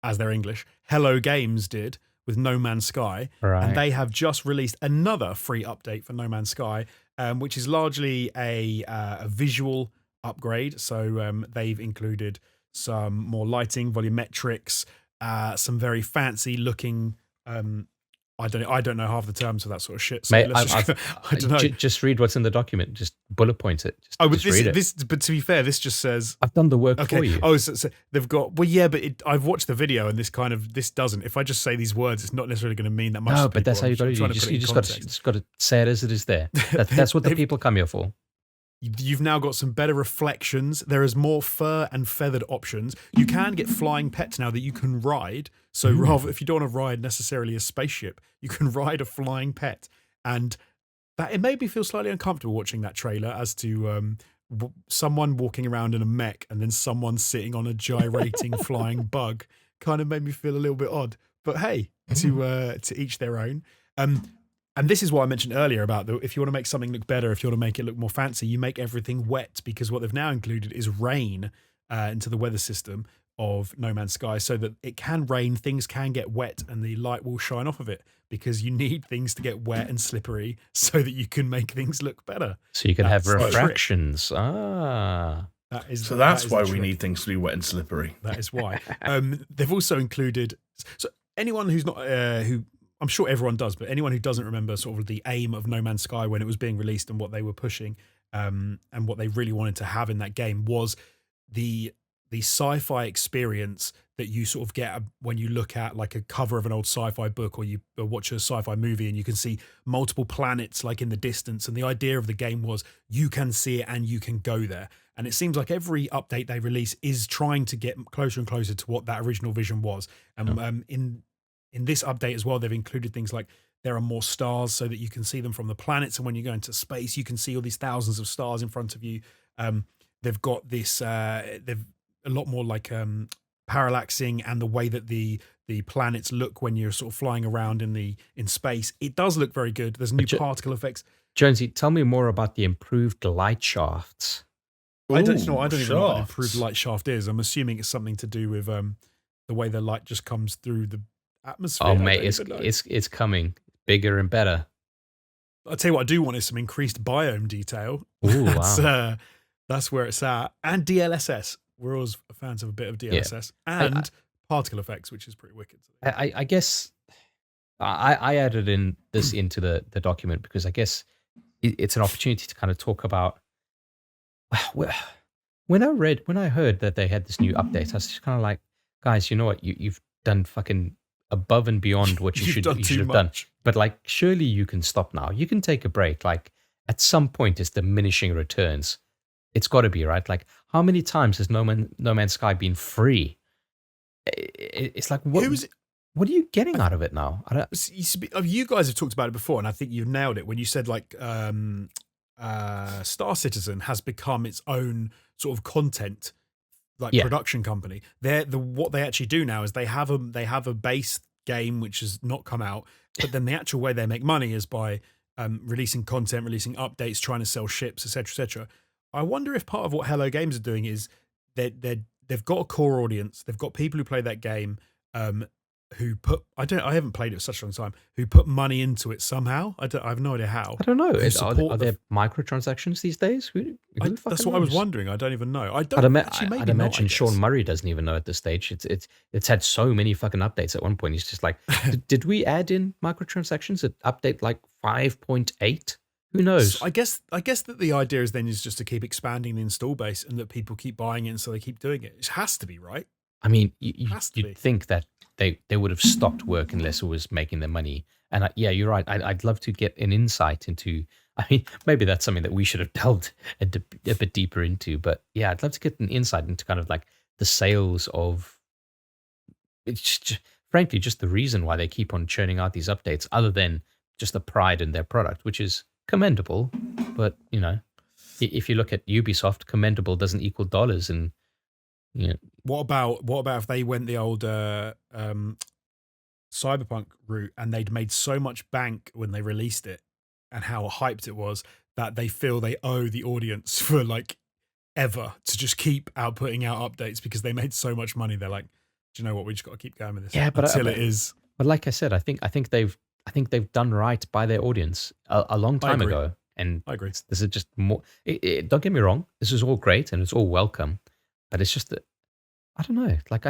as they're English, Hello Games did with No Man's Sky, and they have just released another free update for No Man's Sky, which is largely a visual upgrade. So they've included some more lighting, volumetrics, some very fancy looking. I don't know half the terms for that sort of shit. So Mate, I don't know. Just read what's in the document. Just bullet point it. Just read it. But to be fair, this just says I've done the work for you. Oh, so they've got I've watched the video, and this doesn't. If I just say these words, it's not necessarily going to mean that much. No, but that's how you got to do. You just got to say it as it is. There. That's what the people come here for. You've now got some better reflections. There is more fur and feathered options. You can get flying pets now that you can ride. So rather, if you don't want to ride necessarily a spaceship, you can ride a flying pet. And that it made me feel slightly uncomfortable watching that trailer as to someone walking around in a mech and then someone sitting on a gyrating flying bug. Kind of made me feel a little bit odd. But hey, to each their own. And this is what I mentioned earlier about if you want to make something look better, if you want to make it look more fancy, you make everything wet, because what they've now included is rain into the weather system of No Man's Sky, so that it can rain, things can get wet, and the light will shine off of it, because you need things to get wet and slippery so that you can make things look better. So you can have refractions. That's why we need things to be wet and slippery. That is why. They've also included, so anyone who's not who. I'm sure everyone does, but anyone who doesn't remember sort of the aim of No Man's Sky when it was being released and what they were pushing, and what they really wanted to have in that game was the sci-fi experience that you sort of get when you look at like a cover of an old sci-fi book, or you watch a sci-fi movie and you can see multiple planets like in the distance. And the idea of the game was you can see it and you can go there. And it seems like every update they release is trying to get closer and closer to what that original vision was. And in this update as well, they've included things like there are more stars so that you can see them from the planets. And when you go into space, you can see all these thousands of stars in front of you. They've got this, they've a lot more like parallaxing, and the way that the planets look when you're sort of flying around in space. It does look very good. There's new particle effects. Jonesy, tell me more about the improved light shafts. I don't even know what an improved light shaft is. I'm assuming it's something to do with the way the light just comes through the atmosphere. Oh mate, it's coming bigger and better. I'll tell you what I do want is some increased biome detail. Ooh, wow. That's where it's at. And DLSS. We're always fans of a bit of DLSS. Yeah. And particle effects, which is pretty wicked. I guess I added into the document because I guess it's an opportunity to kind of talk about. When I heard that they had this new update, I was just kind of like, guys, you know what? You've done fucking above and beyond what you should have done. But like, surely you can stop now. You can take a break. Like, at some point, it's diminishing returns. It's got to be, right. Like, how many times has No Man's Sky been free? It's like, what are you getting out of it now? You guys have talked about it before, and I think you've nailed it when you said like Star Citizen has become its own sort of content production company. What they actually do now is they have a base game which has not come out, but then the actual way they make money is by releasing content, releasing updates, trying to sell ships, etc., etc. I wonder if part of what Hello Games are doing is they've got a core audience. They've got people who play that game who put I haven't played it for such a long time, who put money into it somehow. I have no idea how. I don't know. Are there microtransactions these days? That's what I was wondering. I don't even know. I'd imagine Sean Murray doesn't even know at this stage. It's had so many fucking updates at one point. He's just like, did we add in microtransactions at update like 5.8? Who knows? I guess that the idea is just to keep expanding the install base and that people keep buying it, and so they keep doing it. It has to be, right? I mean, you'd think that they would have stopped work unless it was making them money. And yeah, you're right. I'd love to get an insight into. I mean, maybe that's something that we should have delved a bit deeper into. But yeah, I'd love to get an insight into kind of like the sales of. It's frankly just the reason why they keep on churning out these updates, other than just the pride in their product, which is commendable. But you know. if you look at Ubisoft, commendable doesn't equal dollars, and What about if they went the old Cyberpunk route and they'd made so much bank when they released it and how hyped it was that they feel they owe the audience for like ever to just keep putting out updates because they made so much money. They're like, do you know what? We just got to keep going with this until it is. But like I said, I think they've done right by their audience a long time ago. And I agree. This is just more. Don't get me wrong. This is all great and it's all welcome, but it's just that I don't know. Like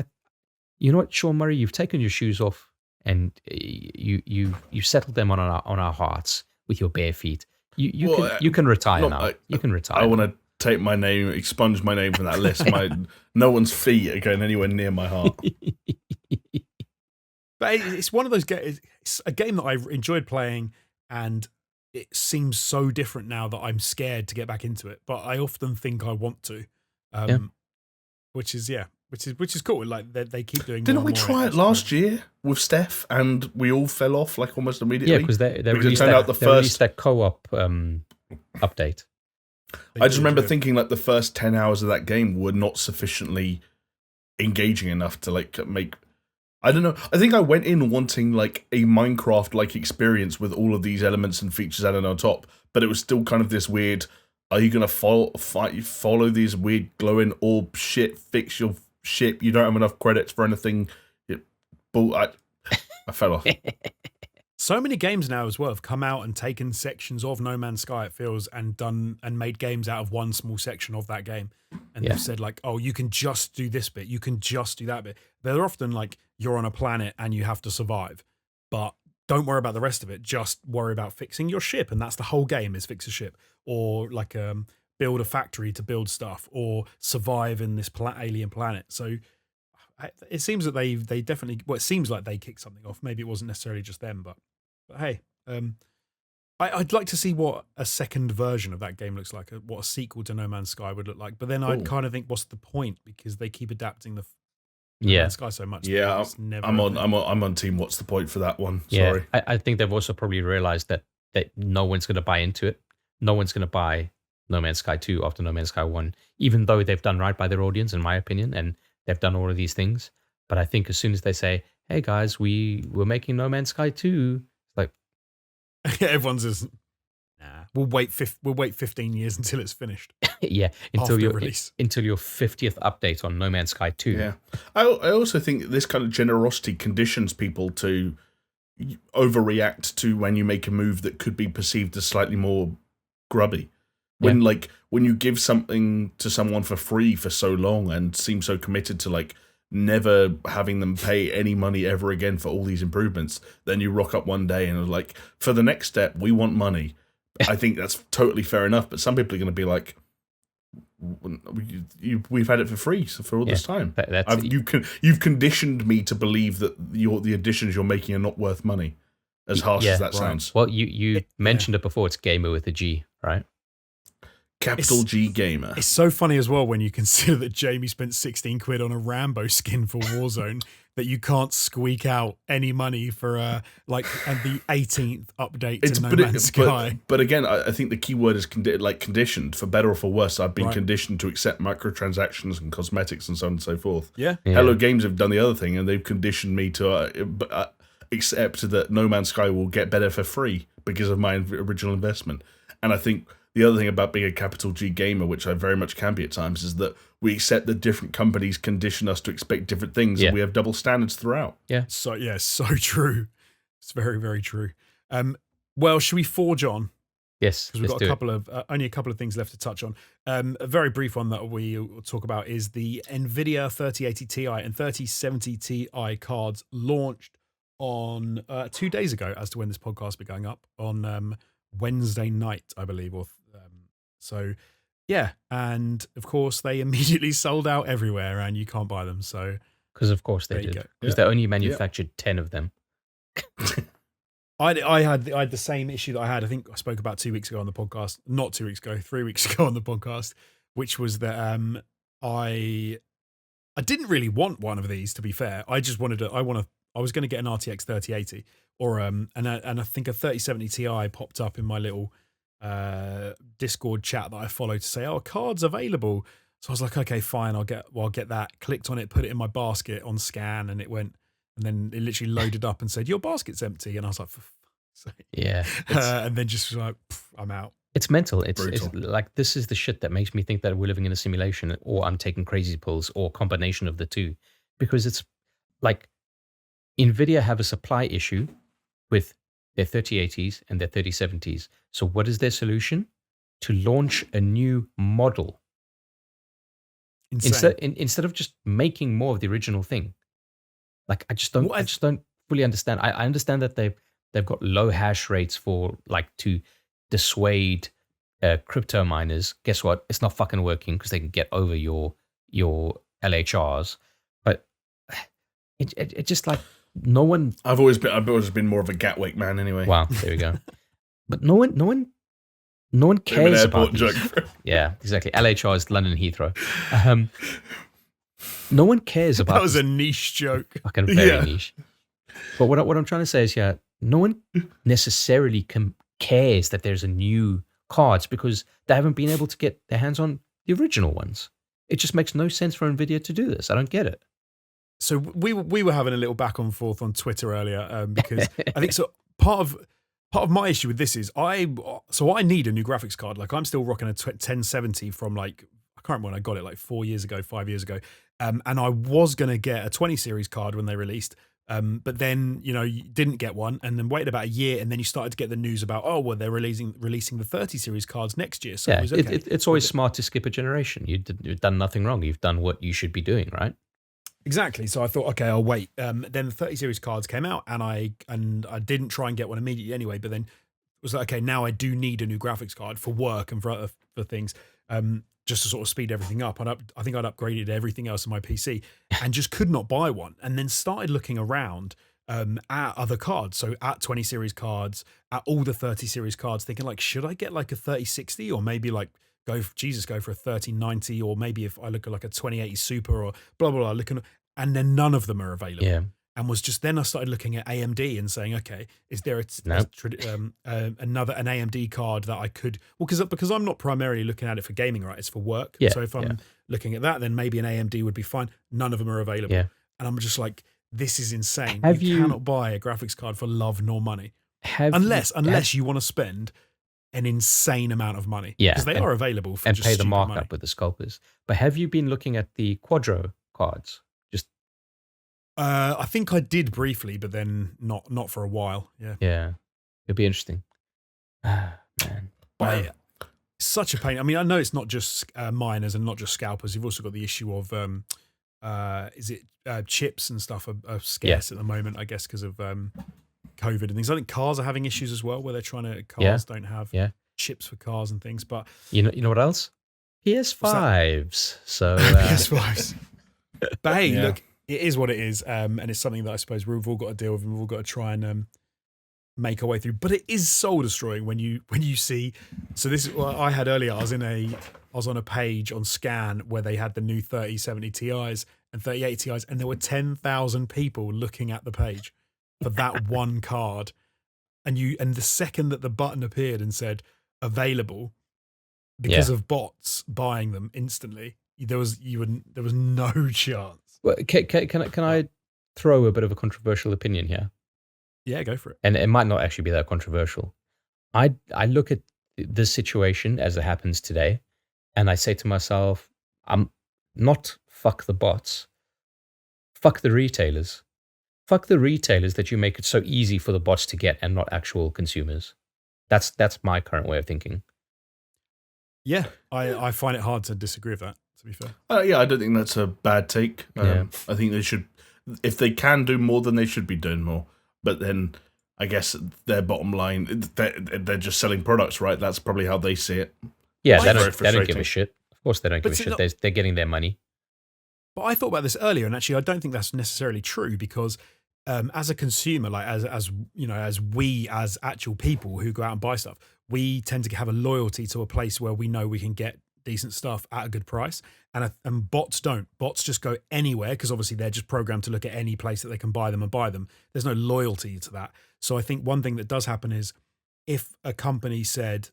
you know what, Sean Murray, you've taken your shoes off and you settled them on our hearts with your bare feet. You can retire now. You can retire. I want to take my name, expunge my name from that list. No one's feet are going anywhere near my heart. But it's one of those games. It's a game that I enjoyed playing, and it seems so different now that I'm scared to get back into it. But I often think I want to, which is cool. Like they keep doing. Didn't we try it last year with Steph, and we all fell off like almost immediately? Yeah, because they released that co-op update. I just remember thinking like the first 10 hours of that game were not sufficiently engaging enough to like make. I don't know. I think I went in wanting like a Minecraft-like experience with all of these elements and features added on top, but it was still kind of this weird. Are you gonna follow these weird glowing orb shit? Fix your ship. You don't have enough credits for anything. I fell off. So many games now as well have come out and taken sections of No Man's Sky, it feels, and made games out of one small section of that game. And they've said like, oh, you can just do this bit, you can just do that bit. They're often like, you're on a planet and you have to survive, but don't worry about the rest of it. Just worry about fixing your ship. And that's the whole game, is fix a ship, or like build a factory to build stuff, or survive in this alien planet. So it seems that they definitely, well, it seems like they kicked something off. Maybe it wasn't necessarily just them, but hey, I'd like to see what a second version of that game looks like, what a sequel to No Man's Sky would look like. But then I'd kind of think, what's the point? Because they keep adapting the No Man's Sky so much. Yeah, I'm on team. What's the point for that one? Sorry. Yeah, I think they've also probably realized that no one's going to buy into it. No one's going to buy No Man's Sky 2 after No Man's Sky 1, even though they've done right by their audience, in my opinion, and they've done all of these things. But I think as soon as they say, hey guys, we're making No Man's Sky 2, it's like everyone's just, nah, we'll wait 15 years until it's finished. Yeah, until your 50th update on No Man's Sky 2. Yeah. I also think this kind of generosity conditions people to overreact to when you make a move that could be perceived as slightly more grubby. When you give something to someone for free for so long and seem so committed to like never having them pay any money ever again for all these improvements, then you rock up one day and are like, for the next step, we want money. I think that's totally fair enough, but some people are going to be like, we've had it for free for all this time. You've conditioned me to believe that the additions you're making are not worth money, as harsh as that sounds. Well, you mentioned it before, it's gamer with a G, right? Capital G gamer. It's so funny as well when you consider that Jamie spent 16 quid on a Rambo skin for Warzone that you can't squeak out any money for the 18th update to No Man's Sky. But again, I think the key word is conditioned, for better or for worse. I've been conditioned to accept microtransactions and cosmetics and so on and so forth. Yeah. Hello Games have done the other thing, and they've conditioned me to accept that No Man's Sky will get better for free because of my original investment. And I think the other thing about being a capital G gamer, which I very much can be at times, is that we accept that different companies condition us to expect different things, and we have double standards throughout. Yeah. So true. It's very, very true. Well, should we forge on? Yes. Because we've got only a couple of things left to touch on. A very brief one that we will talk about is the Nvidia 3080 Ti and 3070 Ti cards launched on 2 days ago, as to when this podcast will be going up, on Wednesday night, I believe. So yeah, and of course they immediately sold out everywhere, and you can't buy them. So because of course they did, because they only manufactured 10 of them. I had the same issue that I think I spoke about 2 weeks ago on the podcast, not 2 weeks ago, 3 weeks ago on the podcast, which was that I didn't really want one of these, to be fair. I just wanted I was going to get an RTX 3080 or and I think a 3070 Ti popped up in my little Discord chat that I follow to say, "Oh, cards available." So I was like, "Okay, fine, I'll get that." Clicked on it, put it in my basket on scan, and it went. And then it literally loaded up and said, "Your basket's empty." And I was like, "For fuck's sake." Yeah. And then just like, I'm out. It's mental. It's like, this is the shit that makes me think that we're living in a simulation, or I'm taking crazy pills, or a combination of the two. Because it's like Nvidia have a supply issue with their 3080s and their 3070s. So what is their solution? To launch a new model. Instead of just making more of the original thing. Like, I just don't fully understand. I understand that they've got low hash rates for, like, to dissuade crypto miners. Guess what? It's not fucking working because they can get over your LHRs. But it just, like, no one. I've always been more of a Gatwick man anyway. Wow, there we go. But no one cares about these. Yeah, exactly. LHR is London Heathrow. No one cares about. That was a niche joke. Fucking very niche. But what I'm trying to say is, no one necessarily cares that there's a new cards because they haven't been able to get their hands on the original ones. It just makes no sense for Nvidia to do this. I don't get it. So we were having a little back and forth on Twitter earlier because I think so. Part of my issue with this is I need a new graphics card. Like, I'm still rocking a 1070 from, like, I can't remember when I got it, like 5 years ago. And I was going to get a 20 series card when they released. But then, you didn't get one, and then waited about a year, and then you started to get the news about, oh, well, they're releasing the 30 series cards next year. So yeah, it was okay. It's always smart to skip a generation. You've done nothing wrong. You've done what you should be doing, right? Exactly. So I thought, okay, I'll wait. Then the 30 series cards came out, and I didn't try and get one immediately anyway. But then it was like, okay, now I do need a new graphics card for work and for things, just to sort of speed everything up. I think I'd upgraded everything else in my PC, and just could not buy one. And then started looking around at other cards, so at 20 series cards, at all the 30 series cards, thinking, like, should I get like a 3060, or maybe like go for a 3090, or maybe if I look at like a 2080 Super or blah blah blah, and then none of them are available. Yeah. And was just then I started looking at AMD and saying, okay, is there an AMD card that I could? Well, because I'm not primarily looking at it for gaming, right? It's for work. Yeah, so if I'm looking at that, then maybe an AMD would be fine. None of them are available. Yeah. And I'm just like, this is insane. You cannot buy a graphics card for love nor money, unless you want to spend an insane amount of money. Yeah, because they are available for and just pay the markup money. with the scalpers. But have you been looking at the Quadro cards? I think I did briefly, but then not for a while. Yeah. Yeah. It'll be interesting. Man. But such a pain. I mean, I know it's not just miners and not just scalpers. You've also got the issue of, chips and stuff are scarce at the moment, I guess, because of COVID and things. I think cars are having issues as well, where they're trying to, cars don't have chips for cars and things. But you know what else? PS5s. So PS5s. But hey, look, it is what it is, and it's something that I suppose we've all got to deal with, and we've all got to try and make our way through. But it is soul destroying when you see. So this is what I had earlier. I was on a page on Scan where they had the new 3070 Ti's and 3080 Ti's, and there were 10,000 people looking at the page for that one card. And the second that the button appeared and said available, because of bots buying them instantly, there was no chance. Well, can I throw a bit of a controversial opinion here? Yeah, go for it. And it might not actually be that controversial. I look at this situation as it happens today, and I say to myself, I'm not fuck the bots, fuck the retailers. Fuck the retailers that you make it so easy for the bots to get and not actual consumers. That's my current way of thinking. Yeah, I find it hard to disagree with that, to be fair. I don't think that's a bad take. I think they should, if they can do more, then they should be doing more. But then I guess their bottom line, they're just selling products, right? That's probably how they see it. Yeah, they don't give a shit. Of course they don't give a shit. They're getting their money. But I thought about this earlier, and actually I don't think that's necessarily true, because as a consumer, like as you know, as we as actual people who go out and buy stuff, we tend to have a loyalty to a place where we know we can get decent stuff at a good price, and bots don't. Bots just go anywhere because obviously they're just programmed to look at any place that they can buy them and buy them. There's no loyalty to that. So I think one thing that does happen is if a company said,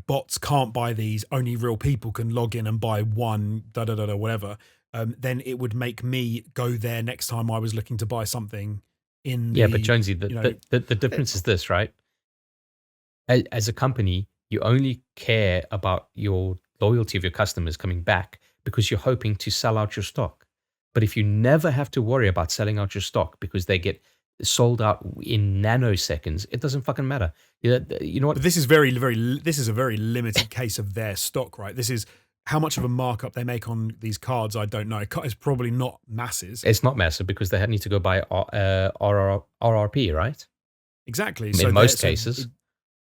bots can't buy these, only real people can log in and buy one, whatever, then it would make me go there next time I was looking to buy something in Yeah, but Jonesy, the difference is this, right? As a company, you only care about your loyalty of your customers coming back because you're hoping to sell out your stock. But if you never have to worry about selling out your stock because they get sold out in nanoseconds, it doesn't fucking matter. You know what? But this is this is a very limited case of their stock, right? This is how much of a markup they make on these cards. I don't know. It's probably not masses. It's not massive because they need to go by RRP, right? Exactly. In most cases.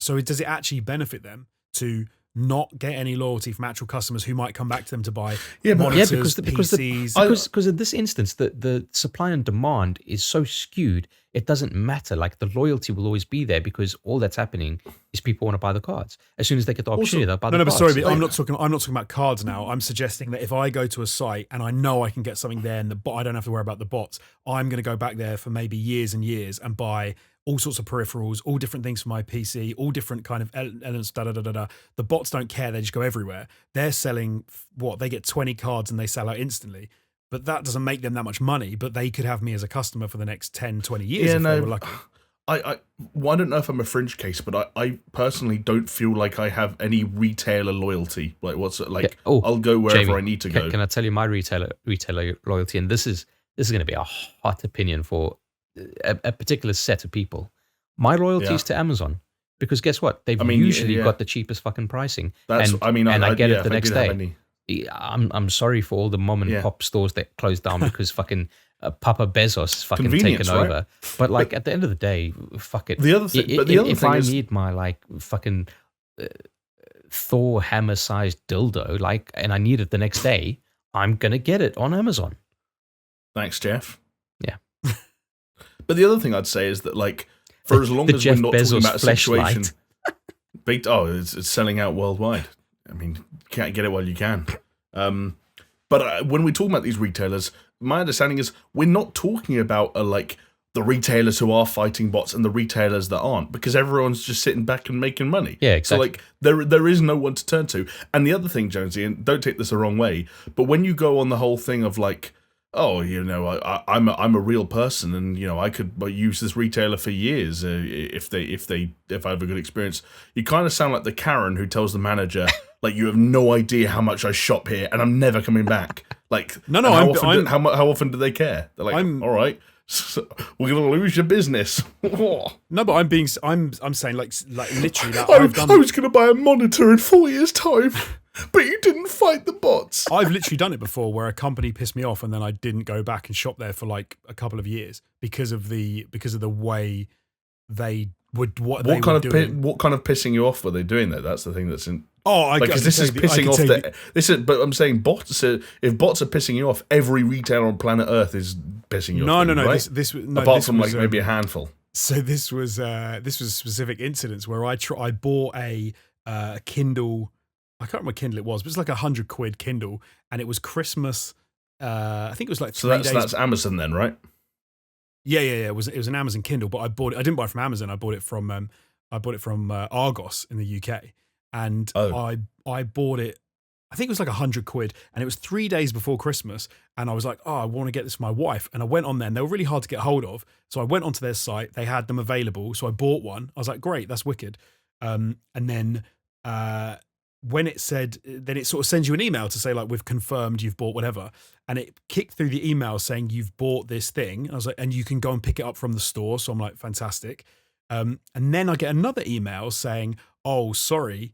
So does it actually benefit them to not get any loyalty from actual customers who might come back to them to buy monitors, PCs? Because in this instance, the supply and demand is so skewed, it doesn't matter. Like the loyalty will always be there because all that's happening is people want to buy the cards. As soon as they get the opportunity, they'll buy the cards. No, but sorry, but I'm not talking about cards now. I'm suggesting that if I go to a site and I know I can get something there and I don't have to worry about the bots, I'm going to go back there for maybe years and years and buy all sorts of peripherals, all different things for my PC, all different kind of elements, The bots don't care. They just go everywhere. They're selling, they get 20 cards and they sell out instantly. But that doesn't make them that much money, but they could have me as a customer for the next 10, 20 years if they were lucky. I don't know if I'm a fringe case, but I personally don't feel like I have any retailer loyalty. Like I'll go wherever Jamie, I need to go. Can I tell you my retailer loyalty? And this is going to be a hot opinion for a particular set of people. My loyalty is to Amazon because guess what? They've usually got the cheapest fucking pricing. I get it the next day. I'm sorry for all the mom and pop stores that closed down because fucking Papa Bezos is fucking taken over. Right? But like at the end of the day, fuck it. The other thing, if I need my like fucking Thor hammer sized dildo, and I need it the next day, I'm gonna get it on Amazon. Thanks, Jeff. Yeah. But the other thing I'd say is that for as long as we're not talking about a situation, it's selling out worldwide. I mean, you can't get it while you can. But when we talk about these retailers, my understanding is we're not talking about the retailers who are fighting bots and the retailers that aren't, because everyone's just sitting back and making money. Yeah, exactly. So there is no one to turn to. And the other thing, Jonesy, and don't take this the wrong way, but when you go on the whole thing of I'm a real person, and I could use this retailer for years if I have a good experience. You kind of sound like the Karen who tells the manager, you have no idea how much I shop here, and I'm never coming back. How often do they care? They're all right, so we're gonna lose your business. No, but I'm saying literally that I was gonna buy a monitor in 4 years' time. But you didn't fight the bots. I've literally done it before where a company pissed me off and then I didn't go back and shop there for a couple of years because of the way they would what kind of pissing you off were they doing there? That's the thing that's in. Because this is pissing off. But I'm saying bots. If bots are pissing you off, every retailer on planet Earth is pissing you off. No. Right? Apart from maybe a handful. So this was specific incidents where I bought a Kindle. I can't remember what Kindle it was, but it's like £100 Kindle, and it was Christmas. I think it was 3 days. So that's Amazon then, right? Yeah. It was an Amazon Kindle, but I bought it. I didn't buy it from Amazon. I bought it from Argos in the UK, and I bought it. I think it was like £100, and it was 3 days before Christmas. And I was like, I want to get this for my wife. And I went on there, and they were really hard to get hold of. So I went onto their site. They had them available, so I bought one. I was like, great, that's wicked. And then. When it said, then it sort of sends you an email to say we've confirmed you've bought whatever, and it kicked through the email saying you've bought this thing. And I was like, and you can go and pick it up from the store. So I'm like, fantastic. And then I get another email saying, oh, sorry,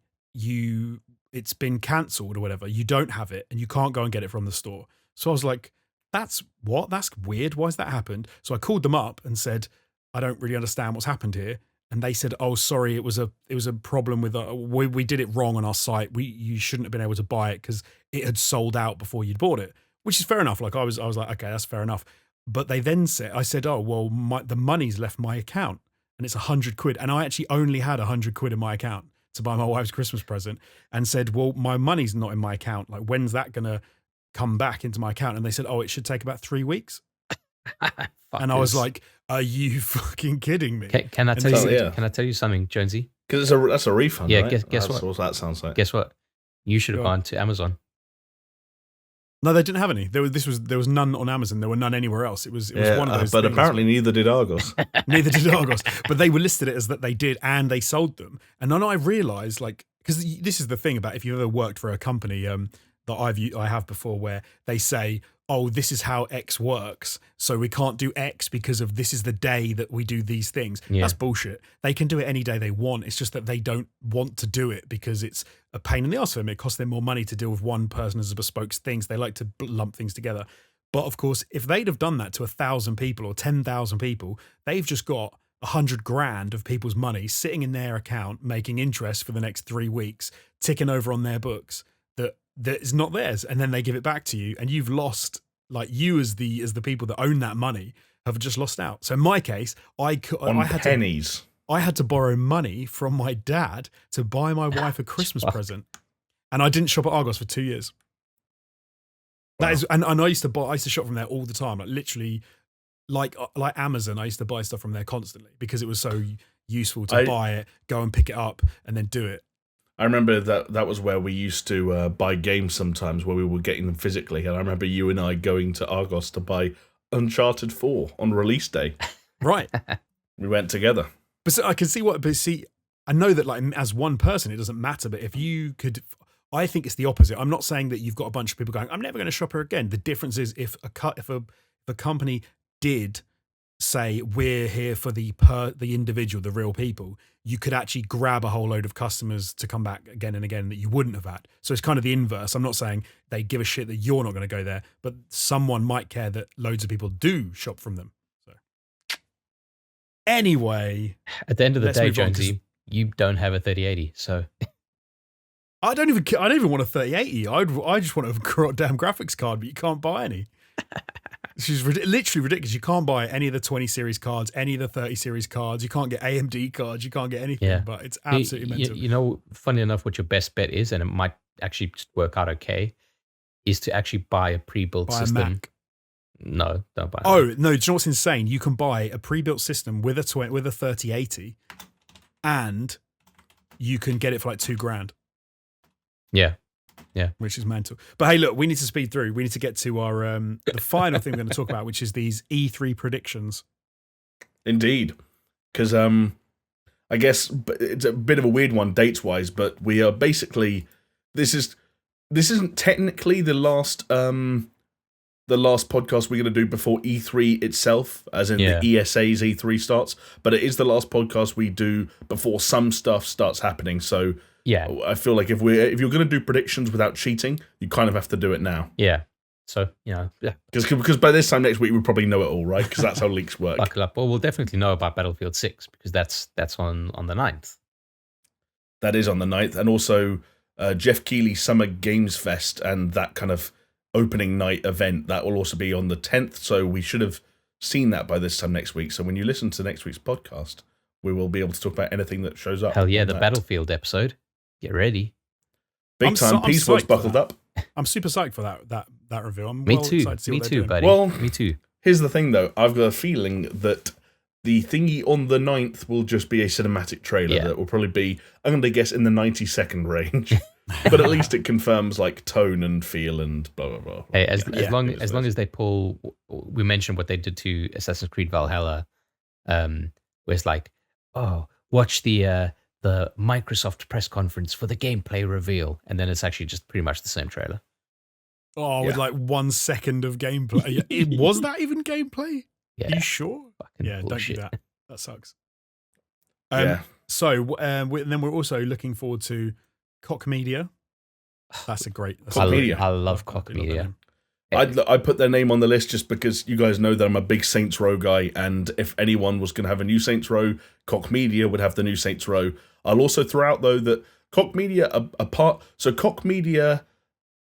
it's been cancelled or whatever. You don't have it, and you can't go and get it from the store. So I was like, that's weird. Why has that happened? So I called them up and said, I don't really understand what's happened here. And they said, "Oh, sorry, it was a problem with we did it wrong on our site. You shouldn't have been able to buy it because it had sold out before you'd bought it," which is fair enough. I was like, okay, that's fair enough. But they then said, I said, "Oh, well, the money's left my account, and it's £100, and I actually only had £100 in my account to buy my wife's Christmas present," and said, "Well, my money's not in my account. When's that gonna come back into my account?" And they said, "Oh, it should take about 3 weeks." And I was like, are you fucking kidding me? Can I tell you something, Jonesy? Because that's a refund, Yeah, right? guess That's what? That sounds like. Guess what? You should have Go on. gone to Amazon. No, they didn't have any. There was none on Amazon. There were none anywhere else. It was one of those. But things. apparently neither did Argos. Neither did Argos, but they were listed it as that they did, and they sold them. And then I realised, because this is the thing about if you've ever worked for a company that I have before, where they say, "Oh, this is how X works, so we can't do X because of this is the day that we do these things." Yeah. That's bullshit. They can do it any day they want. It's just that they don't want to do it because it's a pain in the arse for them. It costs them more money to deal with one person as a bespoke things. They like to lump things together. But of course, if they'd have done that to 1,000 people or 10,000 people, they've just got 100 grand of people's money sitting in their account, making interest for the next 3 weeks, ticking over on their books that is not theirs, and then they give it back to you, and you've lost. Like, you as the people that own that money have just lost out. So in my case, I had pennies. I had to borrow money from my dad to buy my wife a Christmas present, and I didn't shop at Argos for 2 years. That is, and I used to shop from there all the time, like literally, like Amazon. I used to buy stuff from there constantly because it was so useful to buy it, go and pick it up, and then do it. I remember that was where we used to buy games sometimes, where we were getting them physically. And I remember you and I going to Argos to buy Uncharted 4 on release day. Right. We went together. But so I can see I know that like as one person, it doesn't matter. But if you could, I think it's the opposite. I'm not saying that you've got a bunch of people going, I'm never going to shop here again. The difference is if a company did say we're here for the individual, the real people, you could actually grab a whole load of customers to come back again and again that you wouldn't have had. So it's kind of the inverse. I'm not saying they give a shit that you're not going to go there, but someone might care that loads of people do shop from them. So anyway, at the end of the day, Jonesy, you don't have a 3080, so I don't even want a 3080. I just want a damn graphics card, but you can't buy any. She's literally ridiculous. You can't buy any of the 20 series cards, any of the 30 series cards. You can't get AMD cards. You can't get anything. Yeah. But it's absolutely mental. You know, funny enough, what your best bet is, and it might actually work out okay, is to actually buy a pre-built system. A Mac. No, don't buy. Oh no! Do you know what's insane? You can buy a pre-built system with a 3080, and you can get it for like $2,000. Yeah, which is mental. But hey, look, we need to speed through. We need to get to our the final thing we're going to talk about, which is these E3 predictions. Indeed, because I guess it's a bit of a weird one dates wise, but we are basically this isn't technically the last podcast we're going to do before E3 itself, as in the ESA's E3 starts, but it is the last podcast we do before some stuff starts happening. So. Yeah, I feel like if you're going to do predictions without cheating, you kind of have to do it now. Yeah. So, yeah. Because by this time next week, we probably know it all, right? Because that's how leaks work. Buckle up. Well, we'll definitely know about Battlefield 6 because that's on the 9th. That is on the 9th. And also Jeff Keighley's Summer Games Fest and that kind of opening night event, that will also be on the 10th. So we should have seen that by this time next week. So when you listen to next week's podcast, we will be able to talk about anything that shows up. Hell yeah, the Battlefield episode. Get ready. Big time. Peace was buckled up. I'm super psyched for that review. Me too, buddy. Well, me too. Here's the thing, though. I've got a feeling that the thingy on the 9th will just be a cinematic trailer that will probably be, I'm going to guess, in the 90-second range. But at least it confirms like tone and feel and blah, blah, blah. Hey, as long as they pull, we mentioned what they did to Assassin's Creed Valhalla, where it's like, oh, watch the Microsoft press conference for the gameplay reveal, and then it's actually just pretty much the same trailer. Oh, with like 1 second of gameplay. Was that even gameplay? Yeah. Are you sure? Fucking bullshit. Don't do that. That sucks. Yeah. So, and then we're also looking forward to Koch Media. That's a great. I love Koch Media. I put their name on the list just because you guys know that I'm a big Saints Row guy, and if anyone was going to have a new Saints Row, Koch Media would have the new Saints Row. I'll also throw out, though, that Koch Media Koch Media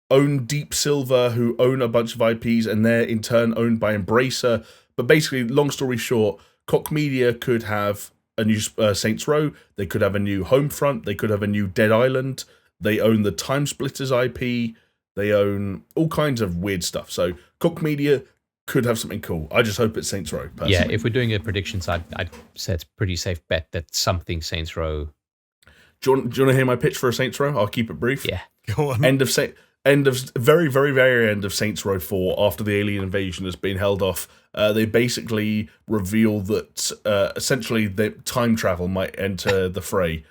own Deep Silver, who own a bunch of IPs, and they're in turn owned by Embracer. But basically, long story short, Koch Media could have a new Saints Row, they could have a new Homefront, they could have a new Dead Island, they own the Time Splitters IP, they own all kinds of weird stuff. So Koch Media could have something cool. I just hope it's Saints Row, personally. Yeah, if we're doing a prediction side, I'd say it's a pretty safe bet that something Saints Row Do you want to hear my pitch for a Saints Row? I'll keep it brief. Yeah. Go on. End of very, very, very end of Saints Row 4, after the alien invasion has been held off, they basically reveal that essentially the time travel might enter the fray.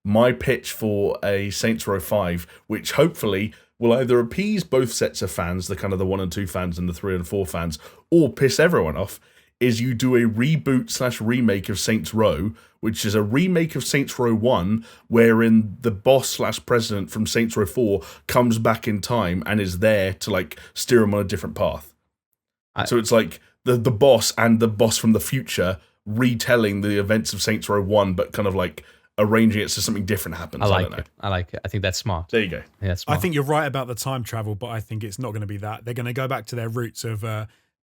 My pitch for a Saints Row 5, which hopefully will either appease both sets of fans, the kind of the 1 and 2 fans and the 3 and 4 fans, or piss everyone off, is you do a reboot/remake of Saints Row, which is a remake of Saints Row 1, wherein the boss/president from Saints Row 4 comes back in time and is there to like steer him on a different path. So it's like the boss and the boss from the future retelling the events of Saints Row 1, but kind of like arranging it so something different happens. I like it. I think that's smart. There you go. Yeah, that's smart. I think you're right about the time travel, but I think it's not going to be that. They're going to go back to their roots of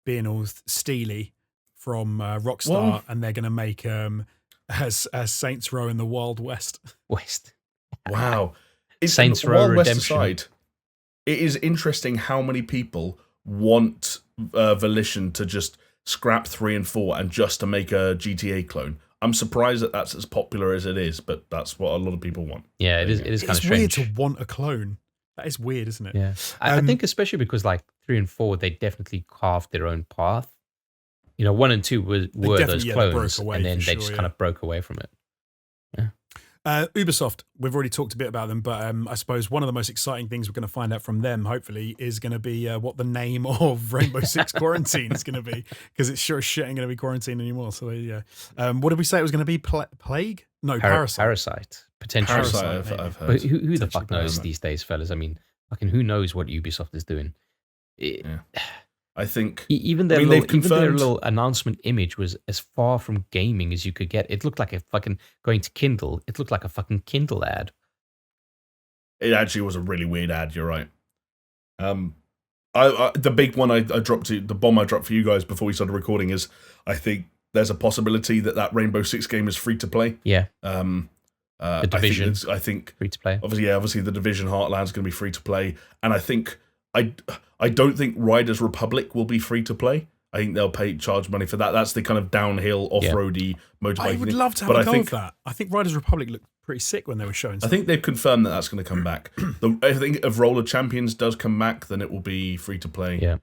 being all steely from Rockstar, and they're going to make as Saints Row in the Wild West. Wow. Saints Row Wild West Redemption. aside, it is interesting how many people want Volition to just scrap 3 and 4 and just to make a GTA clone. I'm surprised that that's as popular as it is, but that's what a lot of people want. Yeah, it is kind of strange. It's weird to want a clone. That is weird, isn't it? Yeah. I think especially because like 3 and 4, they definitely carved their own path. 1 and 2 were those clones, and then they just kind of broke away from it. Yeah. Ubisoft, we've already talked a bit about them, but I suppose one of the most exciting things we're going to find out from them, hopefully, is going to be what the name of Rainbow Six Quarantine is going to be, because it's sure as shit ain't going to be quarantine anymore. So yeah, what did we say it was going to be? Plague? No, Parasite. Parasite, potentially. Parasite, I've heard. But who the fuck knows these days, fellas? I mean, fucking who knows what Ubisoft is doing? I think even their little announcement image was as far from gaming as you could get. It looked like a fucking going to Kindle. It looked like a fucking Kindle ad. It actually was a really weird ad. You're right. The big one I dropped, the bomb I dropped for you guys before we started recording is, I think there's a possibility that Rainbow Six game is free to play. Yeah. The Division. I think free to play. Obviously the Division Heartland is going to be free to play, and I think I don't think Riders Republic will be free to play. I think they'll charge money for that. That's the kind of downhill off-roady motorbike. I would love to have a go of that. I think Riders Republic looked pretty sick when they were showing stuff. I think they've confirmed that that's going to come back. I think if Roller Champions does come back, then it will be free to play. Yeah.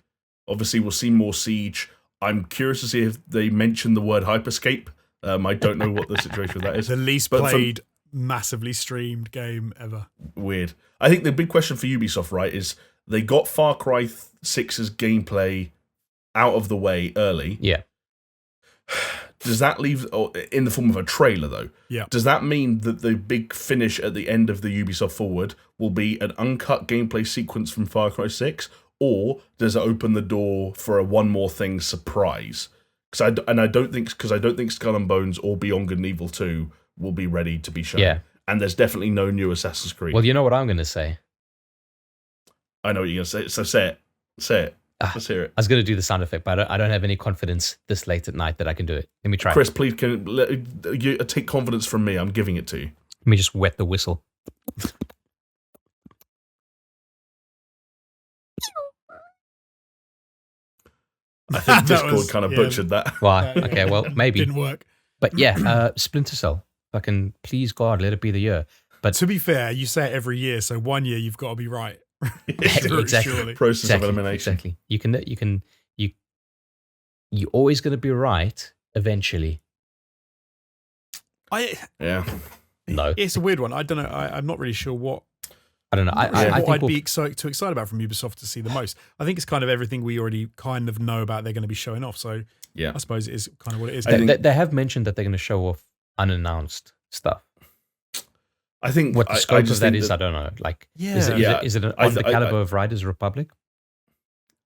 Obviously, we'll see more Siege. I'm curious to see if they mention the word Hyperscape. I don't know what the situation with that is. The least played, massively streamed game ever. Weird. I think the big question for Ubisoft, right, is they got Far Cry 6's gameplay out of the way early. Yeah. Does that leave, in the form of a trailer though? Yeah. Does that mean that the big finish at the end of the Ubisoft Forward will be an uncut gameplay sequence from Far Cry 6, or does it open the door for a one more thing surprise? Because I don't think Skull and Bones or Beyond Good and Evil 2 will be ready to be shown. Yeah. And there's definitely no new Assassin's Creed. Well, you know what I'm going to say. I know what you're going to say. So say it. Say it. Let's hear it. I was going to do the sound effect, but I don't have any confidence this late at night that I can do it. Let me try. Chris, please you take confidence from me. I'm giving it to you. Let me just wet the whistle. I think Discord kind of butchered that. Well, okay, well, maybe. Didn't work. But yeah, Splinter Cell. Fucking please God, let it be the year. But to be fair, you say it every year, so 1 year you've got to be right. Exactly. Surely. Process of elimination. Exactly. You're always going to be right eventually. Yeah. No. It's a weird one. I don't know. I'm not really sure what. I don't know. I think I'd be too excited about from Ubisoft to see the most. I think it's kind of everything we already kind of know about they're going to be showing off. So yeah, I suppose it is kind of what it is. They have mentioned that they're going to show off unannounced stuff. I think what the scope of that is, I don't know. Like, is it on the caliber of Riders Republic?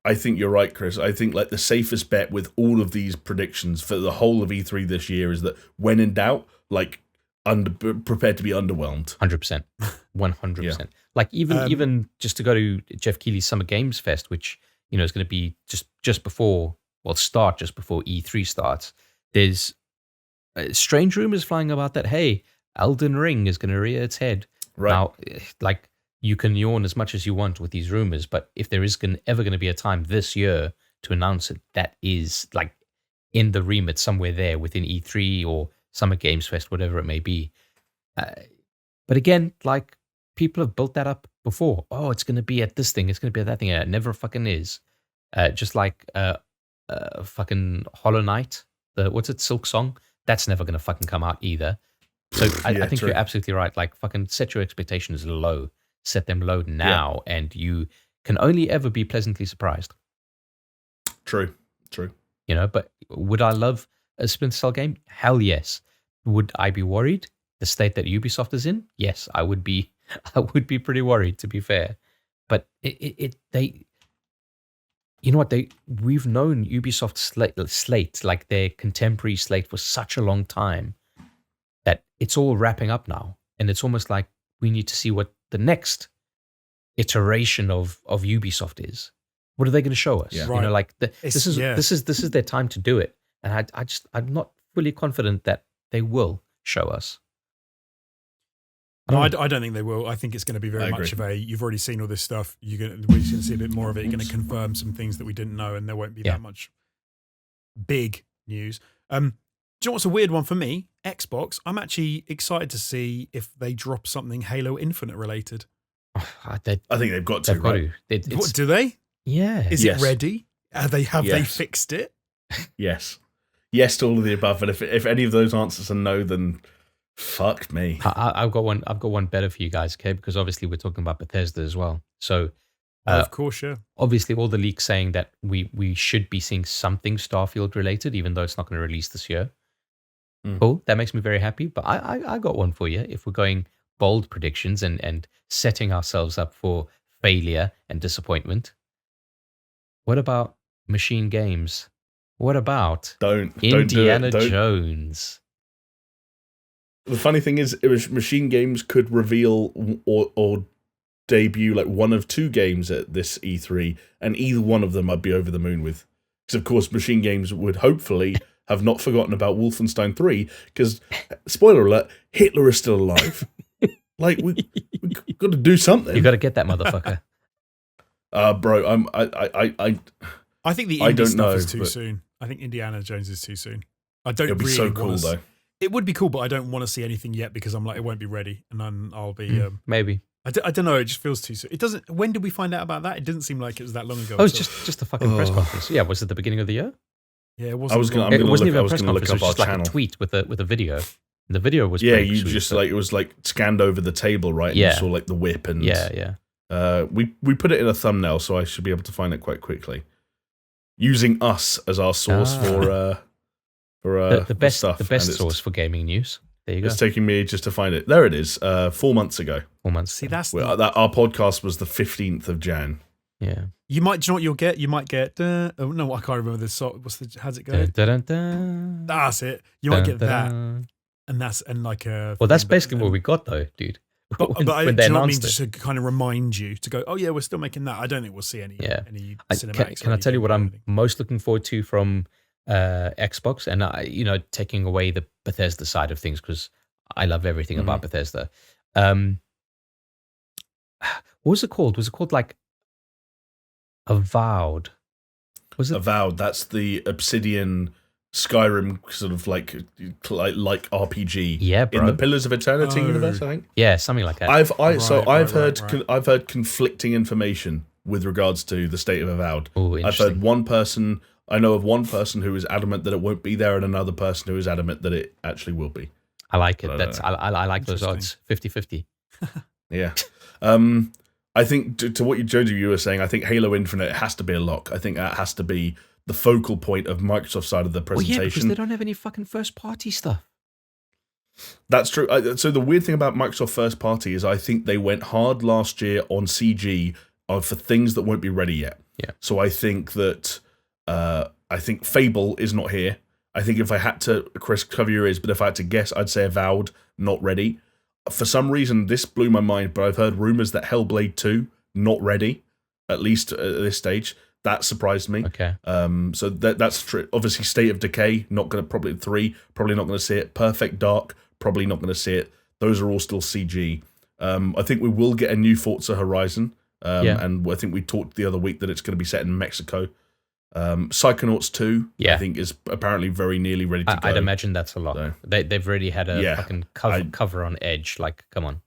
I think you're right, Chris. I think like the safest bet with all of these predictions for the whole of E3 this year is that when in doubt, like prepared to be underwhelmed. 100%, 100%. Like even just to go to Jeff Keighley's Summer Games Fest, which is going to be just before E3 starts. There's strange rumors flying about that. Hey, Elden Ring is going to rear its head. Right. Now, like, you can yawn as much as you want with these rumors, but if there is ever going to be a time this year to announce it, that is like in the remit somewhere there within E3 or Summer Games Fest, whatever it may be. But again, like people have built that up before. Oh, it's going to be at this thing. It's going to be at that thing. And it never fucking is. Just like fucking Hollow Knight. What's it? Silk Song. That's never going to fucking come out either. So I think you're absolutely right. Like fucking set your expectations low. Set them low now, and you can only ever be pleasantly surprised. True. You know, but would I love a Splinter Cell game? Hell yes. Would I be worried? The state that Ubisoft is in? Yes, I would be. I would be pretty worried, to be fair. But they, you know what? We've known Ubisoft slate, like their contemporary slate, for such a long time that it's all wrapping up now, and it's almost like we need to see what the next iteration of Ubisoft is. What are they going to show us? Yeah. You know, like this is their time to do it, and I'm not fully confident that they will show us. No, I don't think they will. I think it's going to be very much of a, you've already seen all this stuff. We're going to see a bit more of it. You're going to confirm some things that we didn't know, and there won't be that much big news. Do you know what's a weird one for me? Xbox. I'm actually excited to see if they drop something Halo Infinite related. I think they've got to. What, do they? Yeah. Is it ready? Have they fixed it? Yes. Yes to all of the above. And if any of those answers are no, then fuck me. I've got one better for you guys, okay? Because obviously we're talking about Bethesda as well. So of course, yeah. Obviously all the leaks saying that we should be seeing something Starfield related, even though it's not going to release this year. Cool. That makes me very happy. But I got one for you. If we're going bold predictions and setting ourselves up for failure and disappointment, what about Machine Games? What about Indiana Jones? The funny thing is, Machine Games could reveal or debut like one of two games at this E3, and either one of them I'd be over the moon with. Because of course, Machine Games would hopefully have not forgotten about Wolfenstein 3, because, spoiler alert, Hitler is still alive. Like, we got to do something. You got to get that motherfucker. Bro, I think the indie stuff is too soon. I think Indiana Jones is too soon. I don't. It'd be so cool though. It would be cool, but I don't want to see anything yet because I'm like, it won't be ready, and then I'll be maybe. I don't know. It just feels too soon. It doesn't. When did we find out about that? It didn't seem like it was that long ago. Oh, it's just a fucking press conference. Yeah, was it the beginning of the year? Yeah, it wasn't. It wasn't even a press conference. It was just like a tweet with a video. The video was you just like, it was like scanned over the table, right? And you saw like the whip and we put it in a thumbnail, so I should be able to find it quite quickly. Using us as our source for the best stuff. The best source for gaming news. There you go. It's taking me just to find it. There it is. 4 months ago. 4 months. See, that's our podcast was the 15th of Jan. Yeah. You might. Do you know what you'll get? You might get. Oh no, I can't remember the song. How's it go? That's it. You might get that, and that's like a. Well, that's basically what we got, though, dude. But do you know what I mean? Just to kind of remind you to go. Oh yeah, we're still making that. I don't think we'll see any. Any cinematics. Can I tell you what I'm most looking forward to from Xbox? And taking away the Bethesda side of things, because I love everything about Bethesda. What was it called? Was it called like Avowed? Was it Avowed? That's the Obsidian Skyrim sort of like RPG. Yeah, bro. In the Pillars of Eternity universe, I think. Yeah, something like that. I've heard conflicting information with regards to the state of Avowed. Ooh, I've heard one person. I know of one person who is adamant that it won't be there, and another person who is adamant that it actually will be. I like it. I like those odds. 50-50. Yeah. I think to what you were saying, I think Halo Infinite has to be a lock. I think that has to be the focal point of Microsoft's side of the presentation. Well, yeah, because they don't have any fucking first party stuff. That's true. So the weird thing about Microsoft first party is I think they went hard last year on CG for things that won't be ready yet. Yeah. So I think that I think Fable is not here. I think if I had to, Chris, cover your ears, but if I had to guess, I'd say Avowed, not ready. For some reason, this blew my mind, but I've heard rumors that Hellblade 2, not ready, at least at this stage. That surprised me. Okay. So that's true. Obviously, State of Decay, not going to, probably 3, probably not going to see it. Perfect Dark, probably not going to see it. Those are all still CG. I think we will get a new Forza Horizon. And I think we talked the other week that it's going to be set in Mexico. Psychonauts 2, I think, is apparently very nearly ready to go. I'd imagine that's a lot. So, they've already had a fucking cover on Edge. Like, come on.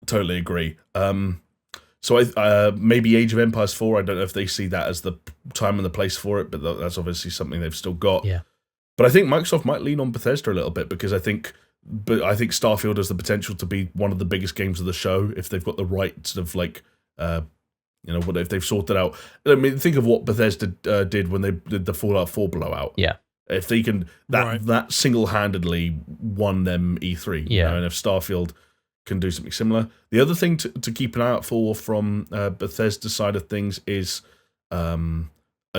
Totally agree. So maybe Age of Empires 4. I don't know if they see that as the time and the place for it, but that's obviously something they've still got. Yeah. But I think Microsoft might lean on Bethesda a little bit because I think Starfield has the potential to be one of the biggest games of the show if they've got the right sort of like, what if they've sorted out. I mean, think of what Bethesda did when they did the Fallout 4 blowout. Yeah. If they can, that single-handedly won them E3. Yeah. And if Starfield can do something similar. The other thing to keep an eye out for from Bethesda's side of things is a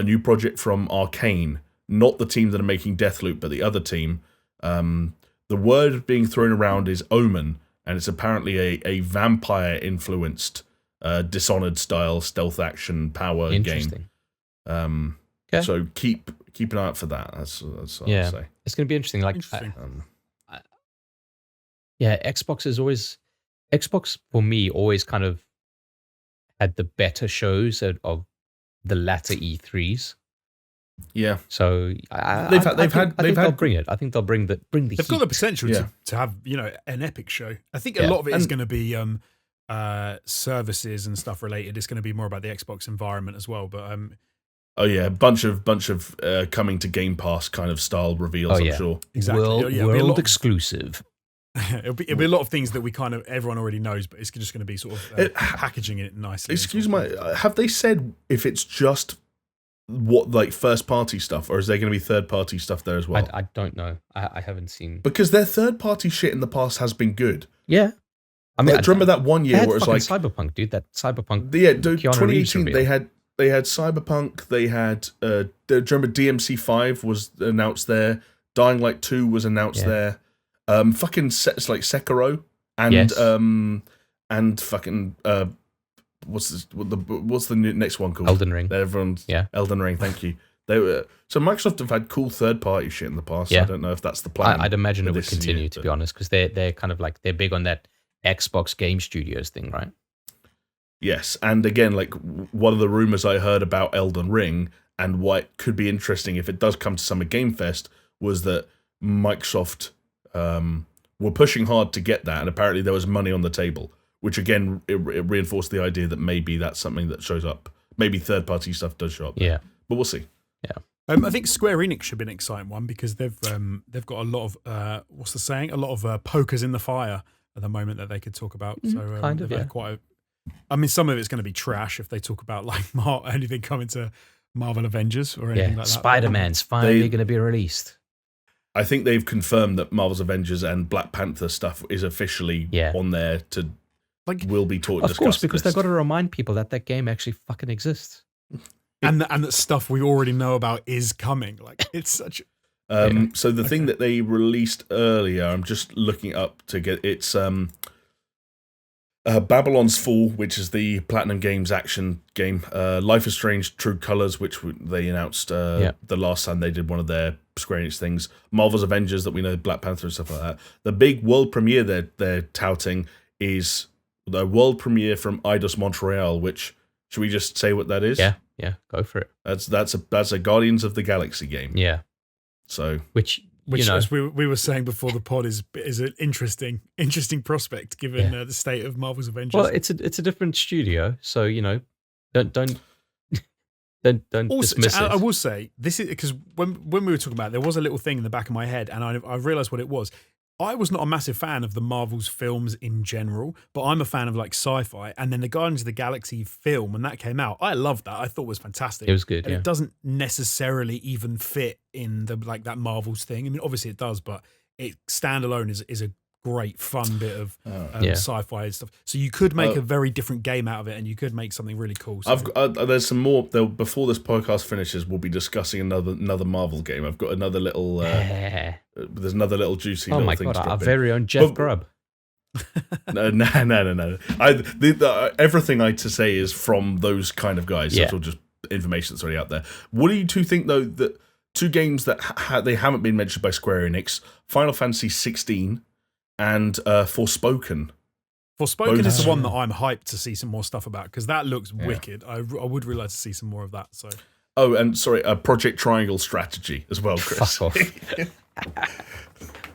new project from Arcane. Not the team that are making Deathloop, but the other team. The word being thrown around is Omen, and it's apparently a vampire-influenced, Dishonored-style stealth action power game. Okay. So keep an eye out for that. That's what I'd say. It's going to be interesting. Xbox for me always kind of had the better shows of the latter E3s. Yeah. So they've they'll bring it. I think they'll bring the. They've got the potential to have an epic show. I think a lot of it is going to be services and stuff related. It's going to be more about the Xbox environment as well. But a bunch of coming to Game Pass kind of style reveals. I'm sure. Exactly. World exclusive. It'll be a lot of things that everyone already knows, but it's just going to be sort of packaging it nicely. Have they said if it's just what like first party stuff, or is there going to be third party stuff there as well? I don't know. I haven't seen, because their third party shit in the past has been good. Yeah, I mean, do you remember that one year where it was like Cyberpunk, dude? That Cyberpunk. Yeah, 2018. They had Cyberpunk. They had. Do you remember DMC5 was announced there? Dying Light 2 was announced there. Fucking like Sekiro and fucking what's the next one called? Elden Ring. Elden Ring. Thank you. So Microsoft have had cool third party shit in the past. Yeah. I don't know if that's the plan. I'd imagine it would continue, to be honest, because they're kind of like they're big on that Xbox Game Studios thing, right? Yes, and again, like one of the rumors I heard about Elden Ring and what could be interesting if it does come to Summer Game Fest was that Microsoft were pushing hard to get that, and apparently there was money on the table, which again it reinforced the idea that maybe that's something that shows up. Maybe third party stuff does show up. Yeah, but we'll see. Yeah, I think Square Enix should be an exciting one because they've got a lot of what's the saying? A lot of pokers in the fire at the moment that they could talk about. So kind of, I mean, some of it's going to be trash if they talk about like anything coming to Marvel Avengers or anything like that. Spider-Man's finally going to be released. I think they've confirmed that Marvel's Avengers and Black Panther stuff is officially on there to will be taught. Of course, because they've got to remind people that game actually fucking exists, and that stuff we already know about is coming. Like it's such. So the thing that they released earlier, I'm just looking up to get it's Babylon's Fall, which is the Platinum Games action game. Life is Strange: True Colors, which they announced the last time they did one of their Square Enix things. Marvel's Avengers, that we know, Black Panther and stuff like that. The big world premiere they're touting is the world premiere from Eidos Montreal, which, should we just say what that is? Yeah, go for it. That's a Guardians of the Galaxy game. Yeah. So which as we were saying before the pod is an interesting prospect given the state of Marvel's Avengers. Well, it's a different studio, so don't also, dismiss it. I will say this is because when we were talking about it, there was a little thing in the back of my head, and I realized what it was. I was not a massive fan of the Marvel's films in general, but I'm a fan of like sci-fi. And then the Guardians of the Galaxy film, when that came out, I loved that. I thought it was fantastic. It was good. And it doesn't necessarily even fit in the like that Marvel's thing. I mean, obviously it does, but it standalone is a great fun bit of sci-fi and stuff. So you could make a very different game out of it, and you could make something really cool. So. There's some more. Before this podcast finishes, we'll be discussing another Marvel game. I've got another little. There's another little juicy. Oh little my thing god! to Our very own Jeff Grubb. No. Everything I had to say is from those kind of guys. That's all just information that's already out there. What do you two think though? That two games that they haven't been mentioned by Square Enix: Final Fantasy 16 and Forspoken. Forspoken is the one that I'm hyped to see some more stuff about because that looks wicked. I would really like to see some more of that. So. Oh, and sorry, Project Triangle Strategy as well, Chris. Fuck off.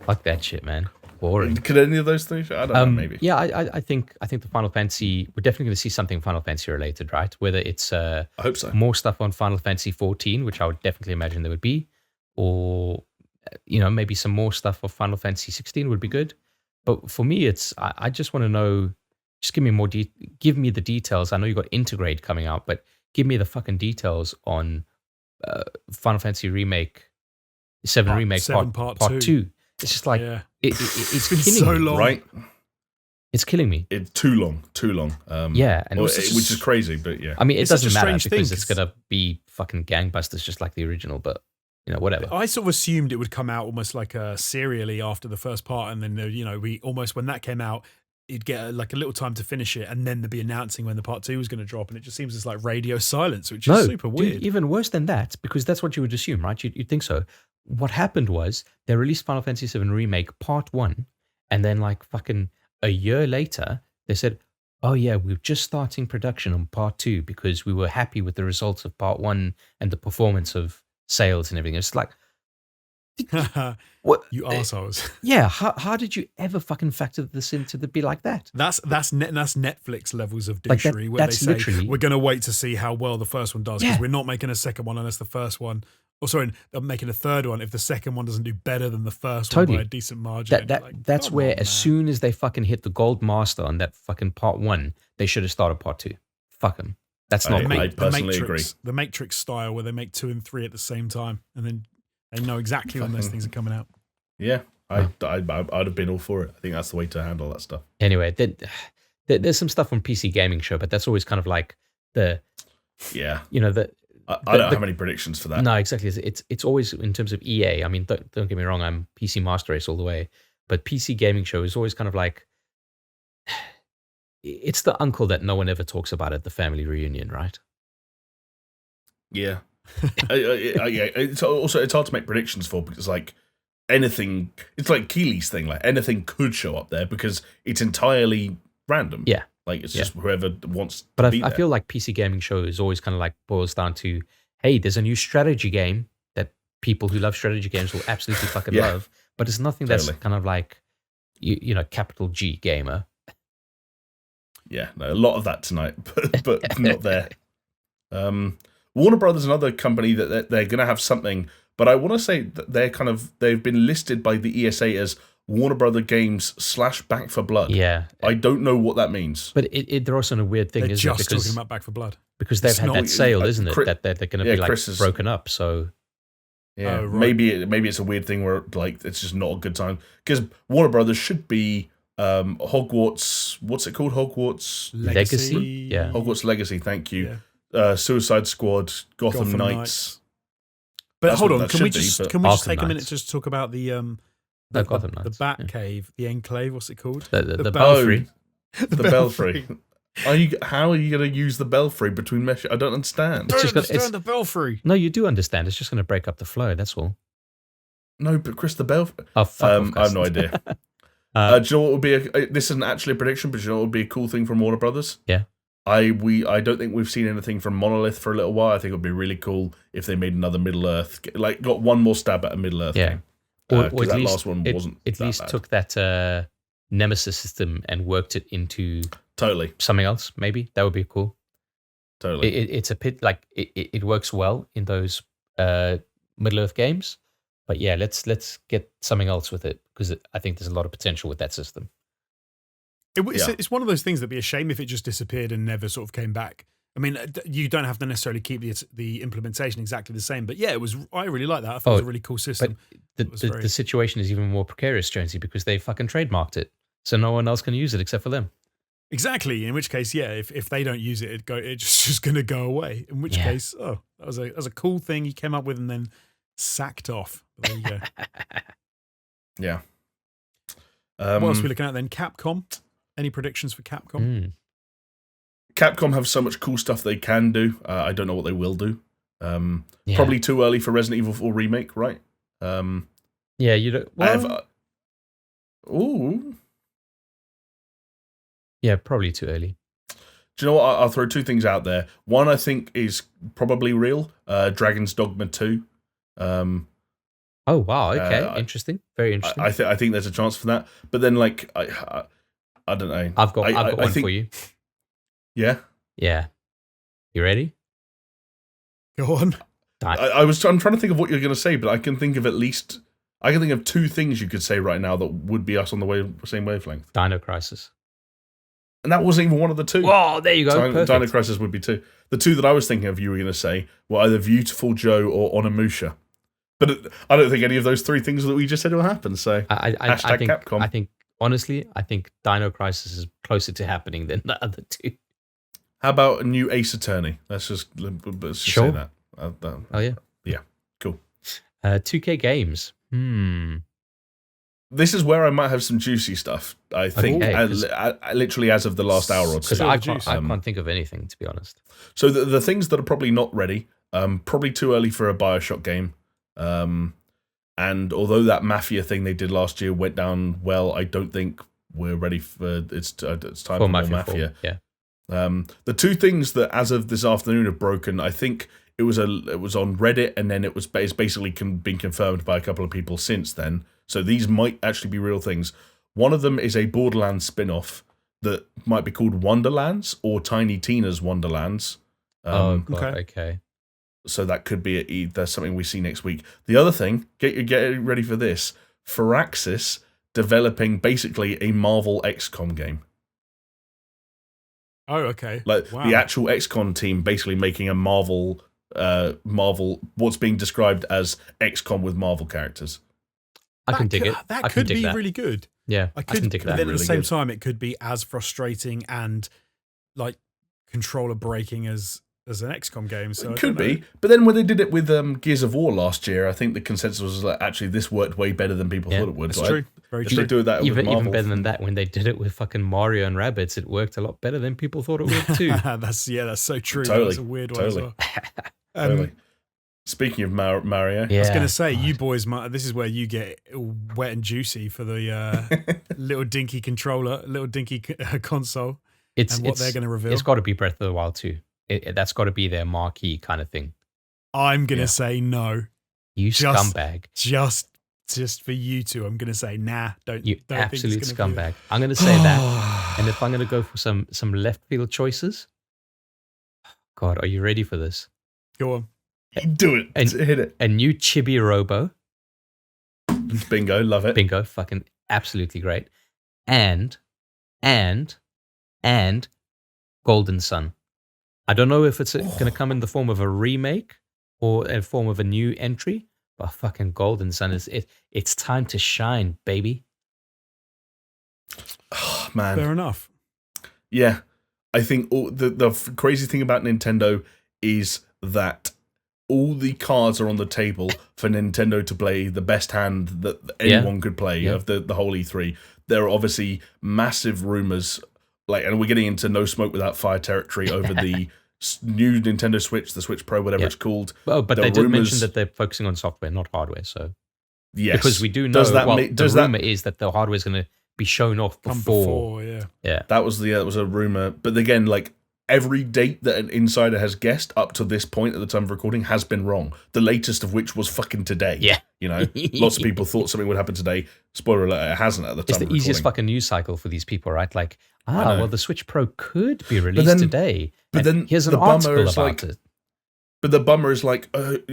Fuck that shit, man. boring. Could any of those things? I don't know. Maybe. Yeah, I think the Final Fantasy. We're definitely going to see something Final Fantasy related, right? Whether it's I hope so. more stuff on Final Fantasy 14, which I would definitely imagine there would be, or maybe some more stuff of Final Fantasy 16 would be good. But for me, I just want to know. Just give me more. Give me the details. I know you got Integrate coming out, but give me the fucking details on Final Fantasy Remake 7 Remake Part 2. It's just like it's been killing so me, long, right? It's killing me. It's too long. And which is crazy, but yeah. I mean, it doesn't matter because thing, it's gonna be fucking gangbusters, just like the original. But whatever. I sort of assumed it would come out almost like serially after the first part, and then we almost, when that came out, you'd get a little time to finish it, and then they'd be announcing when the part 2 was going to drop, and it just seems it's like radio silence, which is super weird. Dude, even worse than that, because that's what you would assume, right? You'd think so. What happened was they released Final Fantasy 7 Remake Part 1, and then like fucking a year later, they said, oh yeah, we're just starting production on Part 2 because we were happy with the results of Part 1 and the performance of sales and everything. It's like, what you assholes? Yeah, how did you ever fucking factor this into the be like that? That's Netflix levels of douchery, where they say we're going to wait to see how well the first one does because we're not making a second one unless the first one. Or sorry, they're making a third one if the second one doesn't do better than the first one by a decent margin. That's where as soon as they fucking hit the gold master on that fucking Part 1, they should have started Part 2. Fuck them. That's not. I personally agree. The Matrix style, where they make 2 and 3 at the same time, and then they know exactly when those things are coming out. Yeah, I'd have been all for it. I think that's the way to handle that stuff. Anyway, there's some stuff on PC Gaming Show, but that's always kind of like the I don't have any predictions for that. No, exactly. It's always in terms of EA. I mean, don't get me wrong. I'm PC Master Race all the way, but PC Gaming Show is always kind of like it's the uncle that no one ever talks about at the family reunion, right? Yeah. It's hard to make predictions for because like anything, it's like Keely's thing. Like anything could show up there because it's entirely random. Yeah. Like it's just whoever wants. But to I feel like PC Gaming Show is always kind of like boils down to, hey, there's a new strategy game that people who love strategy games will absolutely fucking love. But it's nothing that's kind of like, capital G gamer. Yeah, no, a lot of that tonight, but not there. Warner Brothers, another company that they're going to have something, but I want to say that they've been listed by the ESA as Warner Brother Games / Back for Blood. Yeah. I don't know what that means. But they're also in a weird thing, they're isn't it? Just talking about Back for Blood. Because they've had that sale, isn't it? That they're going to be like broken up, so... Yeah, maybe it's a weird thing where like it's just not a good time. Because Warner Brothers should be Hogwarts... What's it called? Hogwarts... Legacy? Yeah. Hogwarts Legacy, thank you. Yeah. Suicide Squad, Gotham Knights. But hold on, can we just take a minute to just talk about the Bat Cave, the Enclave, what's it called? The Belfry. The Belfry. How are you going to use the Belfry between mesh? I don't understand. The Belfry. No, you do understand. It's just going to break up the flow, that's all. No, but Chris, the Belfry. Oh, fuck I have no idea. Do you know what would be this isn't actually a prediction, but do you know what would be a cool thing from Warner Brothers? Yeah. I don't think we've seen anything from Monolith for a little while. I think it would be really cool if they made another Middle Earth, like got one more stab at a Middle Earth game. Or at that least, last one wasn't. At least bad. Took that Nemesis system and worked it into something else. Maybe that would be cool. Totally. It's a pit like it works well in those Middle Earth games, but yeah, let's get something else with it because I think there's a lot of potential with that system. It's one of those things that'd be a shame if it just disappeared and never sort of came back. I mean, you don't have to necessarily keep the implementation exactly the same, but yeah, I really like that. I thought it was a really cool system. But the situation is even more precarious, Jonesy, because they fucking trademarked it, so no one else can use it except for them. Exactly. In which case, yeah, if they don't use it, it's just going to go away. In which case, that was a cool thing you came up with and then sacked off. But there you go. Yeah. What else are we looking at then? Capcom. Any predictions for Capcom? Capcom have so much cool stuff they can do. I don't know what they will do. Probably too early for Resident Evil 4 Remake, right? You don't... Well, ooh. Yeah, probably too early. Do you know what? I'll throw two things out there. One I think is probably real. Dragon's Dogma 2. Oh wow, okay, interesting, very interesting. I think there's a chance for that. But then, like, I don't know. I've got one for you. Yeah. Yeah. You ready? Go on. I'm trying to think of what you're going to say, but I can think of two things you could say right now that would be us on the same wavelength. Dino Crisis. And that wasn't even one of the two. Oh, there you go. Dino Crisis would be two. The two that I was thinking of you were going to say were either Beautiful Joe or Onimusha. But I don't think any of those three things that we just said will happen. So hashtag Capcom. I think honestly, Dino Crisis is closer to happening than the other two. How about a new Ace Attorney? Let's just say that. Oh yeah. Yeah. Cool. 2K games. This is where I might have some juicy stuff, I think, literally as of the last hour or two. Because I can't think of anything, to be honest. So the things that are probably not ready, probably too early for a BioShock game. And although that Mafia thing they did last year went down well, I don't think we're ready for it's time for more Mafia. 4, yeah. The two things that as of this afternoon have broken, I think it was on Reddit, and then it's basically been confirmed by a couple of people since then. So these might actually be real things. One of them is a Borderlands spin-off that might be called Wonderlands or Tiny Tina's Wonderlands. Oh, God, okay. So that could be that's something we see next week. The other thing, get ready for this. Firaxis developing basically a Marvel XCOM game. Oh, okay. Like the actual XCOM team basically making a Marvel, what's being described as XCOM with Marvel characters. I can dig it. That could be really good. Yeah, I can dig that. But then at the same time, it could be as frustrating and like controller breaking as an XCOM game. So it could be. But then when they did it with Gears of War last year, I think the consensus was like, actually, this worked way better than people thought it would. That's true. Very true. They do that even with Marvel, better than that, when they did it with fucking Mario and Rabbids, it worked a lot better than people thought it would too. That's so true. Totally. That's a weird one as well. Totally. Speaking of Mario, I was going to say, you boys, this is where you get wet and juicy for the little dinky controller, little dinky console, and what they're going to reveal. It's got to be Breath of the Wild 2. That's got to be their marquee kind of thing. I'm going to say no. You scumbag. Just for you two, I'm going to say nah. Don't absolute scumbag. I'm going to say that. And if I'm going to go for some left field choices, God, are you ready for this? Go on. Do it. Hit it. A new Chibi Robo. Bingo. Love it. Bingo. Fucking absolutely great. And Golden Sun. I don't know if it's going to come in the form of a remake or in form of a new entry, but fucking Golden Sun it's time to shine, baby. Oh, man. Fair enough. Yeah. I think the crazy thing about Nintendo is that all the cards are on the table for Nintendo to play the best hand that anyone could play of the whole E3. There are obviously massive rumors, and we're getting into no smoke without fire territory over the new Nintendo Switch, the Switch Pro, whatever it's called. Well, but they did mention that they're focusing on software, not hardware. So yes, because we do know the rumor is that the hardware is going to be shown off before. Yeah. That was a rumor. But again, every date that an insider has guessed up to this point at the time of recording has been wrong. The latest of which was fucking today. Yeah. Lots of people thought something would happen today. Spoiler alert, it hasn't at the time It's of the easiest fucking news cycle for these people, right? well, the Switch Pro could be released today. But then here's an article about it. But the bummer is do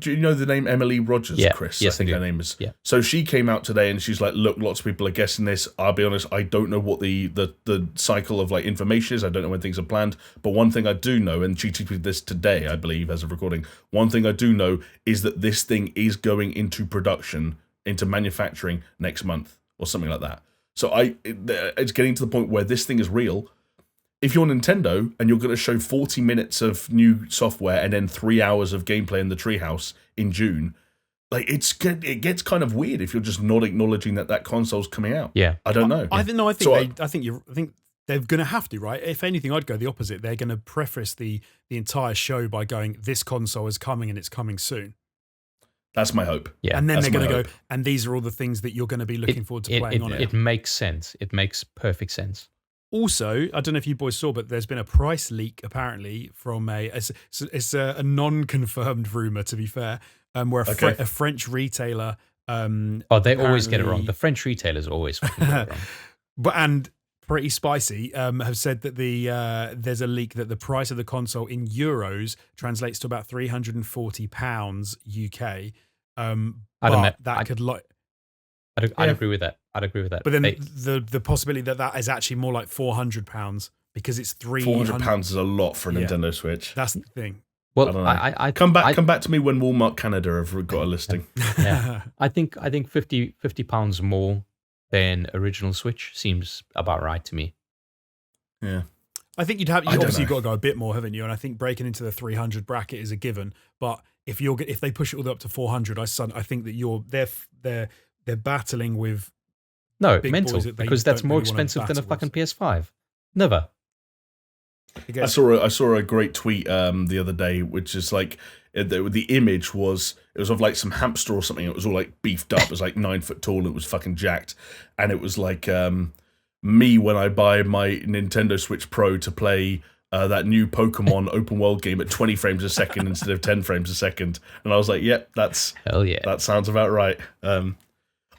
you know the name Emily Rogers, Chris? Yes, I think her name is. Yeah. So she came out today and she's like, look, lots of people are guessing this. I'll be honest, I don't know what the cycle of information is. I don't know when things are planned. But one thing I do know, and she tweeted this today, I believe, as of recording, one thing I do know is that this thing is going into production, into manufacturing next month or something like that. So it's getting to the point where this thing is real. If you're Nintendo and you're going to show 40 minutes of new software and then 3 hours of gameplay in the treehouse in June, it gets kind of weird if you're just not acknowledging that console's coming out. Yeah, I don't know. I think they're going to have to, right? If anything, I'd go the opposite. They're going to preface the entire show by going, "This console is coming and it's coming soon." That's my hope. Yeah, and then they're going to go, and these are all the things that you're going to be looking forward to playing on it. It makes sense. It makes perfect sense. Also, I don't know if you boys saw, but there's been a price leak apparently from it's a non-confirmed rumor, to be fair, where a French retailer. They always get it wrong. The French retailers always fucking get it wrong. And Pretty Spicy have said that there's a leak that the price of the console in euros translates to about £340 UK. I'd agree with that. But then the possibility that is actually more like £400 because it's £400 is a lot for a Nintendo Switch. That's the thing. Well, I come back to me when Walmart Canada have got a listing. Yeah, I think £50 more than original Switch seems about right to me. Yeah, I think you've obviously got to go a bit more, haven't you? And I think breaking into the 300 bracket is a given. But if they push it all the way up to 400, I think that they're battling with mental because that's more expensive than a fucking PS5. Never. I saw a great tweet the other day, which is like the image was of like some hamster or something. It was all like beefed up. It was like 9 foot tall. It was fucking jacked, and it was like me when I buy my Nintendo Switch Pro to play that new Pokemon open world game at 20 frames a second instead of 10 frames a second, and I was like, "Yep, that's hell yeah, that sounds about right."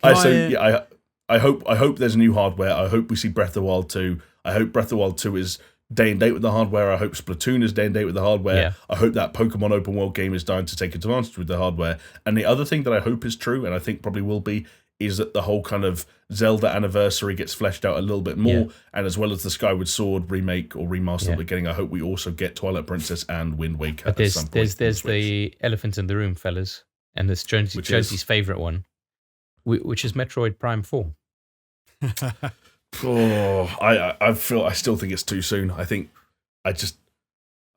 I hope there's new hardware. I hope we see Breath of the Wild 2. I hope Breath of the Wild 2 is day and date with the hardware. I hope Splatoon is day and date with the hardware. Yeah. I hope that Pokemon open world game is dying to take advantage with the hardware. And the other thing that I hope is true, and I think probably will be, is that the whole kind of Zelda anniversary gets fleshed out a little bit more. Yeah. And as well as the Skyward Sword remake or remaster that we're getting, I hope we also get Twilight Princess and Wind Waker. But there's the elephant in the room, fellas, and this Jonesy's favorite one, which is Metroid Prime 4. I still think it's too soon. I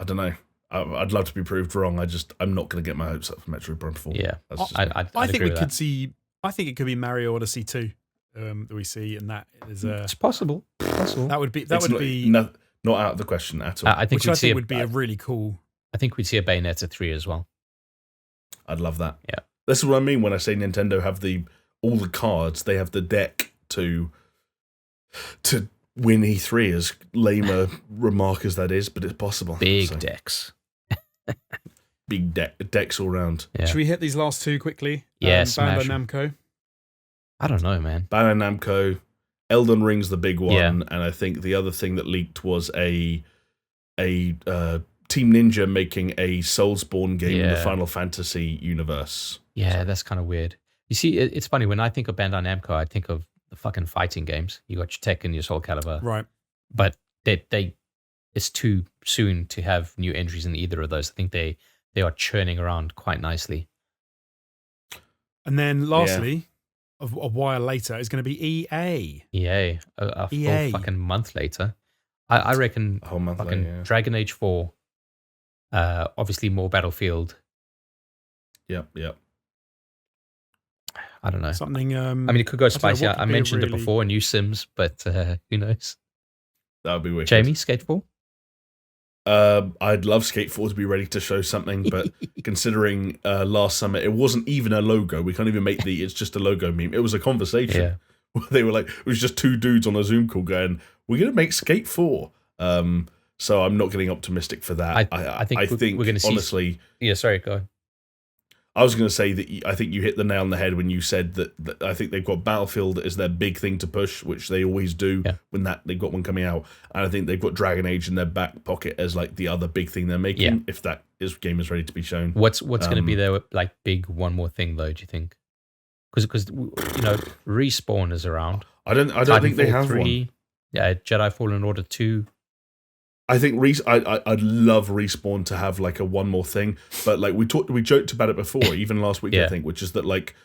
don't know. I'd love to be proved wrong. I'm not going to get my hopes up for Metroid Prime 4. Yeah, I think we could see. I think it could be Mario Odyssey 2 that we see, and that is it's possible. That would be not out of the question at all. I think would be a really cool. I think we'd see a Bayonetta 3 as well. I'd love that. Yeah, this is what I mean when I say Nintendo have all the cards. They have the deck to win E3, as lame a remark as that is, but it's possible. Big decks. Big decks all round. Yeah. Should we hit these last two quickly? Yes, Bandai Namco. I don't know, man. Bandai Namco, Elden Ring's the big one, and I think the other thing that leaked was a Team Ninja making a Soulsborne game in the Final Fantasy universe. Yeah, that's kind of weird. You see, it's funny, when I think of Bandai Namco, I think of the fucking fighting games. You got your Tekken, your Soul Calibur. Right. But it's too soon to have new entries in either of those. I think they are churning around quite nicely. And then lastly, a while later, is going to be EA. EA. A full fucking month later. I reckon a whole month fucking later, Dragon Age 4, obviously more Battlefield. Yep. I don't know. Something. I mean, it could go spicy. I mentioned it before, new Sims, but who knows? That would be wicked. Jamie, Skate 4? I'd love Skate 4 to be ready to show something, but considering last summer it wasn't even a logo. We can't even make it's just a logo meme. It was a conversation. Yeah. Where they were like, it was just two dudes on a Zoom call going, "We're going to make Skate 4." So I'm not getting optimistic for that. I think we're going to see. Honestly, yeah. Sorry, go ahead. I was going to say that I think you hit the nail on the head when you said that I think they've got Battlefield as their big thing to push, which they always do when they've got one coming out. And I think they've got DragonAge in their back pocket as like the other big thing they're making, if that game is ready to be shown. What's going to be their like big one more thing though, do you think? Because Respawn is around. I don't think they have 3, one. Yeah, Jedi Fallen Order 2. I think I'd love Respawn to have like a one more thing, but like we joked about it before, even last week I think, which is that like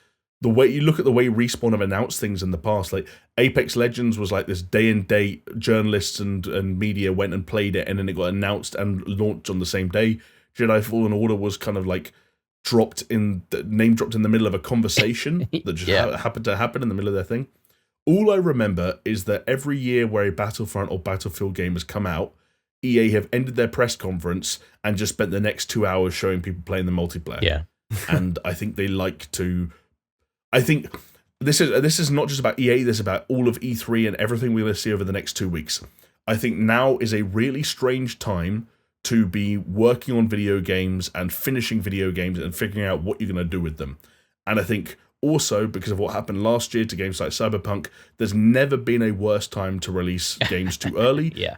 the way you look at the way Respawn have announced things in the past, like Apex Legends was like this day and date, journalists and media went and played it, and then it got announced and launched on the same day. Jedi Fallen Order was kind of like name dropped in the middle of a conversation that just happened to happen in the middle of their thing. All I remember is that every year where a Battlefront or Battlefield game has come out, EA have ended their press conference and just spent the next 2 hours showing people playing the multiplayer. Yeah. And I think they like to. I think this is not just about EA, this is about all of E3 and everything we're going to see over the next 2 weeks. I think now is a really strange time to be working on video games and finishing video games and figuring out what you're going to do with them. And I think also, because of what happened last year to games like Cyberpunk, there's never been a worse time to release games too early. Yeah.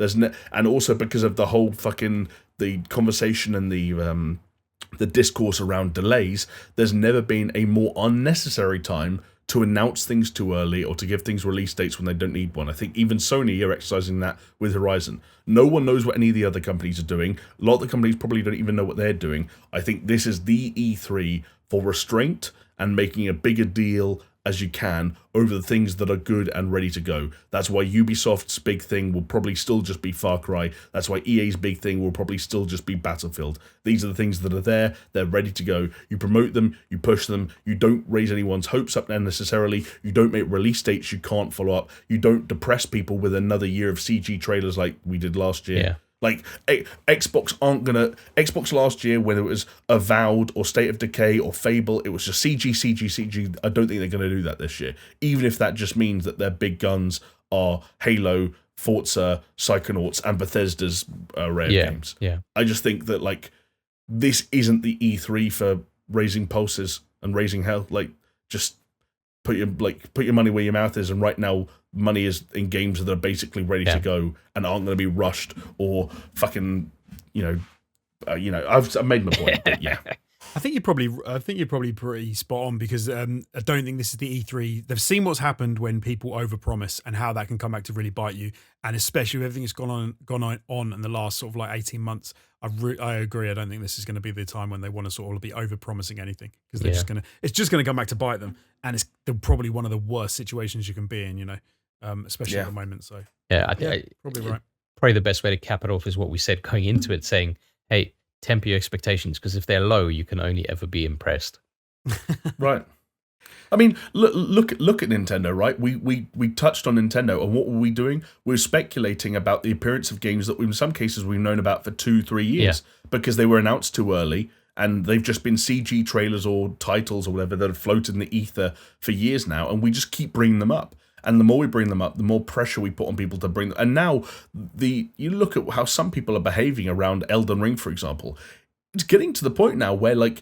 And also because of the whole the conversation and the discourse around delays, there's never been a more unnecessary time to announce things too early or to give things release dates when they don't need one. I think even Sony are exercising that with Horizon. No one knows what any of the other companies are doing. A lot of the companies probably don't even know what they're doing. I think this is the E3 for restraint and making a bigger deal as you can over the things that are good and ready to go. That's why Ubisoft's big thing will probably still just be Far Cry. That's why EA's big thing will probably still just be Battlefield. These are the things that are there. They're ready to go. You promote them, you push them, you don't raise anyone's hopes up unnecessarily, you don't make release dates you can't follow up, you don't depress people with another year of CG trailers like we did last year. Yeah. Like, Xbox last year, when it was Avowed or State of Decay or Fable, it was just CG. I don't think they're going to do that this year, even if that just means that their big guns are Halo, Forza, Psychonauts, and Bethesda's array of games. Yeah. I just think that, like, this isn't the E3 for raising pulses and raising hell. Like, just put your money where your mouth is, and right now money is in games that are basically ready to go and aren't going to be rushed or fucking I've made my point, but yeah. I think you're probably pretty spot on, because I don't think this is the E3. They've seen what's happened when people overpromise and how that can come back to really bite you, and especially with everything that's gone on in the last sort of like 18 months. I agree. I don't think this is going to be the time when they want to sort of be overpromising anything, because they're it's just going to come back to bite them, and it's probably one of the worst situations you can be in, especially at the moment. So I think probably right. Probably the best way to cap it off is what we said going into it, saying, hey, temper your expectations, because if they're low, you can only ever be impressed. Right. I mean, look at Nintendo, right? We touched on Nintendo, and what were we doing? We were speculating about the appearance of games that in some cases we've known about for 2-3 years because they were announced too early, and they've just been CG trailers or titles or whatever that have floated in the ether for years now, and we just keep bringing them up. And the more we bring them up, the more pressure we put on people to bring them. And now, you look at how some people are behaving around Elden Ring, for example. It's getting to the point now where, like,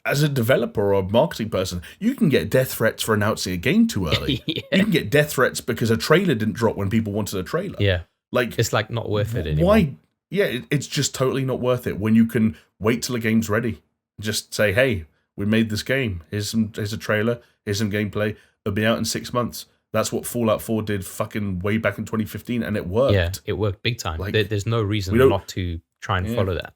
as a developer or a marketing person, you can get death threats for announcing a game too early. You can get death threats because a trailer didn't drop when people wanted a trailer. Yeah. Like, it's like not worth it anymore. Why? Yeah, it's just totally not worth it when you can wait till a game's ready. Just say, hey, we made this game. Here's a trailer. Here's some gameplay. It'll be out in 6 months. That's what Fallout 4 did fucking way back in 2015, and it worked. Yeah, it worked big time. Like, there's no reason not to try and follow that.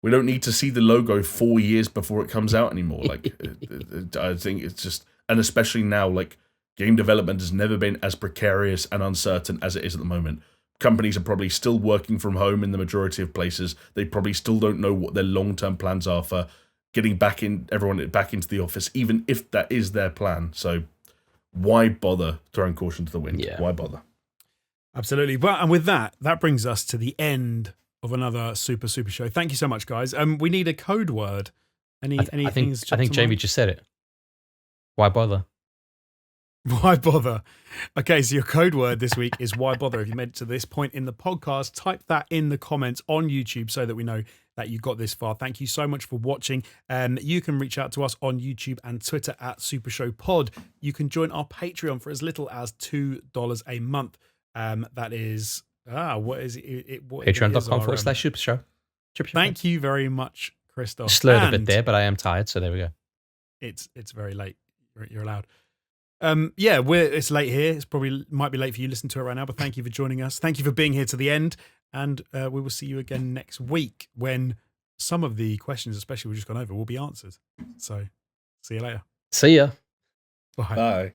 We don't need to see the logo 4 years before it comes out anymore. Like, I think it's just, and especially now, like, game development has never been as precarious and uncertain as it is at the moment. Companies are probably still working from home in the majority of places. They probably still don't know what their long-term plans are for getting everyone back into the office, even if that is their plan. So why bother throwing caution to the wind? Yeah. Why bother? Absolutely. Well, and with that brings us to the end of another super show. Thank you so much, guys. We need a code word. I think Jamie just said it. Why bother? Why bother? Okay, so your code word this week is why bother. If you made it to this point in the podcast, type that in the comments on YouTube so that we know that you got this far. Thank you so much for watching. You can reach out to us on YouTube and Twitter at SuperShowPod. You can join our Patreon for as little as $2 a month. That is what is it? Patreon.com/SuperShow. Thank you very much, Christoph. Slurred a bit there, but I am tired, so there we go. It's very late. You're allowed. It's late here. It's probably might be late for you listening to it right now, but thank you for joining us. Thank you for being here to the end, and we will see you again next week when some of the questions, especially we've just gone over, will be answered. So, see you later. See ya. Bye. Bye.